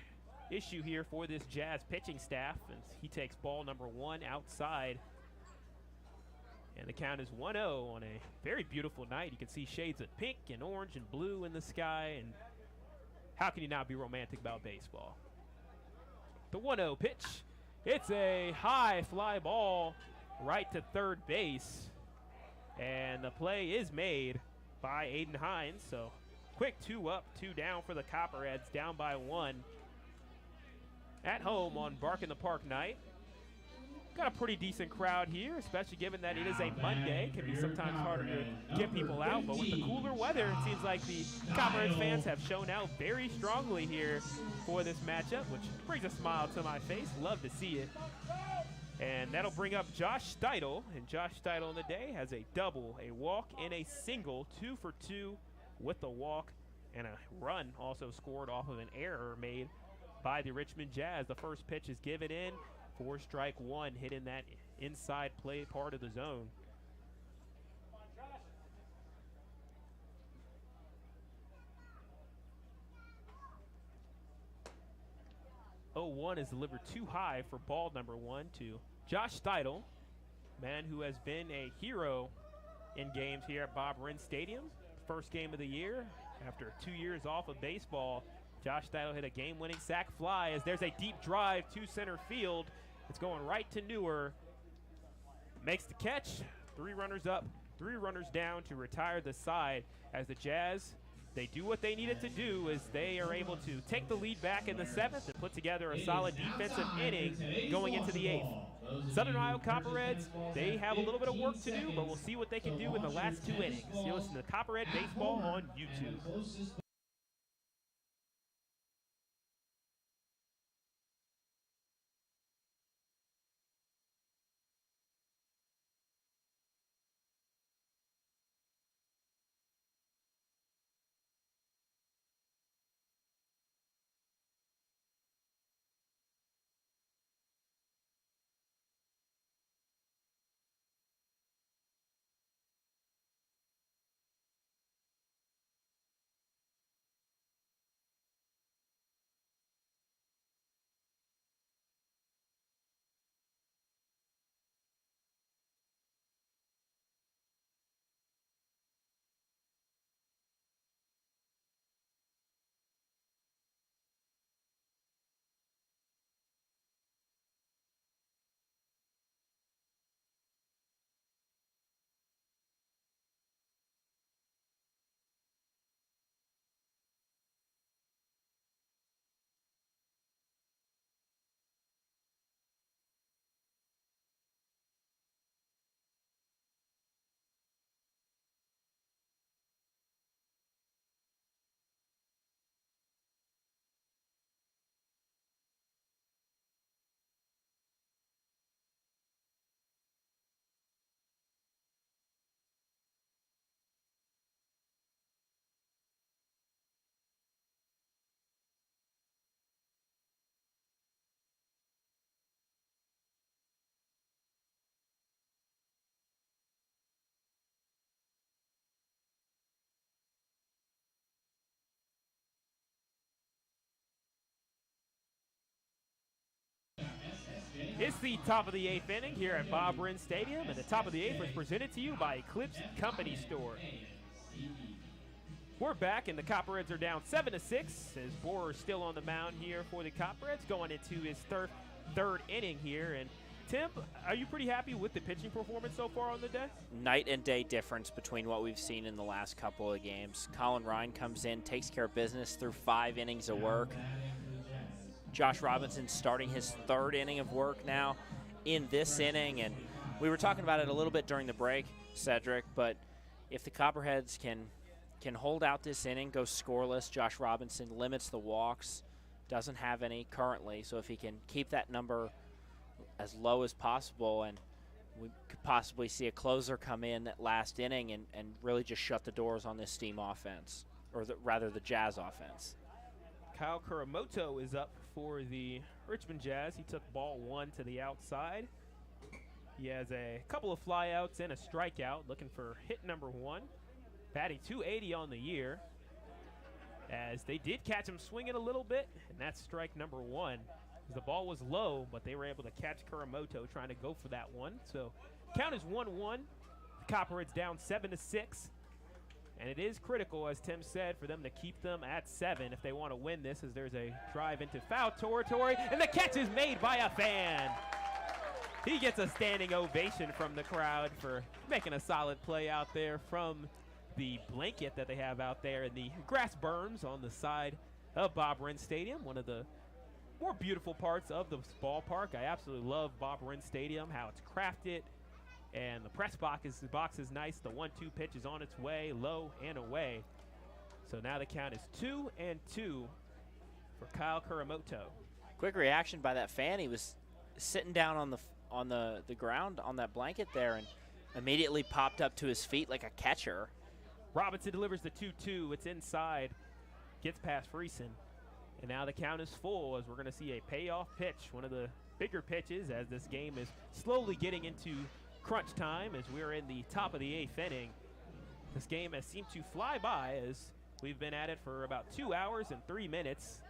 issue here for this Jazz pitching staff, and he takes ball number 1 outside. And the count is 1-0 on a very beautiful night. You can see shades of pink and orange and blue in the sky, and how can you not be romantic about baseball? The 1-0 pitch. It's a high fly ball right to third base, and the play is made by Aiden Hines. So quick 2 up, 2 down for the Copperheads, down by 1 at home on Bark in the Park night. Got a pretty decent crowd here, especially given that it is a Monday. It can be sometimes harder to get people out, but with the cooler weather, it seems like the Copperheads fans have shown out very strongly here for this matchup, which brings a smile to my face. Love to see it. And that'll bring up Josh Steidel, and Josh Steidel in the day has a double, a walk, and a single, 2 for 2 with the walk, and a run also scored off of an error made by the Richmond Jazz. The first pitch is given in for strike 1, hitting that inside play part of the zone. Oh, 1 is delivered too high for ball number 1 to Josh Steidel, man who has been a hero in games here at Bob Wren Stadium. First game of the year after 2 years off of baseball. Josh Steidel hit a game-winning sac fly as there's a deep drive to center field. It's going right to Newer. Makes the catch. 3 runners up, 3 runners down to retire the side as the Jazz, they do what they needed to do, as they are able to take the lead back in the 7th and put together a solid defensive inning going into the 8th. Southern Ohio Copperheads, they have a little bit of work to do, but we'll see what they can do in the last 2 innings. You listen to Copperhead Baseball on YouTube. It's the top of the 8th inning here at Bob Wren Stadium, and the top of the 8th was presented to you by Eclipse Company Store. We're back, and the Copperheads are down 7-6 as Bohrer's still on the mound here for the Copperheads, going into his third inning here. And Tim, are you pretty happy with the pitching performance so far on the day? Night and day difference between what we've seen in the last couple of games. Colin Ryan comes in, takes care of business through 5 innings of work. Josh Robinson starting his 3rd inning of work now in this inning. And we were talking about it a little bit during the break, Sedric, but if the Copperheads can hold out this inning, go scoreless, Josh Robinson limits the walks, doesn't have any currently, so if he can keep that number as low as possible, and we could possibly see a closer come in that last inning and really just shut the doors on this Steam offense, or rather the Jazz offense. Kyle Kuramoto is up for the Richmond Jazz. He took ball 1 to the outside. He has a couple of flyouts and a strikeout, looking for hit number 1. Batting .280 on the year, as they did catch him swinging a little bit, and that's strike number 1. The ball was low, but they were able to catch Kuramoto trying to go for that one. So count is 1-1. The Copperheads down 7-6. And it is critical, as Tim said, for them to keep them at 7 if they want to win this, as there's a drive into foul territory, and the catch is made by a fan. He gets a standing ovation from the crowd for making a solid play out there from the blanket that they have out there in the grass berms on the side of Bob Wren Stadium, one of the more beautiful parts of the ballpark. I absolutely love Bob Wren Stadium, how it's crafted, and the press box is nice. The 1-2 pitch is on its way, low and away. So now the count is 2-2 for Kyle Kuramoto. Quick reaction by that fan. He was sitting down on the ground on that blanket there and immediately popped up to his feet like a catcher. Robinson delivers the 2-2. It's inside, gets past Friesen. And now the count is full, as we're going to see a payoff pitch, one of the bigger pitches, as this game is slowly getting into crunch time as we're in the top of the 8th inning. This game has seemed to fly by, as we've been at it for about 2 hours and 3 minutes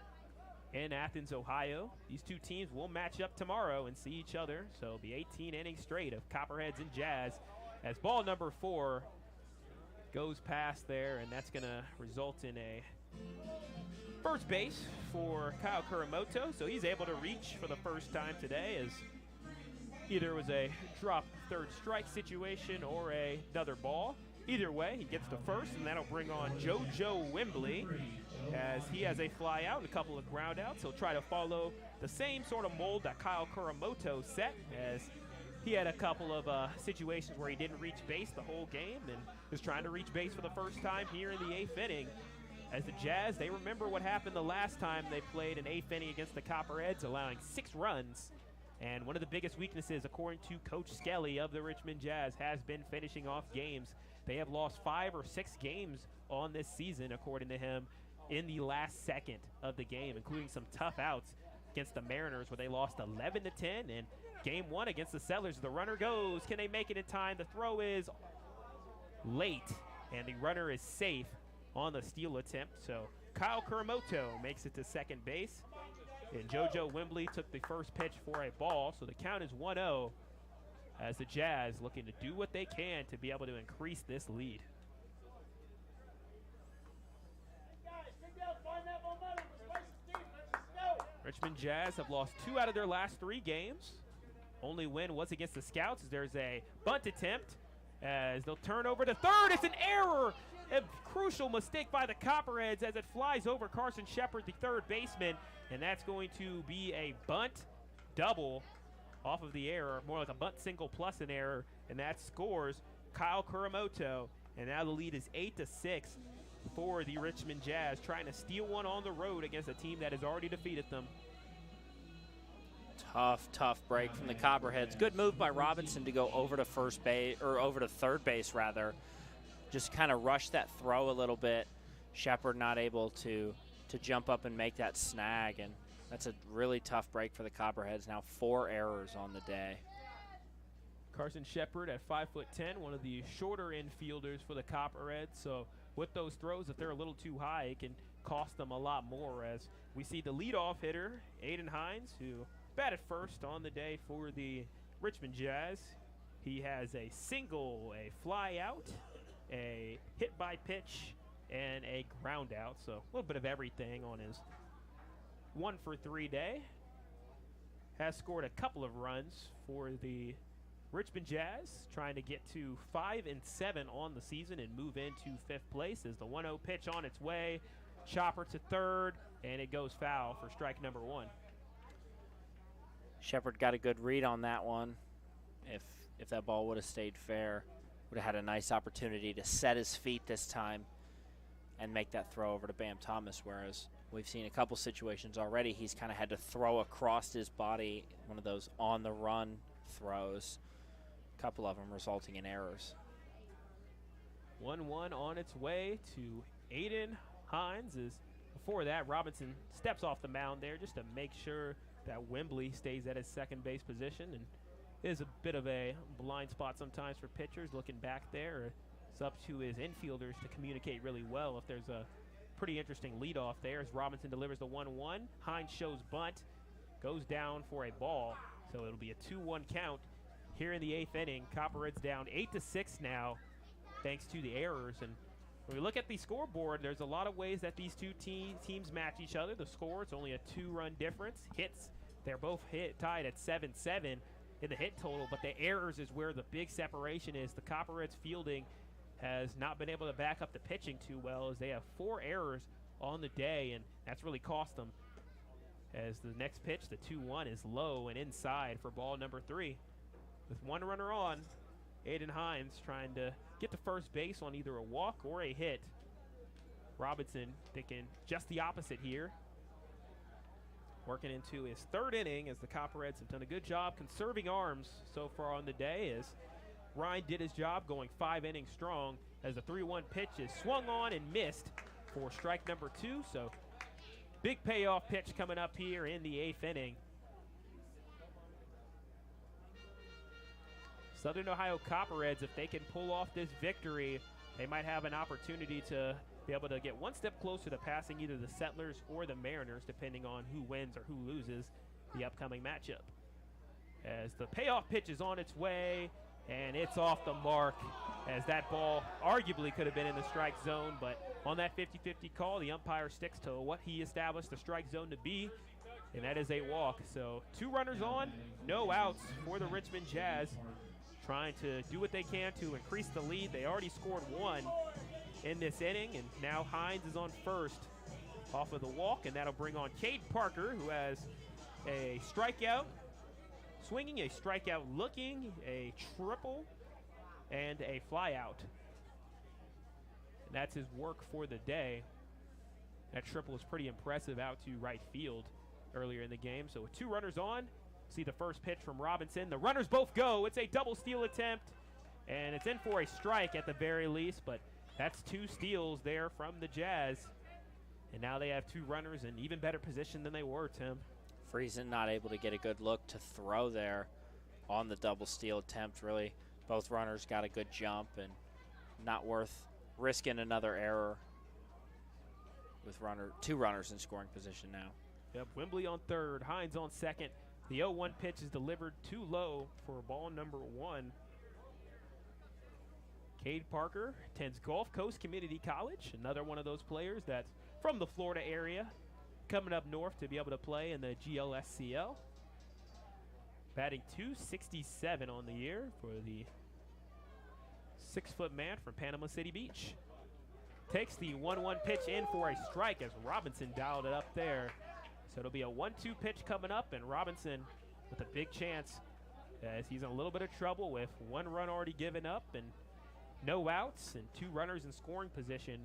in Athens, Ohio. These two teams will match up tomorrow and see each other, so it'll be 18 innings straight of Copperheads and Jazz, as ball number 4 goes past there, and that's going to result in a first base for Kyle Kuramoto. So he's able to reach for the first time today, as either it was a drop 3rd strike situation or another ball. Either way, he gets to first, and that'll bring on JoJo Wembley, as he has a fly out and a couple of ground outs. He'll try to follow the same sort of mold that Kyle Kuramoto set, as he had a couple of situations where he didn't reach base the whole game and is trying to reach base for the first time here in the 8th inning. As the Jazz, they remember what happened the last time they played an 8th inning against the Copperheads, allowing 6 runs. And one of the biggest weaknesses, according to Coach Skelly of the Richmond Jazz, has been finishing off games. They have lost 5 or 6 games on this season, according to him, in the last second of the game, including some tough outs against the Mariners, where they lost 11-10, and game 1 against the Settlers. The runner goes. Can they make it in time? The throw is late, and the runner is safe on the steal attempt. So Kyle Kuramoto makes it to second base, and JoJo Wembley took the first pitch for a ball. So the count is 1-0, as the Jazz looking to do what they can to be able to increase this lead. Richmond Jazz have lost 2 out of their last 3 games. Only win was against the Scouts, as there's a bunt attempt, as they'll turn over to third. It's an error, a crucial mistake by the Copperheads, as it flies over Carson Shepard, the third baseman, and that's going to be a bunt double off of the error, more like a bunt single plus an error, and that scores Kyle Kuramoto, and now the lead is 8-6 for the Richmond Jazz, trying to steal one on the road against a team that has already defeated them. Tough break from the Copperheads. Good move by Robinson to go over to first base, or over to third base rather. Just kind of rush that throw a little bit. Shepard not able to jump up and make that snag, and that's a really tough break for the Copperheads. Now 4 errors on the day. Carson Shepard at 5'10", one of the shorter infielders for the Copperheads. So with those throws, if they're a little too high, it can cost them a lot more, as we see the leadoff hitter, Aiden Hines, who batted first on the day for the Richmond Jazz. He has a single, a fly out, a hit by pitch, and a ground out. So a little bit of everything on his 1-for-3 day. Has scored a couple of runs for the Richmond Jazz, trying to get to 5-7 on the season and move into 5th place as the 1-0 pitch on its way. Chopper to third, and it goes foul for strike number 1. Shepard got a good read on that one. If that ball would have stayed fair, would have had a nice opportunity to set his feet this time and make that throw over to Bam Thomas, whereas we've seen a couple situations already he's kind of had to throw across his body, one of those on-the-run throws, a couple of them resulting in errors. 1-1 on its way to Aiden Hines. Before that, Robinson steps off the mound there just to make sure that Wembley stays at his second base position, and is a bit of a blind spot sometimes for pitchers looking back there. It's up to his infielders to communicate really well if there's a pretty interesting leadoff there as Robinson delivers the 1-1. Hines shows bunt, goes down for a ball, so it'll be a 2-1 count here in the 8th inning. Copperheads down 8-6 now thanks to the errors. And when we look at the scoreboard, there's a lot of ways that these two teams match each other. The score, it's only a 2-run difference. Hits, they're both tied at 7-7 in the hit total, but the errors is where the big separation is. The Copperheads fielding has not been able to back up the pitching too well as they have 4 errors on the day, and that's really cost them as the next pitch, the 2-1, is low and inside for ball number 3. With one runner on, Aiden Hines trying to get to first base on either a walk or a hit. Robinson thinking just the opposite here. Working into his 3rd inning as the Copperheads have done a good job conserving arms so far on the day as Ryan did his job going 5 innings strong as the 3-1 pitch is swung on and missed for strike number 2. So big payoff pitch coming up here in the 8th inning. Southern Ohio Copperheads, if they can pull off this victory, they might have an opportunity to be able to get one step closer to passing either the Settlers or the Mariners, depending on who wins or who loses the upcoming matchup. As the payoff pitch is on its way, and it's off the mark, as that ball arguably could have been in the strike zone, but on that 50-50 call, the umpire sticks to what he established the strike zone to be, and that is a walk. So 2 runners on, no outs for the Richmond Jazz, trying to do what they can to increase the lead. They already scored 1 in this inning, and now Hines is on first off of the walk, and that'll bring on Cade Parker, who has a strikeout, swinging, a strikeout looking, a triple, and a flyout. And that's his work for the day. That triple is pretty impressive out to right field earlier in the game. So with 2 runners on, see the first pitch from Robinson. The runners both go. It's a double steal attempt, and it's in for a strike at the very least, but that's 2 steals there from the Jazz. And now they have 2 runners in even better position than they were, Tim. Friesen not able to get a good look to throw there on the double steal attempt. Really, both runners got a good jump, and not worth risking another error with 2 runners in scoring position now. Yep, Wembley on third, Hines on second. The 0-1 pitch is delivered too low for ball number 1. Cade Parker attends Gulf Coast Community College, another one of those players that's from the Florida area, coming up north to be able to play in the GLSCL. Batting .267 on the year for the 6-foot man from Panama City Beach. Takes the 1-1 pitch in for a strike as Robinson dialed it up there. So it'll be a 1-2 pitch coming up, and Robinson with a big chance as he's in a little bit of trouble with 1 run already given up and no outs and 2 runners in scoring position.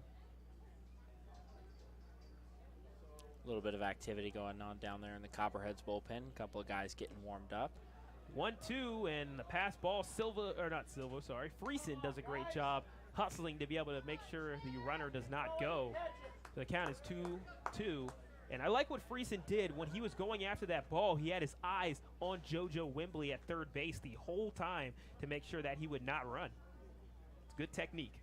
A little bit of activity going on down there in the Copperheads bullpen. A couple of guys getting warmed up. 1-2, and the pass ball, Friesen does a great job hustling to be able to make sure the runner does not go. So the count is 2-2. And I like what Friesen did when he was going after that ball. He had his eyes on JoJo Wembley at third base the whole time to make sure that he would not run. It's good technique.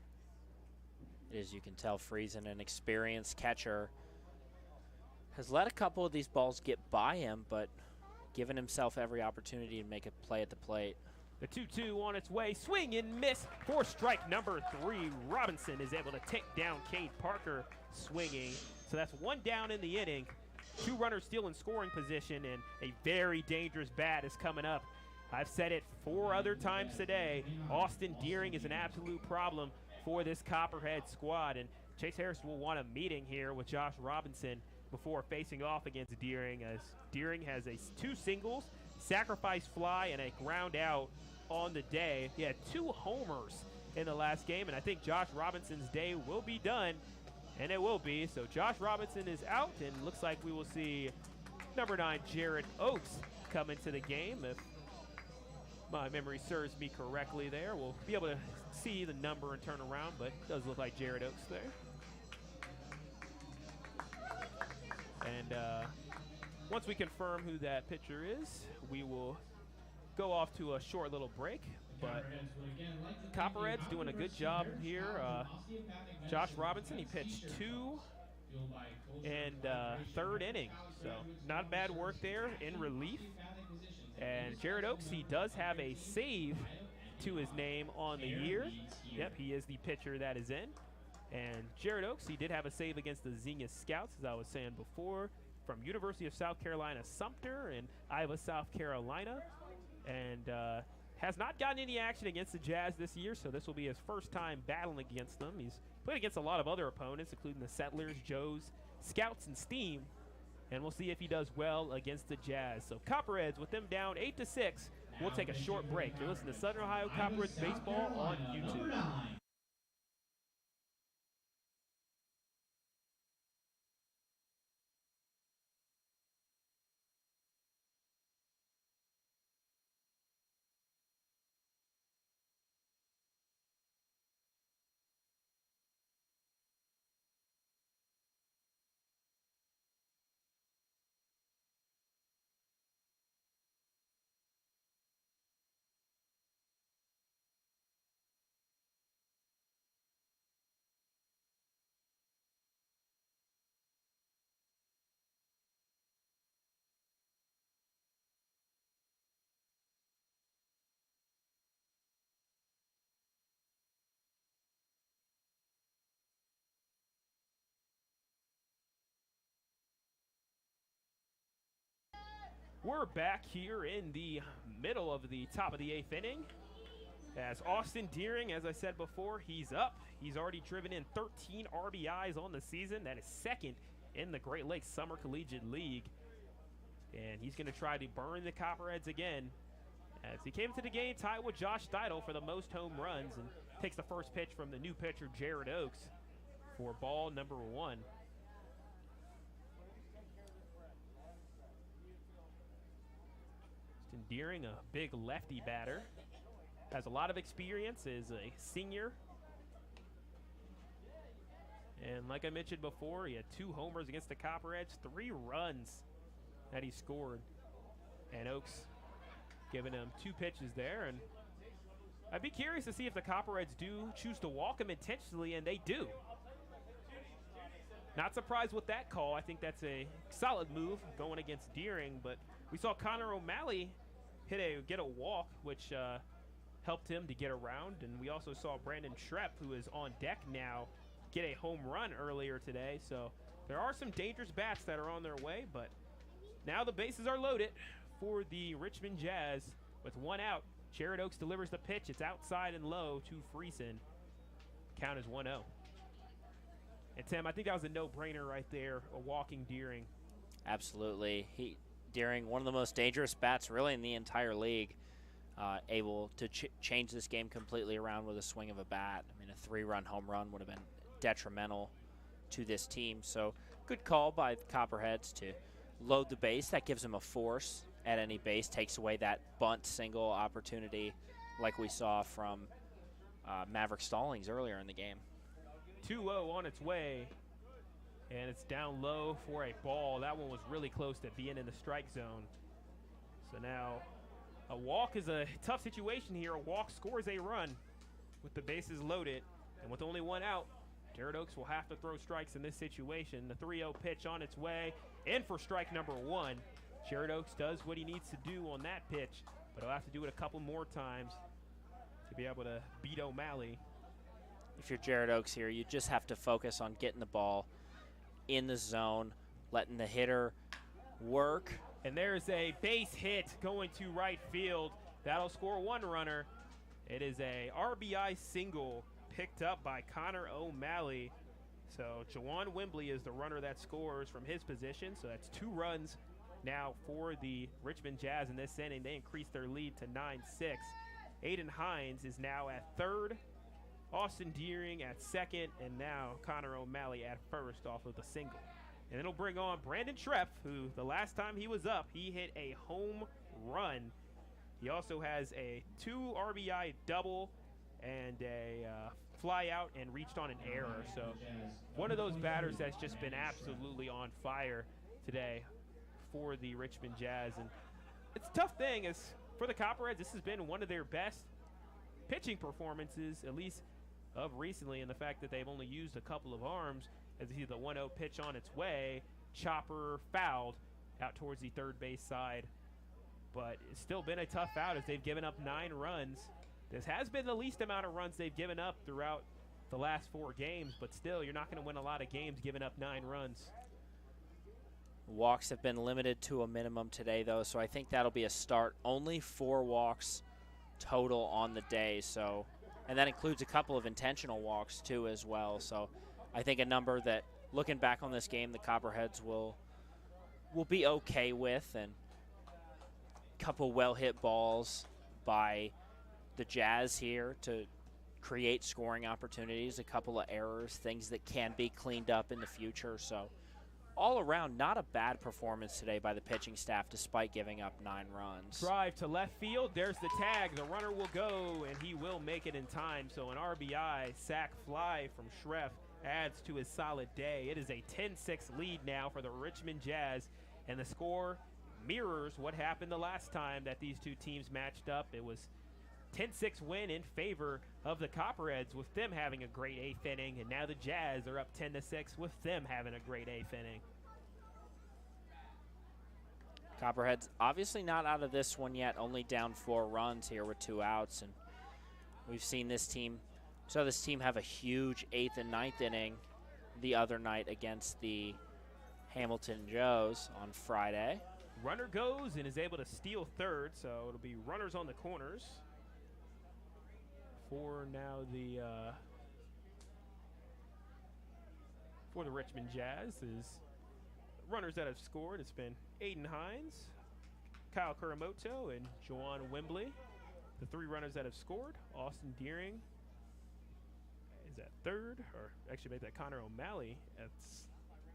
As you can tell, Friesen, an experienced catcher, has let a couple of these balls get by him, but giving himself every opportunity to make a play at the plate. The 2-2 on its way, swing and miss for strike number 3. Robinson is able to take down Cade Parker swinging. So that's 1 down in the inning. 2 runners still in scoring position, and a very dangerous bat is coming up. I've said it 4 other times today. Austin Deering is an absolute problem for this Copperhead squad, and Chase Harris will want a meeting here with Josh Robinson before facing off against Deering, as Deering has 2 singles, sacrifice fly, and a ground out on the day. He had 2 homers in the last game, and I think Josh Robinson's day will be done, and it will be. So Josh Robinson is out, and looks like we will see number 9 Jared Oakes come into the game. If my memory serves me correctly there, we'll be able to see the number and turn around, but it does look like Jared Oakes there. And once we confirm who that pitcher is, we will go off to a short little break. But Copperheads doing a good job here. Josh Robinson, he pitched 2 and 3rd inning, so not bad work there in relief. And Jared Oakes, he does have a save to his name on the year. Yep, he is the pitcher that is in. And Jared Oakes, he did have a save against the Xenia Scouts, as I was saying before, from University of South Carolina Sumter and Iowa, South Carolina. And has not gotten any action against the Jazz this year, so this will be his first time battling against them. He's played against a lot of other opponents, including the Settlers, Joes, Scouts, and Steam. And we'll see if he does well against the Jazz. So Copperheads, with them down 8-6, we'll take a short break. You're listening to Southern Ohio Copperheads Baseball on YouTube. We're back here in the middle of the top of the 8th inning. As Austin Deering, as I said before, he's up. He's already driven in 13 RBIs on the season. That is 2nd in the Great Lakes Summer Collegiate League. And he's going to try to burn the Copperheads again, as he came into the game tied with Josh Steidel for the most home runs, and takes the first pitch from the new pitcher Jared Oakes for ball number 1. Austin Deering, a big lefty batter, has a lot of experience, is a senior. And like I mentioned before, he had 2 homers against the Copperheads, 3 runs that he scored. And Oakes giving him 2 pitches there. And I'd be curious to see if the Copperheads do choose to walk him intentionally, and they do. Not surprised with that call. I think that's a solid move going against Deering, but we saw Connor O'Malley get a walk, which helped him to get around. And we also saw Brandon Trepp, who is on deck now, get a home run earlier today. So there are some dangerous bats that are on their way, but now the bases are loaded for the Richmond Jazz with 1 out. Jared Oakes delivers the pitch. It's outside and low to Friesen. Count is 1-0. And Tim, I think that was a no-brainer right there, a walking Deering. Absolutely. Deering, one of the most dangerous bats really in the entire league, able to change this game completely around with a swing of a bat. I mean, a 3-run home run would have been detrimental to this team. So good call by the Copperheads to load the base. That gives them a force at any base, takes away that bunt single opportunity like we saw from Maverick Stallings earlier in the game. 2-0 on its way, and it's down low for a ball. That one was really close to being in the strike zone. So now a walk is a tough situation here. A walk scores a run with the bases loaded, and with only 1 out, Jared Oakes will have to throw strikes in this situation. The 3-0 pitch on its way, in for strike number 1. Jared Oaks does what he needs to do on that pitch, but he'll have to do it a couple more times to be able to beat O'Malley. If you're Jared Oaks here, you just have to focus on getting the ball in the zone, letting the hitter work. And there's a base hit going to right field. That'll score one runner. It is a RBI single picked up by Connor O'Malley. So Juwan Wembley is the runner that scores from his position. So that's 2 runs now for the Richmond Jazz in this inning. They increase their lead to 9-6. Aiden Hines is now at third, Austin Deering at second, and now Connor O'Malley at first off of the single. And it'll bring on Brandon Schreff, who the last time he was up, he hit a home run. He also has a 2 RBI double and a fly out and reached on an error. So one of those batters that's just been absolutely on fire today for the Richmond Jazz. And it's a tough thing is for the Copperheads, this has been one of their best pitching performances, at least of recently, in the fact that they've only used a couple of arms. As you see the 1-0 pitch on its way, chopper fouled out towards the third base side. But it's still been a tough out as they've given up 9 runs. This has been the least amount of runs they've given up throughout the last 4 games, but still, you're not going to win a lot of games giving up 9 runs. Walks have been limited to a minimum today, though, so I think that'll be a start. Only 4 walks total on the day, so, and that includes a couple of intentional walks too as well. So I think a number that, looking back on this game, the Copperheads will be okay with, and a couple well-hit balls by the Jazz here to create scoring opportunities, a couple of errors, things that can be cleaned up in the future. So all around, not a bad performance today by the pitching staff despite giving up 9 runs. Drive to left field. There's the tag. The runner will go, and he will make it in time. So an RBI sac fly from Schreff adds to his solid day. It is a 10-6 lead now for the Richmond Jazz, and the score mirrors what happened the last time that these two teams matched up. It was 10-6 win in favor of the Copperheads with them having a great 8th inning, and now the Jazz are up 10-6 with them having a great 8th inning. Copperheads obviously not out of this one yet, only down 4 runs here with 2 outs, and we've seen this team have a huge 8th and 9th inning the other night against the Hamilton Joes on Friday. Runner goes and is able to steal third, so it'll be runners on the corners for now for the Richmond Jazz. Is runners that have scored, it's been Aiden Hines, Kyle Kuramoto, and Juwan Wembley. The 3 runners that have scored, Austin Deering is at third, or actually make that Connor O'Malley at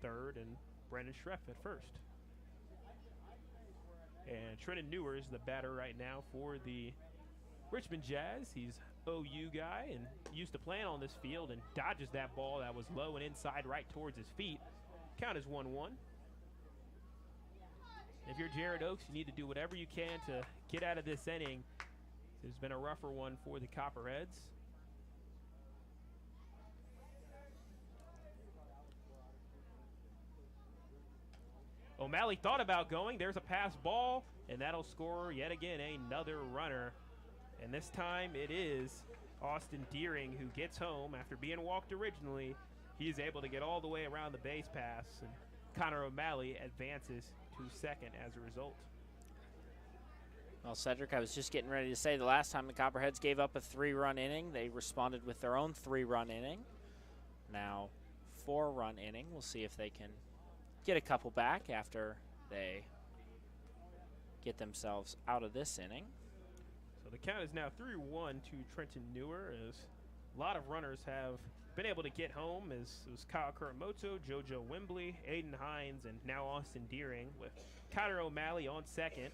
third, and Brandon Schreff at first. And Trenton Newer is the batter right now for the Richmond Jazz. He's OU guy and used to playing on this field and dodges that ball that was low and inside right towards his feet. Count is 1-1. If you're Jared Oaks, you need to do whatever you can to get out of this inning. It's been a rougher one for the Copperheads. O'Malley thought about going. There's a pass ball, and that'll score yet again another runner. And this time it is Austin Deering who gets home after being walked originally. He's able to get all the way around the base pass, and Connor O'Malley advances to second as a result. Well, Sedric, I was just getting ready to say the last time the Copperheads gave up a 3-run inning, they responded with their own 3-run inning. Now 4-run inning. We'll see if they can get a couple back after they get themselves out of this inning. So the count is now 3-1 to Trenton Newer, as a lot of runners have been able to get home, as it was Kyle Kuramoto, JoJo Wembley, Aiden Hines, and now Austin Deering, with Connor O'Malley on second.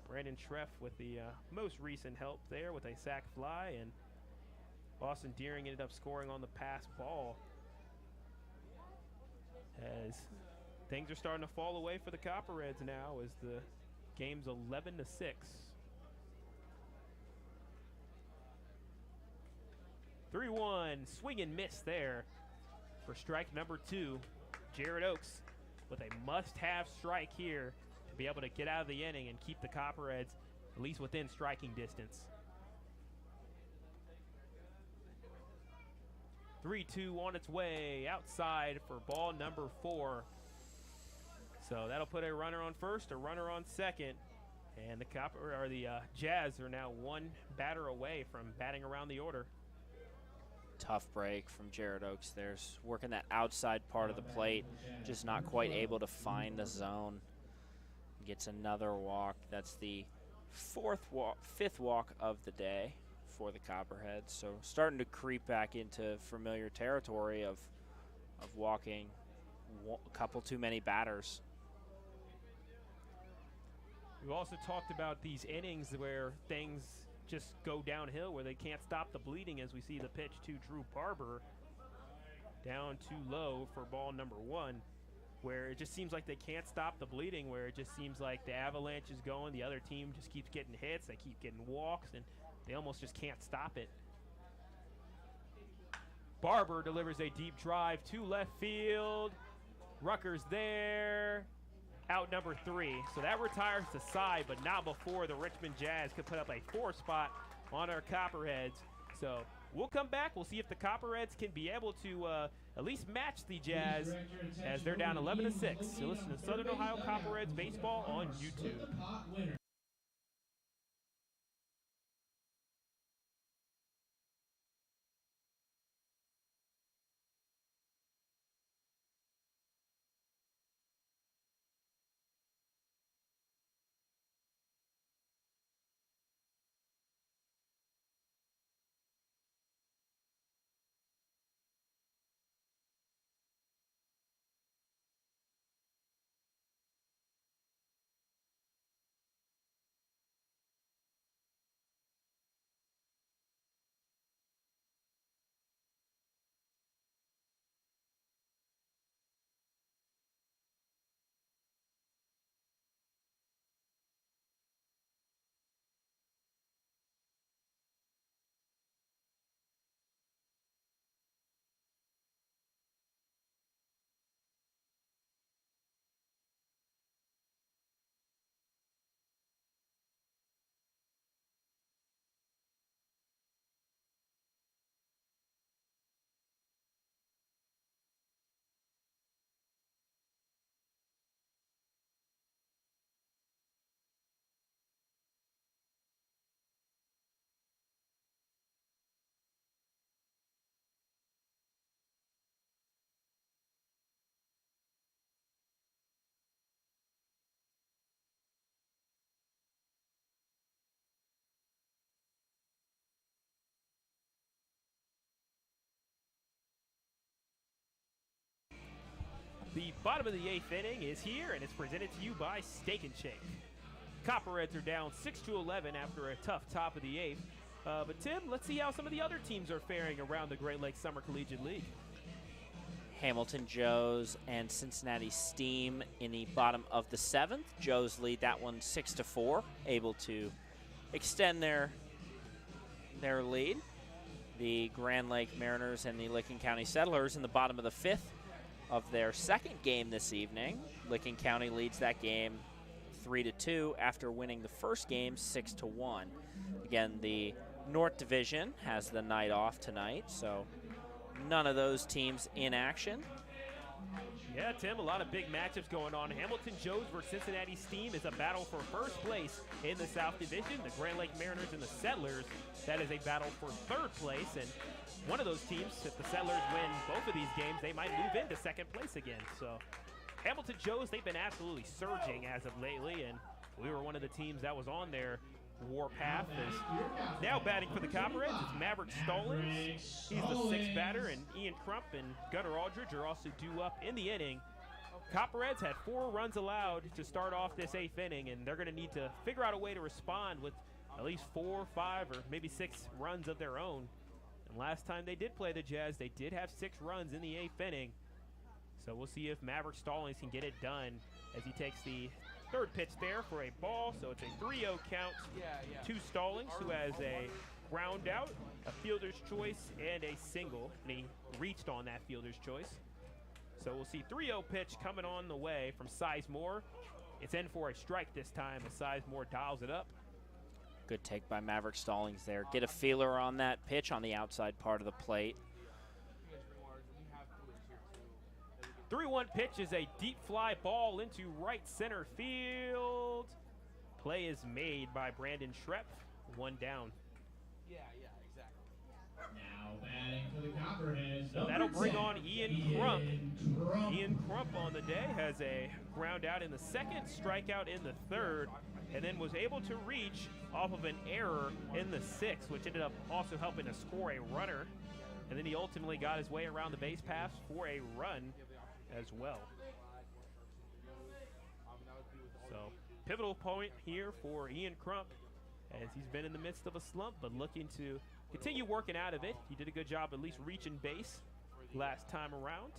Brandon Schreff with the most recent help there with a sac fly, and Austin Deering ended up scoring on the pass ball. As things are starting to fall away for the Copperheads now, as the game's 11-6. 3-1, swing and miss there for strike number 2. Jared Oaks with a must-have strike here to be able to get out of the inning and keep the Copperheads at least within striking distance. 3-2 on its way outside for ball number 4. So that'll put a runner on first, a runner on second, and the Jazz are now one batter away from batting around the order. Tough break from Jared Oaks. There's working that outside part of the plate, just not quite able to find the zone. Gets another walk. That's the fifth walk of the day for the Copperheads. So starting to creep back into familiar territory of walking a couple too many batters. We've also talked about these innings where things just go downhill, where they can't stop the bleeding, as we see the pitch to Drew Barber down too low for ball number 1, where it just seems like they can't stop the bleeding, where it just seems like the avalanche is going, the other team just keeps getting hits, they keep getting walks, and they almost just can't stop it. Barber delivers a deep drive to left field. Rucker's there. Out number 3. So that retires the side, but not before the Richmond Jazz could put up a 4 spot on our Copperheads. So we'll come back. We'll see if the Copperheads can be able to at least match the Jazz as they're down 11-6. So listen to Southern Ohio Copperheads baseball on YouTube. The bottom of the 8th inning is here, and it's presented to you by Steak and Shake. Copperheads are down 6-11 after a tough top of the 8th. But Tim, let's see how some of the other teams are faring around the Great Lakes Summer Collegiate League. Hamilton Joes and Cincinnati Steam in the bottom of the 7th. Joes lead that one 6-4, able to extend their lead. The Grand Lake Mariners and the Licking County Settlers in the bottom of the 5th of their second game this evening. Licking County leads that game 3-2 after winning the first game 6-1. Again, the North Division has the night off tonight, so none of those teams in action. Yeah, Tim, a lot of big matchups going on. Hamilton Joes versus Cincinnati Steam is a battle for first place in the South Division. The Grand Lake Mariners and the Settlers, that is a battle for 3rd place. And one of those teams, if the Settlers win both of these games, they might move into 2nd place again. So Hamilton Joes, they've been absolutely surging as of lately, and we were one of the teams that was on their warpath. Is now batting for the Copperheads. It's Maverick Stallings. He's the 6th batter, and Ian Crump and Gunnar Aldridge are also due up in the inning. Copperheads had 4 runs allowed to start off this 8th inning, and they're going to need to figure out a way to respond with at least 4, 5, or maybe 6 runs of their own. And last time they did play the Jazz, they did have 6 runs in the 8th inning. So we'll see if Maverick Stallings can get it done as he takes the 3rd pitch there for a ball. So it's a 3-0 count to Stallings, who has a ground out, a fielder's choice, and a single. And he reached on that fielder's choice. So we'll see 3-0 pitch coming on the way from Sizemore. It's in for a strike this time as Sizemore dials it up. Good take by Maverick Stallings there. Get a feeler on that pitch on the outside part of the plate. 3-1 pitch is a deep fly ball into right center field. Play is made by Brandon Schrepp. 1 down. Now batting for the Copperheads. So that'll bring on Ian Crump. Ian Crump on the day has a ground out in the second, strikeout in the third, and then was able to reach off of an error in the sixth, which ended up also helping to score a runner. And then he ultimately got his way around the base paths for a run as well. So pivotal point here for Ian Crump as he's been in the midst of a slump, but looking to continue working out of it. He did a good job at least reaching base last time around.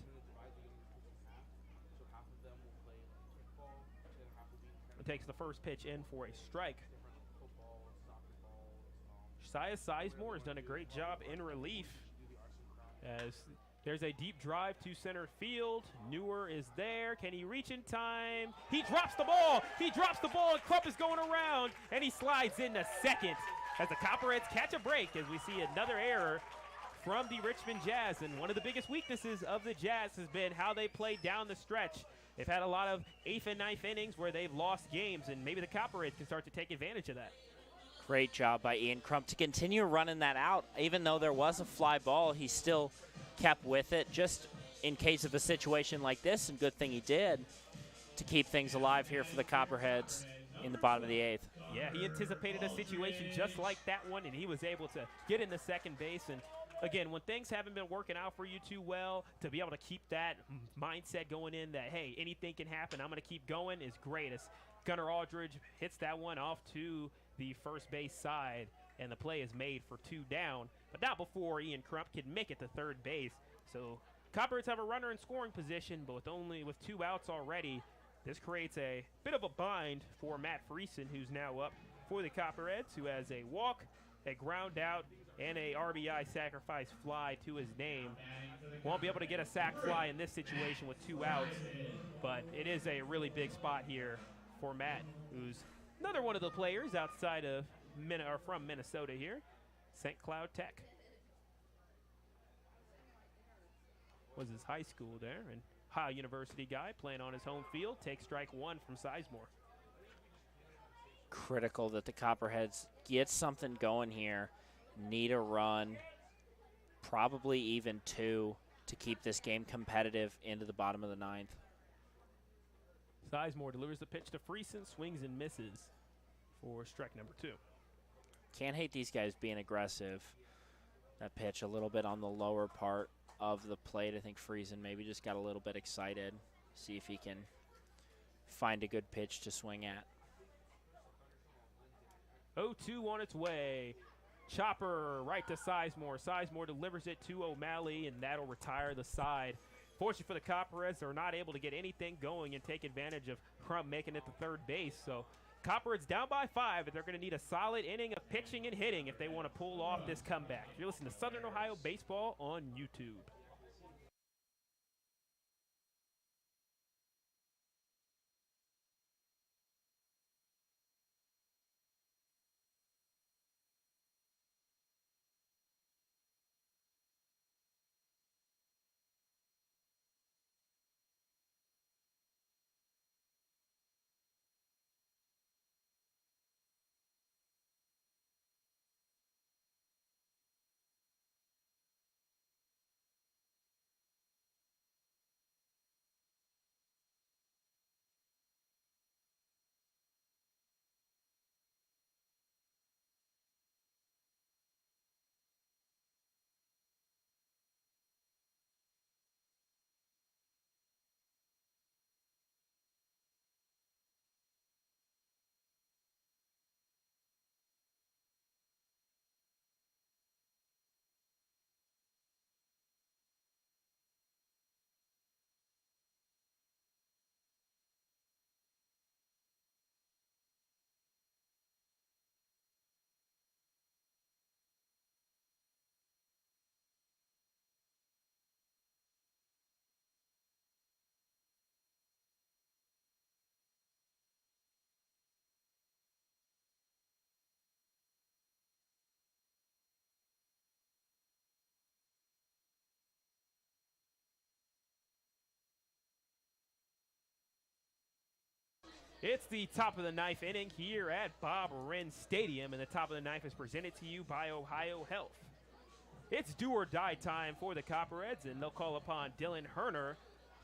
It takes the first pitch in for a strike. Sizemore has done a great job in relief as there's a deep drive to center field. Newer is there. Can he reach in time? He drops the ball. He drops the ball, and Crump is going around, and he slides into second as the Copperheads catch a break as we see another error from the Richmond Jazz. And one of the biggest weaknesses of the Jazz has been how they play down the stretch. They've had a lot of 8th and 9th innings where they've lost games, and maybe the Copperheads can start to take advantage of that. Great job by Ian Crump to continue running that out. Even though there was a fly ball, he still kept with it just in case of a situation like this, and good thing he did to keep things alive here for the Copperheads in the bottom of the 8th. Yeah, he anticipated a situation just like that one, and he was able to get into second base. And again, when things haven't been working out for you too well, to be able to keep that mindset going in that, hey, anything can happen, I'm going to keep going, is great. As Gunnar Aldridge hits that one off to the first base side, and the play is made for 2 down, but not before Ian Crump can make it to third base. So Copperheads have a runner in scoring position, but with 2 outs already, this creates a bit of a bind for Matt Friesen, who's now up for the Copperheads, who has a walk, a ground out, and a RBI sacrifice fly to his name. Won't be able to get a sac fly in this situation with 2 outs, but it is a really big spot here for Matt, who's another one of the players outside of from Minnesota here, St. Cloud Tech. Was his high school there, and Ohio University guy playing on his home field. Takes strike 1 from Sizemore. Critical that the Copperheads get something going here. Need a run, probably even 2, to keep this game competitive into the bottom of the 9th. Sizemore delivers the pitch to Friesen, swings and misses for strike number 2. Can't hate these guys being aggressive. That pitch a little bit on the lower part of the plate. I think Friesen maybe just got a little bit excited. See if he can find a good pitch to swing at. 0-2 on its way. Chopper right to Sizemore. Sizemore delivers it to O'Malley, and that'll retire the side. Fortunately for the Copperheads, they're not able to get anything going and take advantage of Crump making it to third base. So Copperheads down by 5, but they're going to need a solid inning of pitching and hitting if they want to pull off this comeback. You're listening to Southern Ohio Baseball on YouTube. It's the top of the ninth inning here at Bob Wren Stadium, and the top of the ninth is presented to you by Ohio Health. It's do or die time for the Copperheads, and they'll call upon Dylan Herner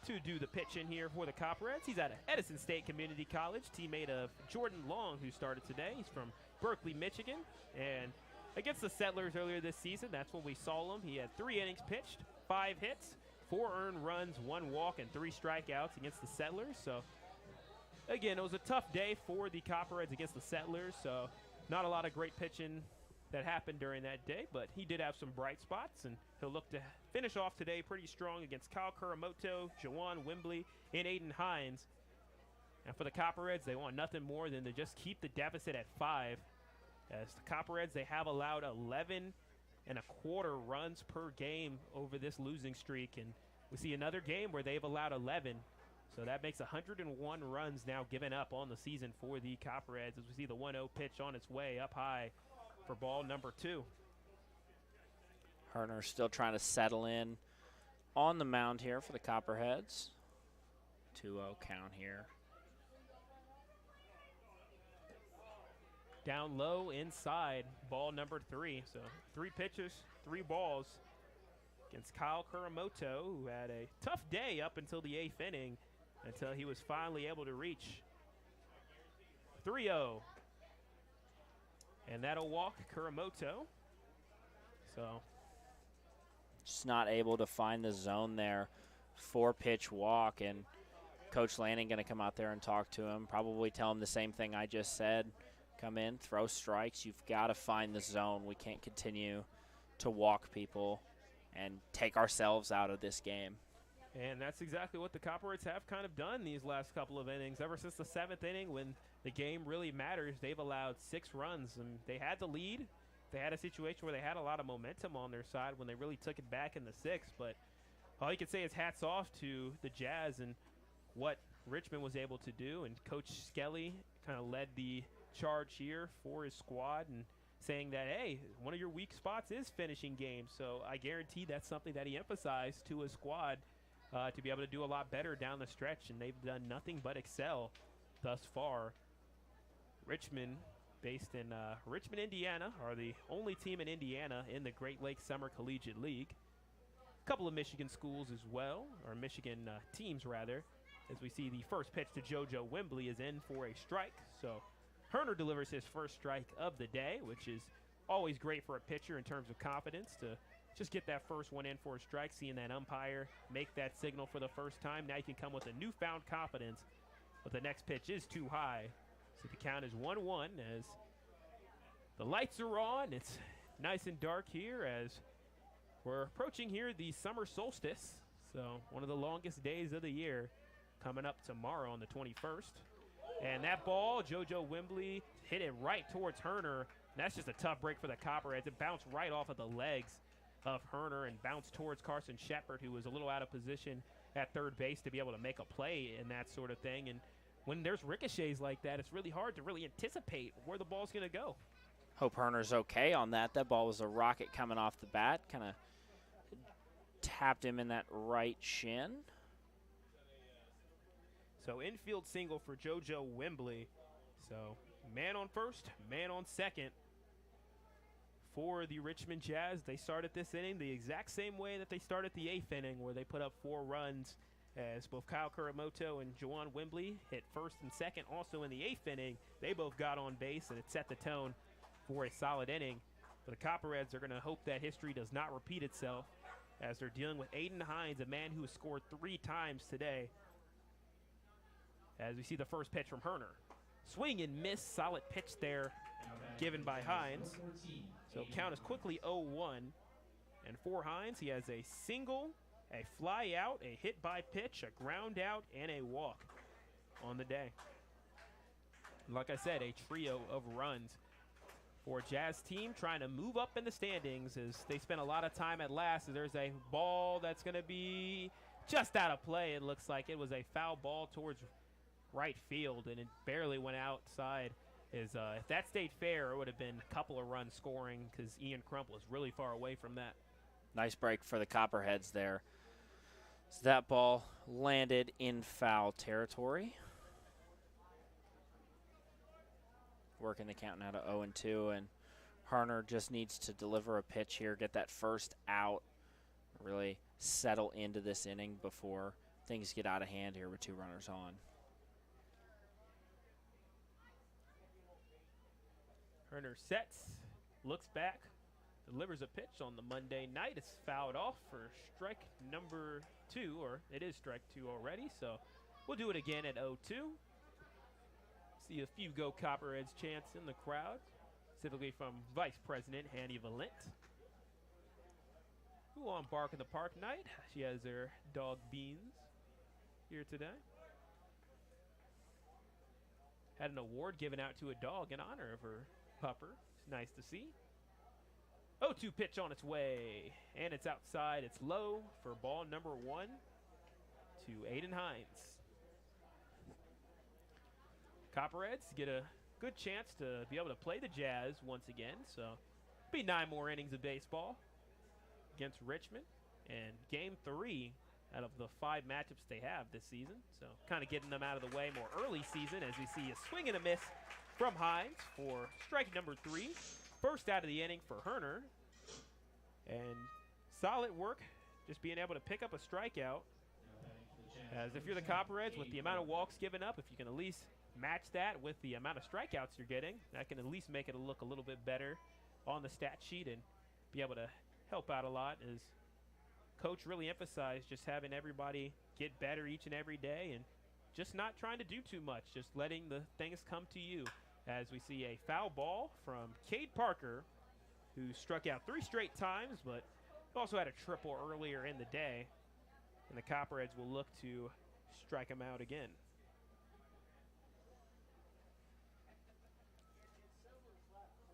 to do the pitching here for the Copperheads. He's at Edison State Community College, teammate of Jordan Long, who started today. He's from Berkeley, Michigan, and against the Settlers earlier this season, that's when we saw him. He had 3 innings pitched, 5 hits, 4 earned runs, 1 walk, and 3 strikeouts against the Settlers. So, again, it was a tough day for the Copperheads against the Settlers, so not a lot of great pitching that happened during that day, but he did have some bright spots, and he'll look to finish off today pretty strong against Kyle Kuramoto, Jawan Wembley, and Aiden Hines. And for the Copperheads, they want nothing more than to just keep the deficit at 5. As the Copperheads, they have allowed 11.25 runs per game over this losing streak, and we see another game where they've allowed 11. So that makes 101 runs now given up on the season for the Copperheads, as we see the 1-0 pitch on its way up high for ball number 2. Herner still trying to settle in on the mound here for the Copperheads. 2-0 count here. Down low inside, ball number 3. So 3 pitches, 3 balls against Kyle Kuramoto, who had a tough day up until the 8th inning, until he was finally able to reach 3-0. And that'll walk Kuramoto. So just not able to find the zone there. 4-pitch walk, and Coach Lanning going to come out there and talk to him, probably tell him the same thing I just said. Come in, throw strikes. You've got to find the zone. We can't continue to walk people and take ourselves out of this game. And that's exactly what the Copperheads have kind of done these last couple of innings. Ever since the 7th inning, when the game really matters, they've allowed 6 runs. And they had the lead. They had a situation where they had a lot of momentum on their side when they really took it back in the 6th. But all you can say is hats off to the Jazz and what Richmond was able to do. And Coach Skelly kind of led the charge here for his squad, and saying that, hey, one of your weak spots is finishing games. So I guarantee that's something that he emphasized to his squad to be able to do a lot better down the stretch, and they've done nothing but excel thus far. Richmond, based in Richmond, Indiana, are the only team in Indiana in the Great Lakes Summer Collegiate League. A couple of Michigan schools as well, or Michigan teams rather, as we see the first pitch to JoJo Wembley is in for a strike. So Herner delivers his first strike of the day, which is always great for a pitcher in terms of confidence to just get that first one in for a strike, seeing that umpire make that signal for the first time. Now you can come with a newfound confidence, but the next pitch is too high. So the count is 1-1 as the lights are on. It's nice and dark here as we're approaching here the summer solstice. So one of the longest days of the year coming up tomorrow on the 21st. And that ball, JoJo Wembley hit it right towards Herner. And that's just a tough break for the Copperheads. It bounced right off of the legs of Herner and bounced towards Carson Shepard, who was a little out of position at third base to be able to make a play and that sort of thing. And when there's ricochets like that, it's really hard to really anticipate where the ball's going to go. Hope Herner's okay on that. That ball was a rocket coming off the bat. Kind of tapped him in that right shin. So infield single for JoJo Wembley. So man on first, man on second for the Richmond Jazz. They started this inning the exact same way that they started the 8th inning, where they put up 4 runs as both Kyle Kuramoto and Jawan Wembley hit first and second. Also in the 8th inning, they both got on base, and it set the tone for a solid inning. But the Copperheads are going to hope that history does not repeat itself, as they're dealing with Aiden Hines, a man who has scored 3 times today. As we see the first pitch from Herner. Swing and miss, solid pitch there given by Hines. So count is quickly 0-1. And for Hines, he has a single, a fly out, a hit by pitch, a ground out, and a walk on the day. Like I said, a trio of runs for a Jazz team trying to move up in the standings as they spent a lot of time at last. There's a ball that's going to be just out of play. It looks like it was a foul ball towards right field, and it barely went outside. If that stayed fair, it would have been a couple of runs scoring because Ian Crump was really far away from that. Nice break for the Copperheads there. So that ball landed in foul territory. working the count now to 0-2, and Harner just needs to deliver a pitch here, get that first out, really settle into this inning before things get out of hand here with 2 runners on. Harner sets, looks back, delivers a pitch on the Monday night. It's fouled off for strike number 2, or it is strike 2 already, so we'll do it again at 0-2. See a few Go Copperheads chants in the crowd, specifically from Vice President Hanny Valent, who on Bark in the Park night. She has her dog Beans here today. Had an award given out to a dog in honor of her pupper. It's nice to see. 0-2 pitch on its way, and it's outside. It's low for ball number 1 to Aiden Hines. Copperheads get a good chance to be able to play the Jazz once again, so be 9 more innings of baseball against Richmond, and game 3 out of the 5 matchups they have this season, so kind of getting them out of the way more early season as we see a swing and a miss from Hines for strike number 3. First out of the inning for Harner, and solid work just being able to pick up a strikeout, as if you're the Copperheads, with the amount of walks given up, if you can at least match that with the amount of strikeouts you're getting, that can at least make it look a little bit better on the stat sheet and be able to help out a lot, as Coach really emphasized just having everybody get better each and every day and just not trying to do too much, just letting the things come to you. As we see a foul ball from Cade Parker, who struck out 3 straight times, but also had a triple earlier in the day, and the Copperheads will look to strike him out again.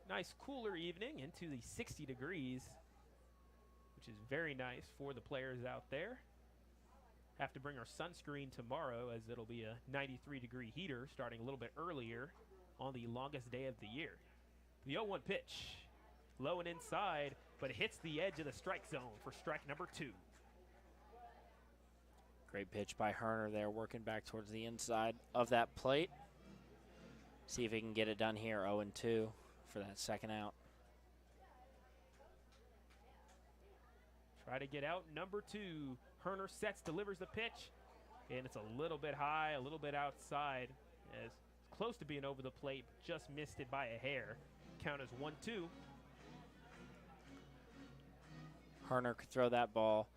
Nice cooler evening into the 60 degrees, which is very nice for the players out there. Have to bring our sunscreen tomorrow, as it'll be a 93-degree heater starting a little bit earlier on the longest day of the year. The 0-1 pitch, low and inside, but it hits the edge of the strike zone for strike number 2. Great pitch by Harner there, working back towards the inside of that plate. See if he can get it done here, 0-2 for that second out. Try to get out number 2. Harner sets, delivers the pitch, and it's a little bit high, a little bit outside, as it's close to being over the plate, but just missed it by a hair. Count as 1-2. Harner could throw that ball,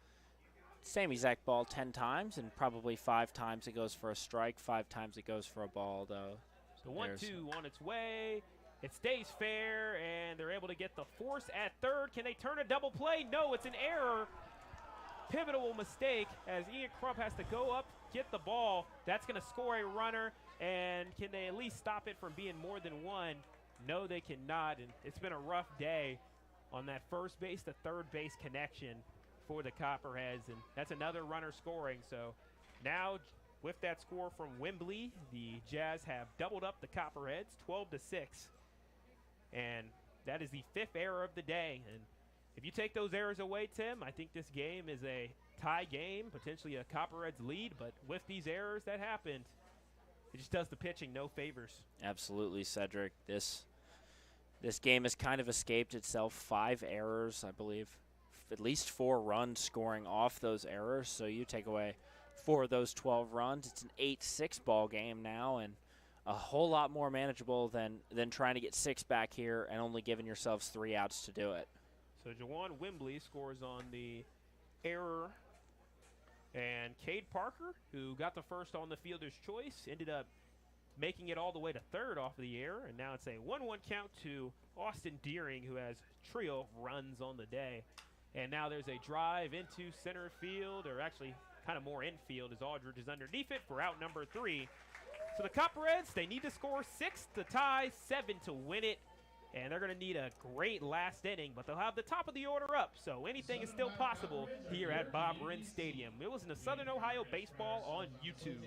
same exact ball 10 times, and probably 5 times it goes for a strike, 5 times it goes for a ball, though. The 1-2 on its way. It stays fair, and they're able to get the force at third. Can they turn a double play? No, it's an error. Pivotal mistake, as Ian Crump has to go up, get the ball. That's going to score a runner, and can they at least stop it from being more than 1? No, they cannot, and it's been a rough day on that first base to third base connection for the Copperheads, and that's another runner scoring. So now, with that score from Wembley, the Jazz have doubled up the Copperheads, 12-6. And that is the 5th error of the day. And if you take those errors away, Tim, I think this game is a tie game, potentially a Copperheads lead. But with these errors that happened, it just does the pitching no favors. Absolutely, Cedric. This game has kind of escaped itself. 5 errors, I believe. At least 4 runs scoring off those errors. So you take away 4 of those 12 runs. It's an 8-6 ball game now, and a whole lot more manageable than trying to get 6 back here and only giving yourselves 3 outs to do it. So Jawan Wembley scores on the error, and Cade Parker, who got the first on the fielder's choice, ended up making it all the way to third off of the error, and now it's a 1-1 count to Austin Deering, who has a trio of runs on the day. And now there's a drive into center field, or actually kind of more infield, as Aldridge is underneath it for out number 3. So the Copperheads, they need to score 6 to tie, 7 to win it. And they're going to need a great last inning, but they'll have the top of the order up. So anything is still possible here at Bob Wren Stadium. It was in the Southern Ohio Baseball on YouTube.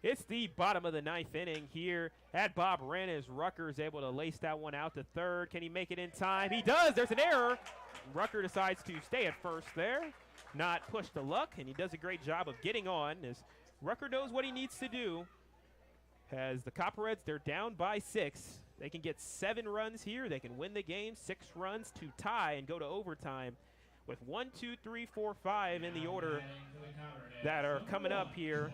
It's the bottom of the ninth inning here at Bob Wren as Rucker is able to lace that one out to third. Can he make it in time? He does. There's an error. Rucker decides to stay at first there, not push to luck, and he does a great job of getting on as Rucker knows what he needs to do. As the Copperheads, they're down by 6. They can get 7 runs here. They can win the game, 6 runs to tie and go to overtime with 1, 2, 3, 4, 5 in the order that are coming up here.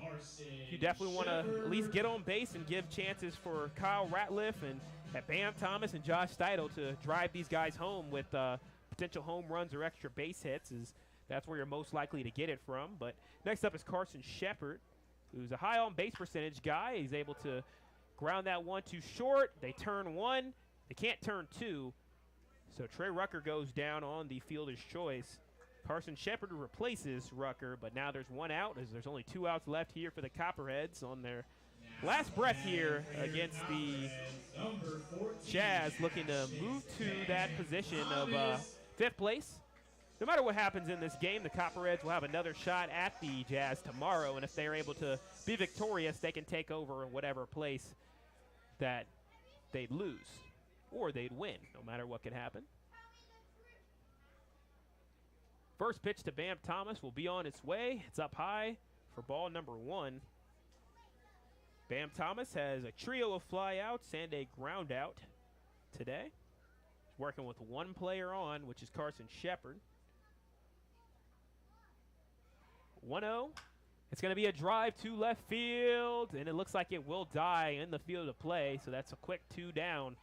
You definitely want to at least get on base and give chances for Kyle Ratliff and Bam Thomas and Josh Steidel to drive these guys home with potential home runs or extra base hits. That's where you're most likely to get it from. But next up is Carson Shepard, who's a high on-base percentage guy. He's able to ground that one too short. They turn 1. They can't turn 2. So Trey Rucker goes down on the fielder's choice. Carson Shepard replaces Rucker, but now there's 1 out as there's only 2 outs left here for the Copperheads on their last breath here against the Jazz, looking to move to that position of 5th place. No matter what happens in this game, the Copperheads will have another shot at the Jazz tomorrow, and if they're able to be victorious, they can take over whatever place that they'd lose, or they'd win, no matter what can happen. First pitch to Bam Thomas will be on its way. It's up high for ball number 1. Bam Thomas has a trio of flyouts and a ground out today. He's working with 1 player on, which is Carson Shepard. 1-0. It's going to be a drive to left field, and it looks like it will die in the field of play, so that's a quick 2 down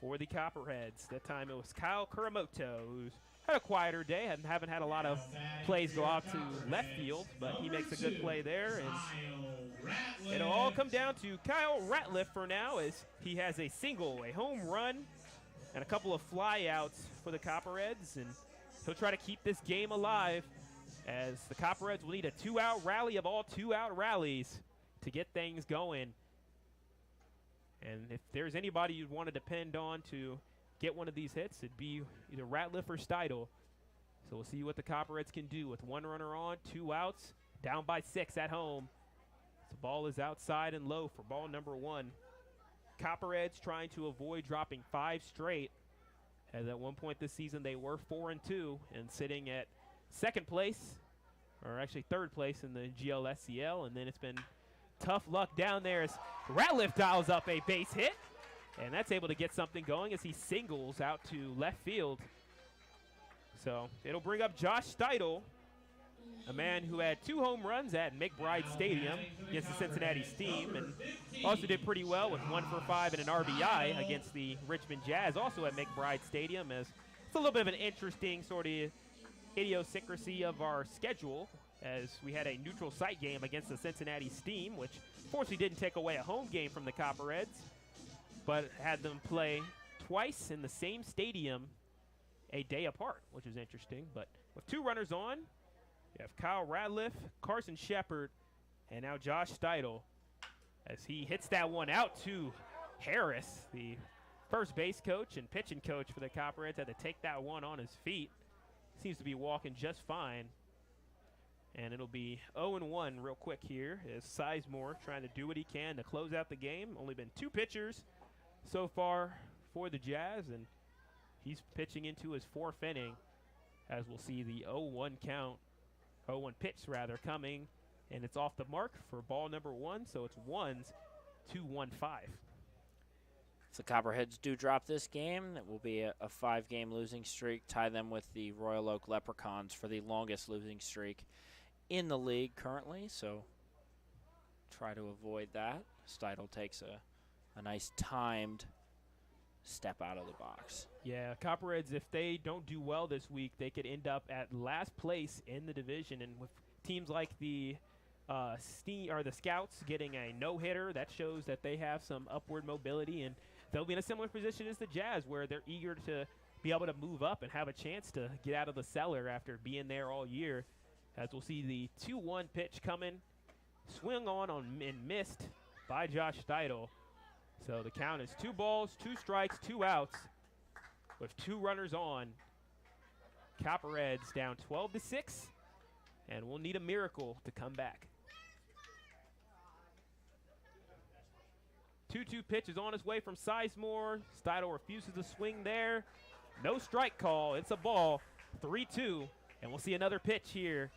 for the Copperheads. That time it was Kyle Kuramoto, who's had a quieter day, haven't had a lot of plays go out to left field, but he makes a good play there, and it'll all come down to Kyle Ratliff for now, as he has a single, a home run, and a couple of flyouts for the Copperheads, and he'll try to keep this game alive, as the Copperheads will need a 2-out rally of all 2-out rallies to get things going. And if there's anybody you'd want to depend on to get one of these hits, it'd be either Ratliff or Steidel. So we'll see what the Copperheads can do with 1 runner on, 2 outs, down by 6 at home. The ball is outside and low for ball number 1. Copperheads trying to avoid dropping 5 straight, as at one point this season they were 4-2 and sitting at 2nd place, or actually 3rd place in the GLSCL, and then it's been tough luck down there as Ratliff dials up a base hit, and that's able to get something going as he singles out to left field. So it'll bring up Josh Steidel, a man who had 2 home runs at McBride Stadium against the Cincinnati Steam, and also did pretty well with 1 for 5 and an RBI against the Richmond Jazz, also at McBride Stadium, as it's a little bit of an interesting sort of idiosyncrasy of our schedule, as we had a neutral site game against the Cincinnati Steam, which fortunately didn't take away a home game from the Copperheads, but had them play twice in the same stadium a day apart, which is interesting. But with 2 runners on, you have Kyle Ratliff, Carson Shepard, and now Josh Steidel, as he hits that one out to Harris, the first base coach and pitching coach for the Copperheads, had to take that one on his feet. Seems to be walking just fine. And it'll be 0-1 real quick here as Sizemore trying to do what he can to close out the game. Only been 2 pitchers so far for the Jazz, and he's pitching into his 4th inning, as we'll see the 0-1 count, 0-1 pitch rather, coming, and it's off the mark for ball number 1, so it's 1s, 2-1-5. If the Copperheads do drop this game, it will be a 5-game losing streak, tie them with the Royal Oak Leprechauns for the longest losing streak in the league currently, so try to avoid that. Steidel takes a nice timed step out of the box. Yeah, Copperheads, if they don't do well this week, they could end up at last place in the division, and with teams like the Scouts getting a no-hitter, that shows that they have some upward mobility, and they'll be in a similar position as the Jazz, where they're eager to be able to move up and have a chance to get out of the cellar after being there all year. As we'll see the 2-1 pitch coming, swing on and missed by Josh Steidel. So the count is 2 balls, 2 strikes, 2 outs with 2 runners on. Copperheads down 12-6, and we'll need a miracle to come back. 2-2 pitch is on its way from Sizemore. Steidel refuses to swing there. No strike call. It's a ball. 3-2. And we'll see another pitch here.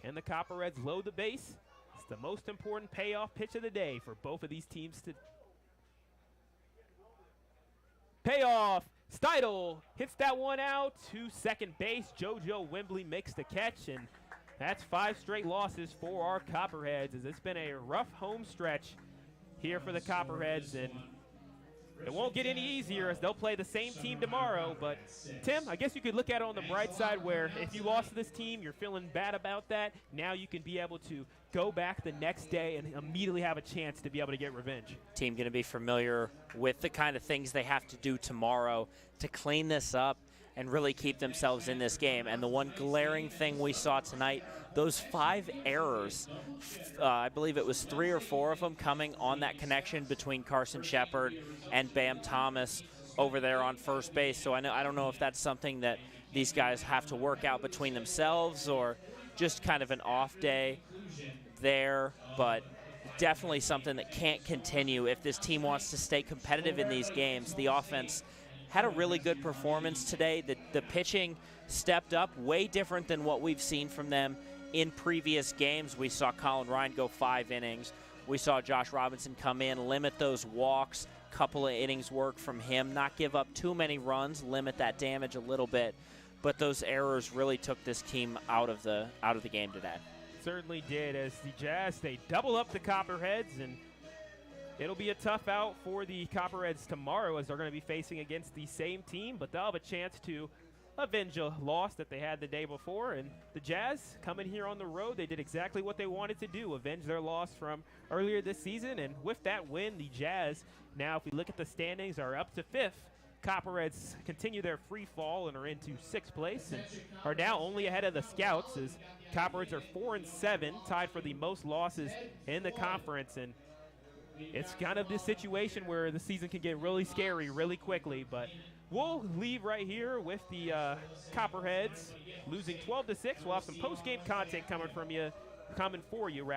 Can the Copperheads load the base? It's the most important payoff pitch of the day for both of these teams to payoff. Steidel hits that one out to second base. JoJo Wembley makes the catch, and that's 5 straight losses for our Copperheads, as it's been a rough home stretch here for the Copperheads, and it won't get any easier as they'll play the same team tomorrow. But, Tim, I guess you could look at it on the bright side where if you lost to this team, you're feeling bad about that. Now you can be able to go back the next day and immediately have a chance to be able to get revenge. Team going to be familiar with the kind of things they have to do tomorrow to clean this up and really keep themselves in this game. And the one glaring thing we saw tonight, those 5 errors, I believe it was 3 or 4 of them coming on that connection between Carson Shepard and Bam Thomas over there on first base. So I don't know if that's something that these guys have to work out between themselves or just kind of an off day there, but definitely something that can't continue if this team wants to stay competitive in these games. The offense had a really good performance today. The pitching stepped up, way different than what we've seen from them in previous games. We saw Colin Ryan go 5 innings. We saw Josh Robinson come in, limit those walks, couple of innings work from him, not give up too many runs, limit that damage a little bit. But those errors really took this team out of the game today. Certainly did, as the Jazz, they double up the Copperheads, and it'll be a tough out for the Copperheads tomorrow as they're going to be facing against the same team, but they'll have a chance to avenge a loss that they had the day before. And the Jazz coming here on the road, they did exactly what they wanted to do, avenge their loss from earlier this season. And with that win, the Jazz, now if we look at the standings, are up to 5th. Copperheads continue their free fall and are into 6th place and are now only ahead of the Scouts, as Copperheads are 4-7, tied for the most losses in the conference. And it's kind of this situation where the season can get really scary really quickly, but we'll leave right here with the Copperheads losing 12-6. We'll have some post-game content coming for you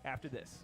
after this.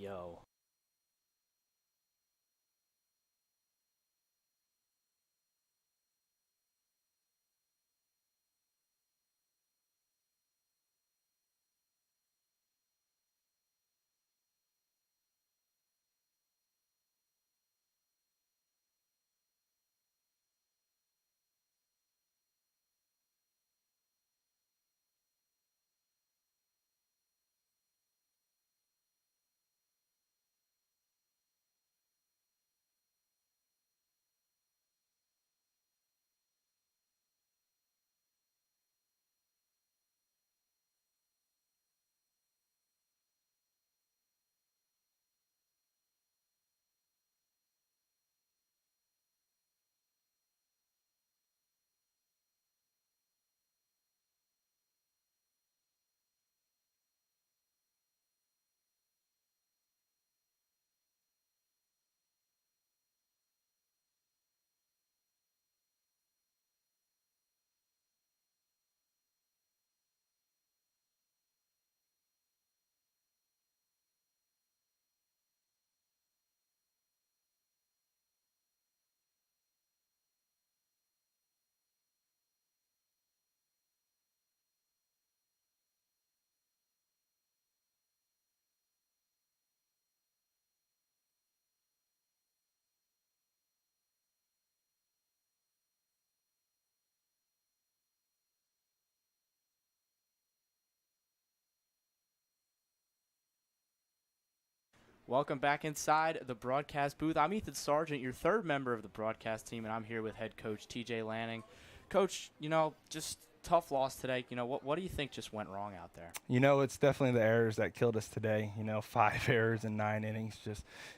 yo. Welcome back inside the broadcast booth. I'm Ethan Sargent, your third member of the broadcast team, and I'm here with head coach TJ Lanning. Coach, just tough loss today. What do you think just went wrong out there? It's definitely the errors that killed us today. 5 errors in 9 innings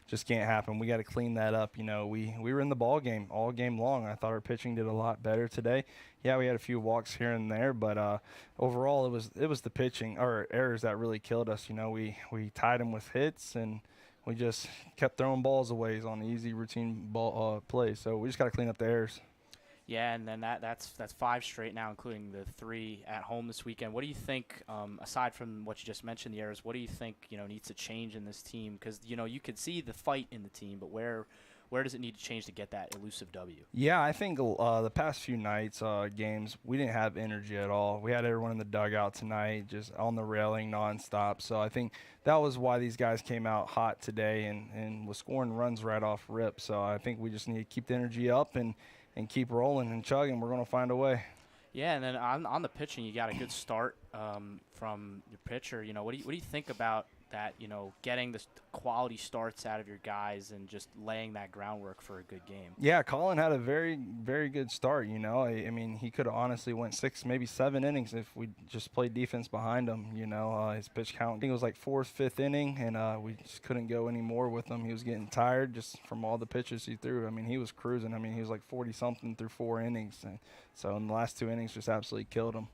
just can't happen. We got to clean that up. We were in the ball game all game long. I thought our pitching did a lot better today. Yeah, we had a few walks here and there, but overall it was the pitching or errors that really killed us. We tied them with hits and we just kept throwing balls away on easy routine ball plays. So we just got to clean up the errors. Yeah, and then that's 5 straight now, including the 3 at home this weekend. What do you think, aside from what you just mentioned, the errors, what do you think needs to change in this team? Because you could see the fight in the team, but where does it need to change to get that elusive W? Yeah, I think the past few nights, games, we didn't have energy at all. We had everyone in the dugout tonight, just on the railing nonstop. So I think that was why these guys came out hot today and was scoring runs right off rip. So I think we just need to keep the energy up and keep rolling and chugging. We're going to find a way. Yeah, and then on the pitching, you got a good start from your pitcher. What do you think about that? Getting the quality starts out of your guys and just laying that groundwork for a good game. Yeah, Colin had a very, very good start. I mean, he could have honestly went 6, maybe 7 innings if we just played defense behind him. His pitch count, I think it was like 4th, 5th inning, and we just couldn't go any more with him. He was getting tired just from all the pitches he threw. I mean, he was cruising. I mean, he was like 40-something through 4 innings. And so in the last 2 innings, just absolutely killed him.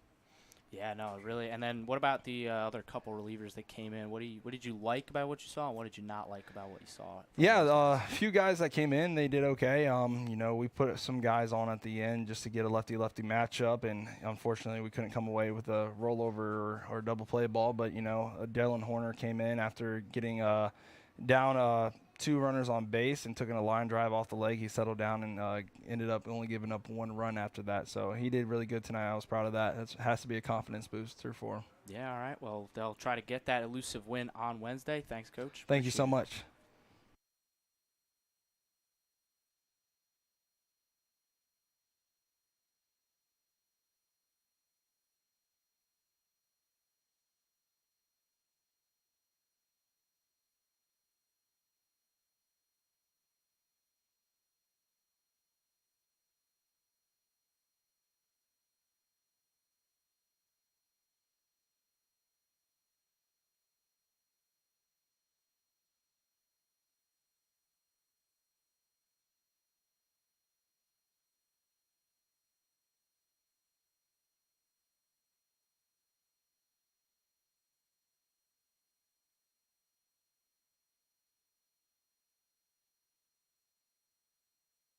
Yeah, no, really. And then what about the other couple relievers that came in? What did you like about what you saw, and what did you not like about what you saw? Yeah, a few guys that came in, they did okay. We put some guys on at the end just to get a lefty-lefty matchup, and unfortunately we couldn't come away with a rollover or double play ball. But, Dylan Horner came in after getting down 2 runners on base and took in a line drive off the leg. He settled down and ended up only giving up 1 run after that. So he did really good tonight. I was proud of that. It has to be a confidence booster for him. Yeah, all right. Well, they'll try to get that elusive win on Wednesday. Thanks, Coach. Thank you so much.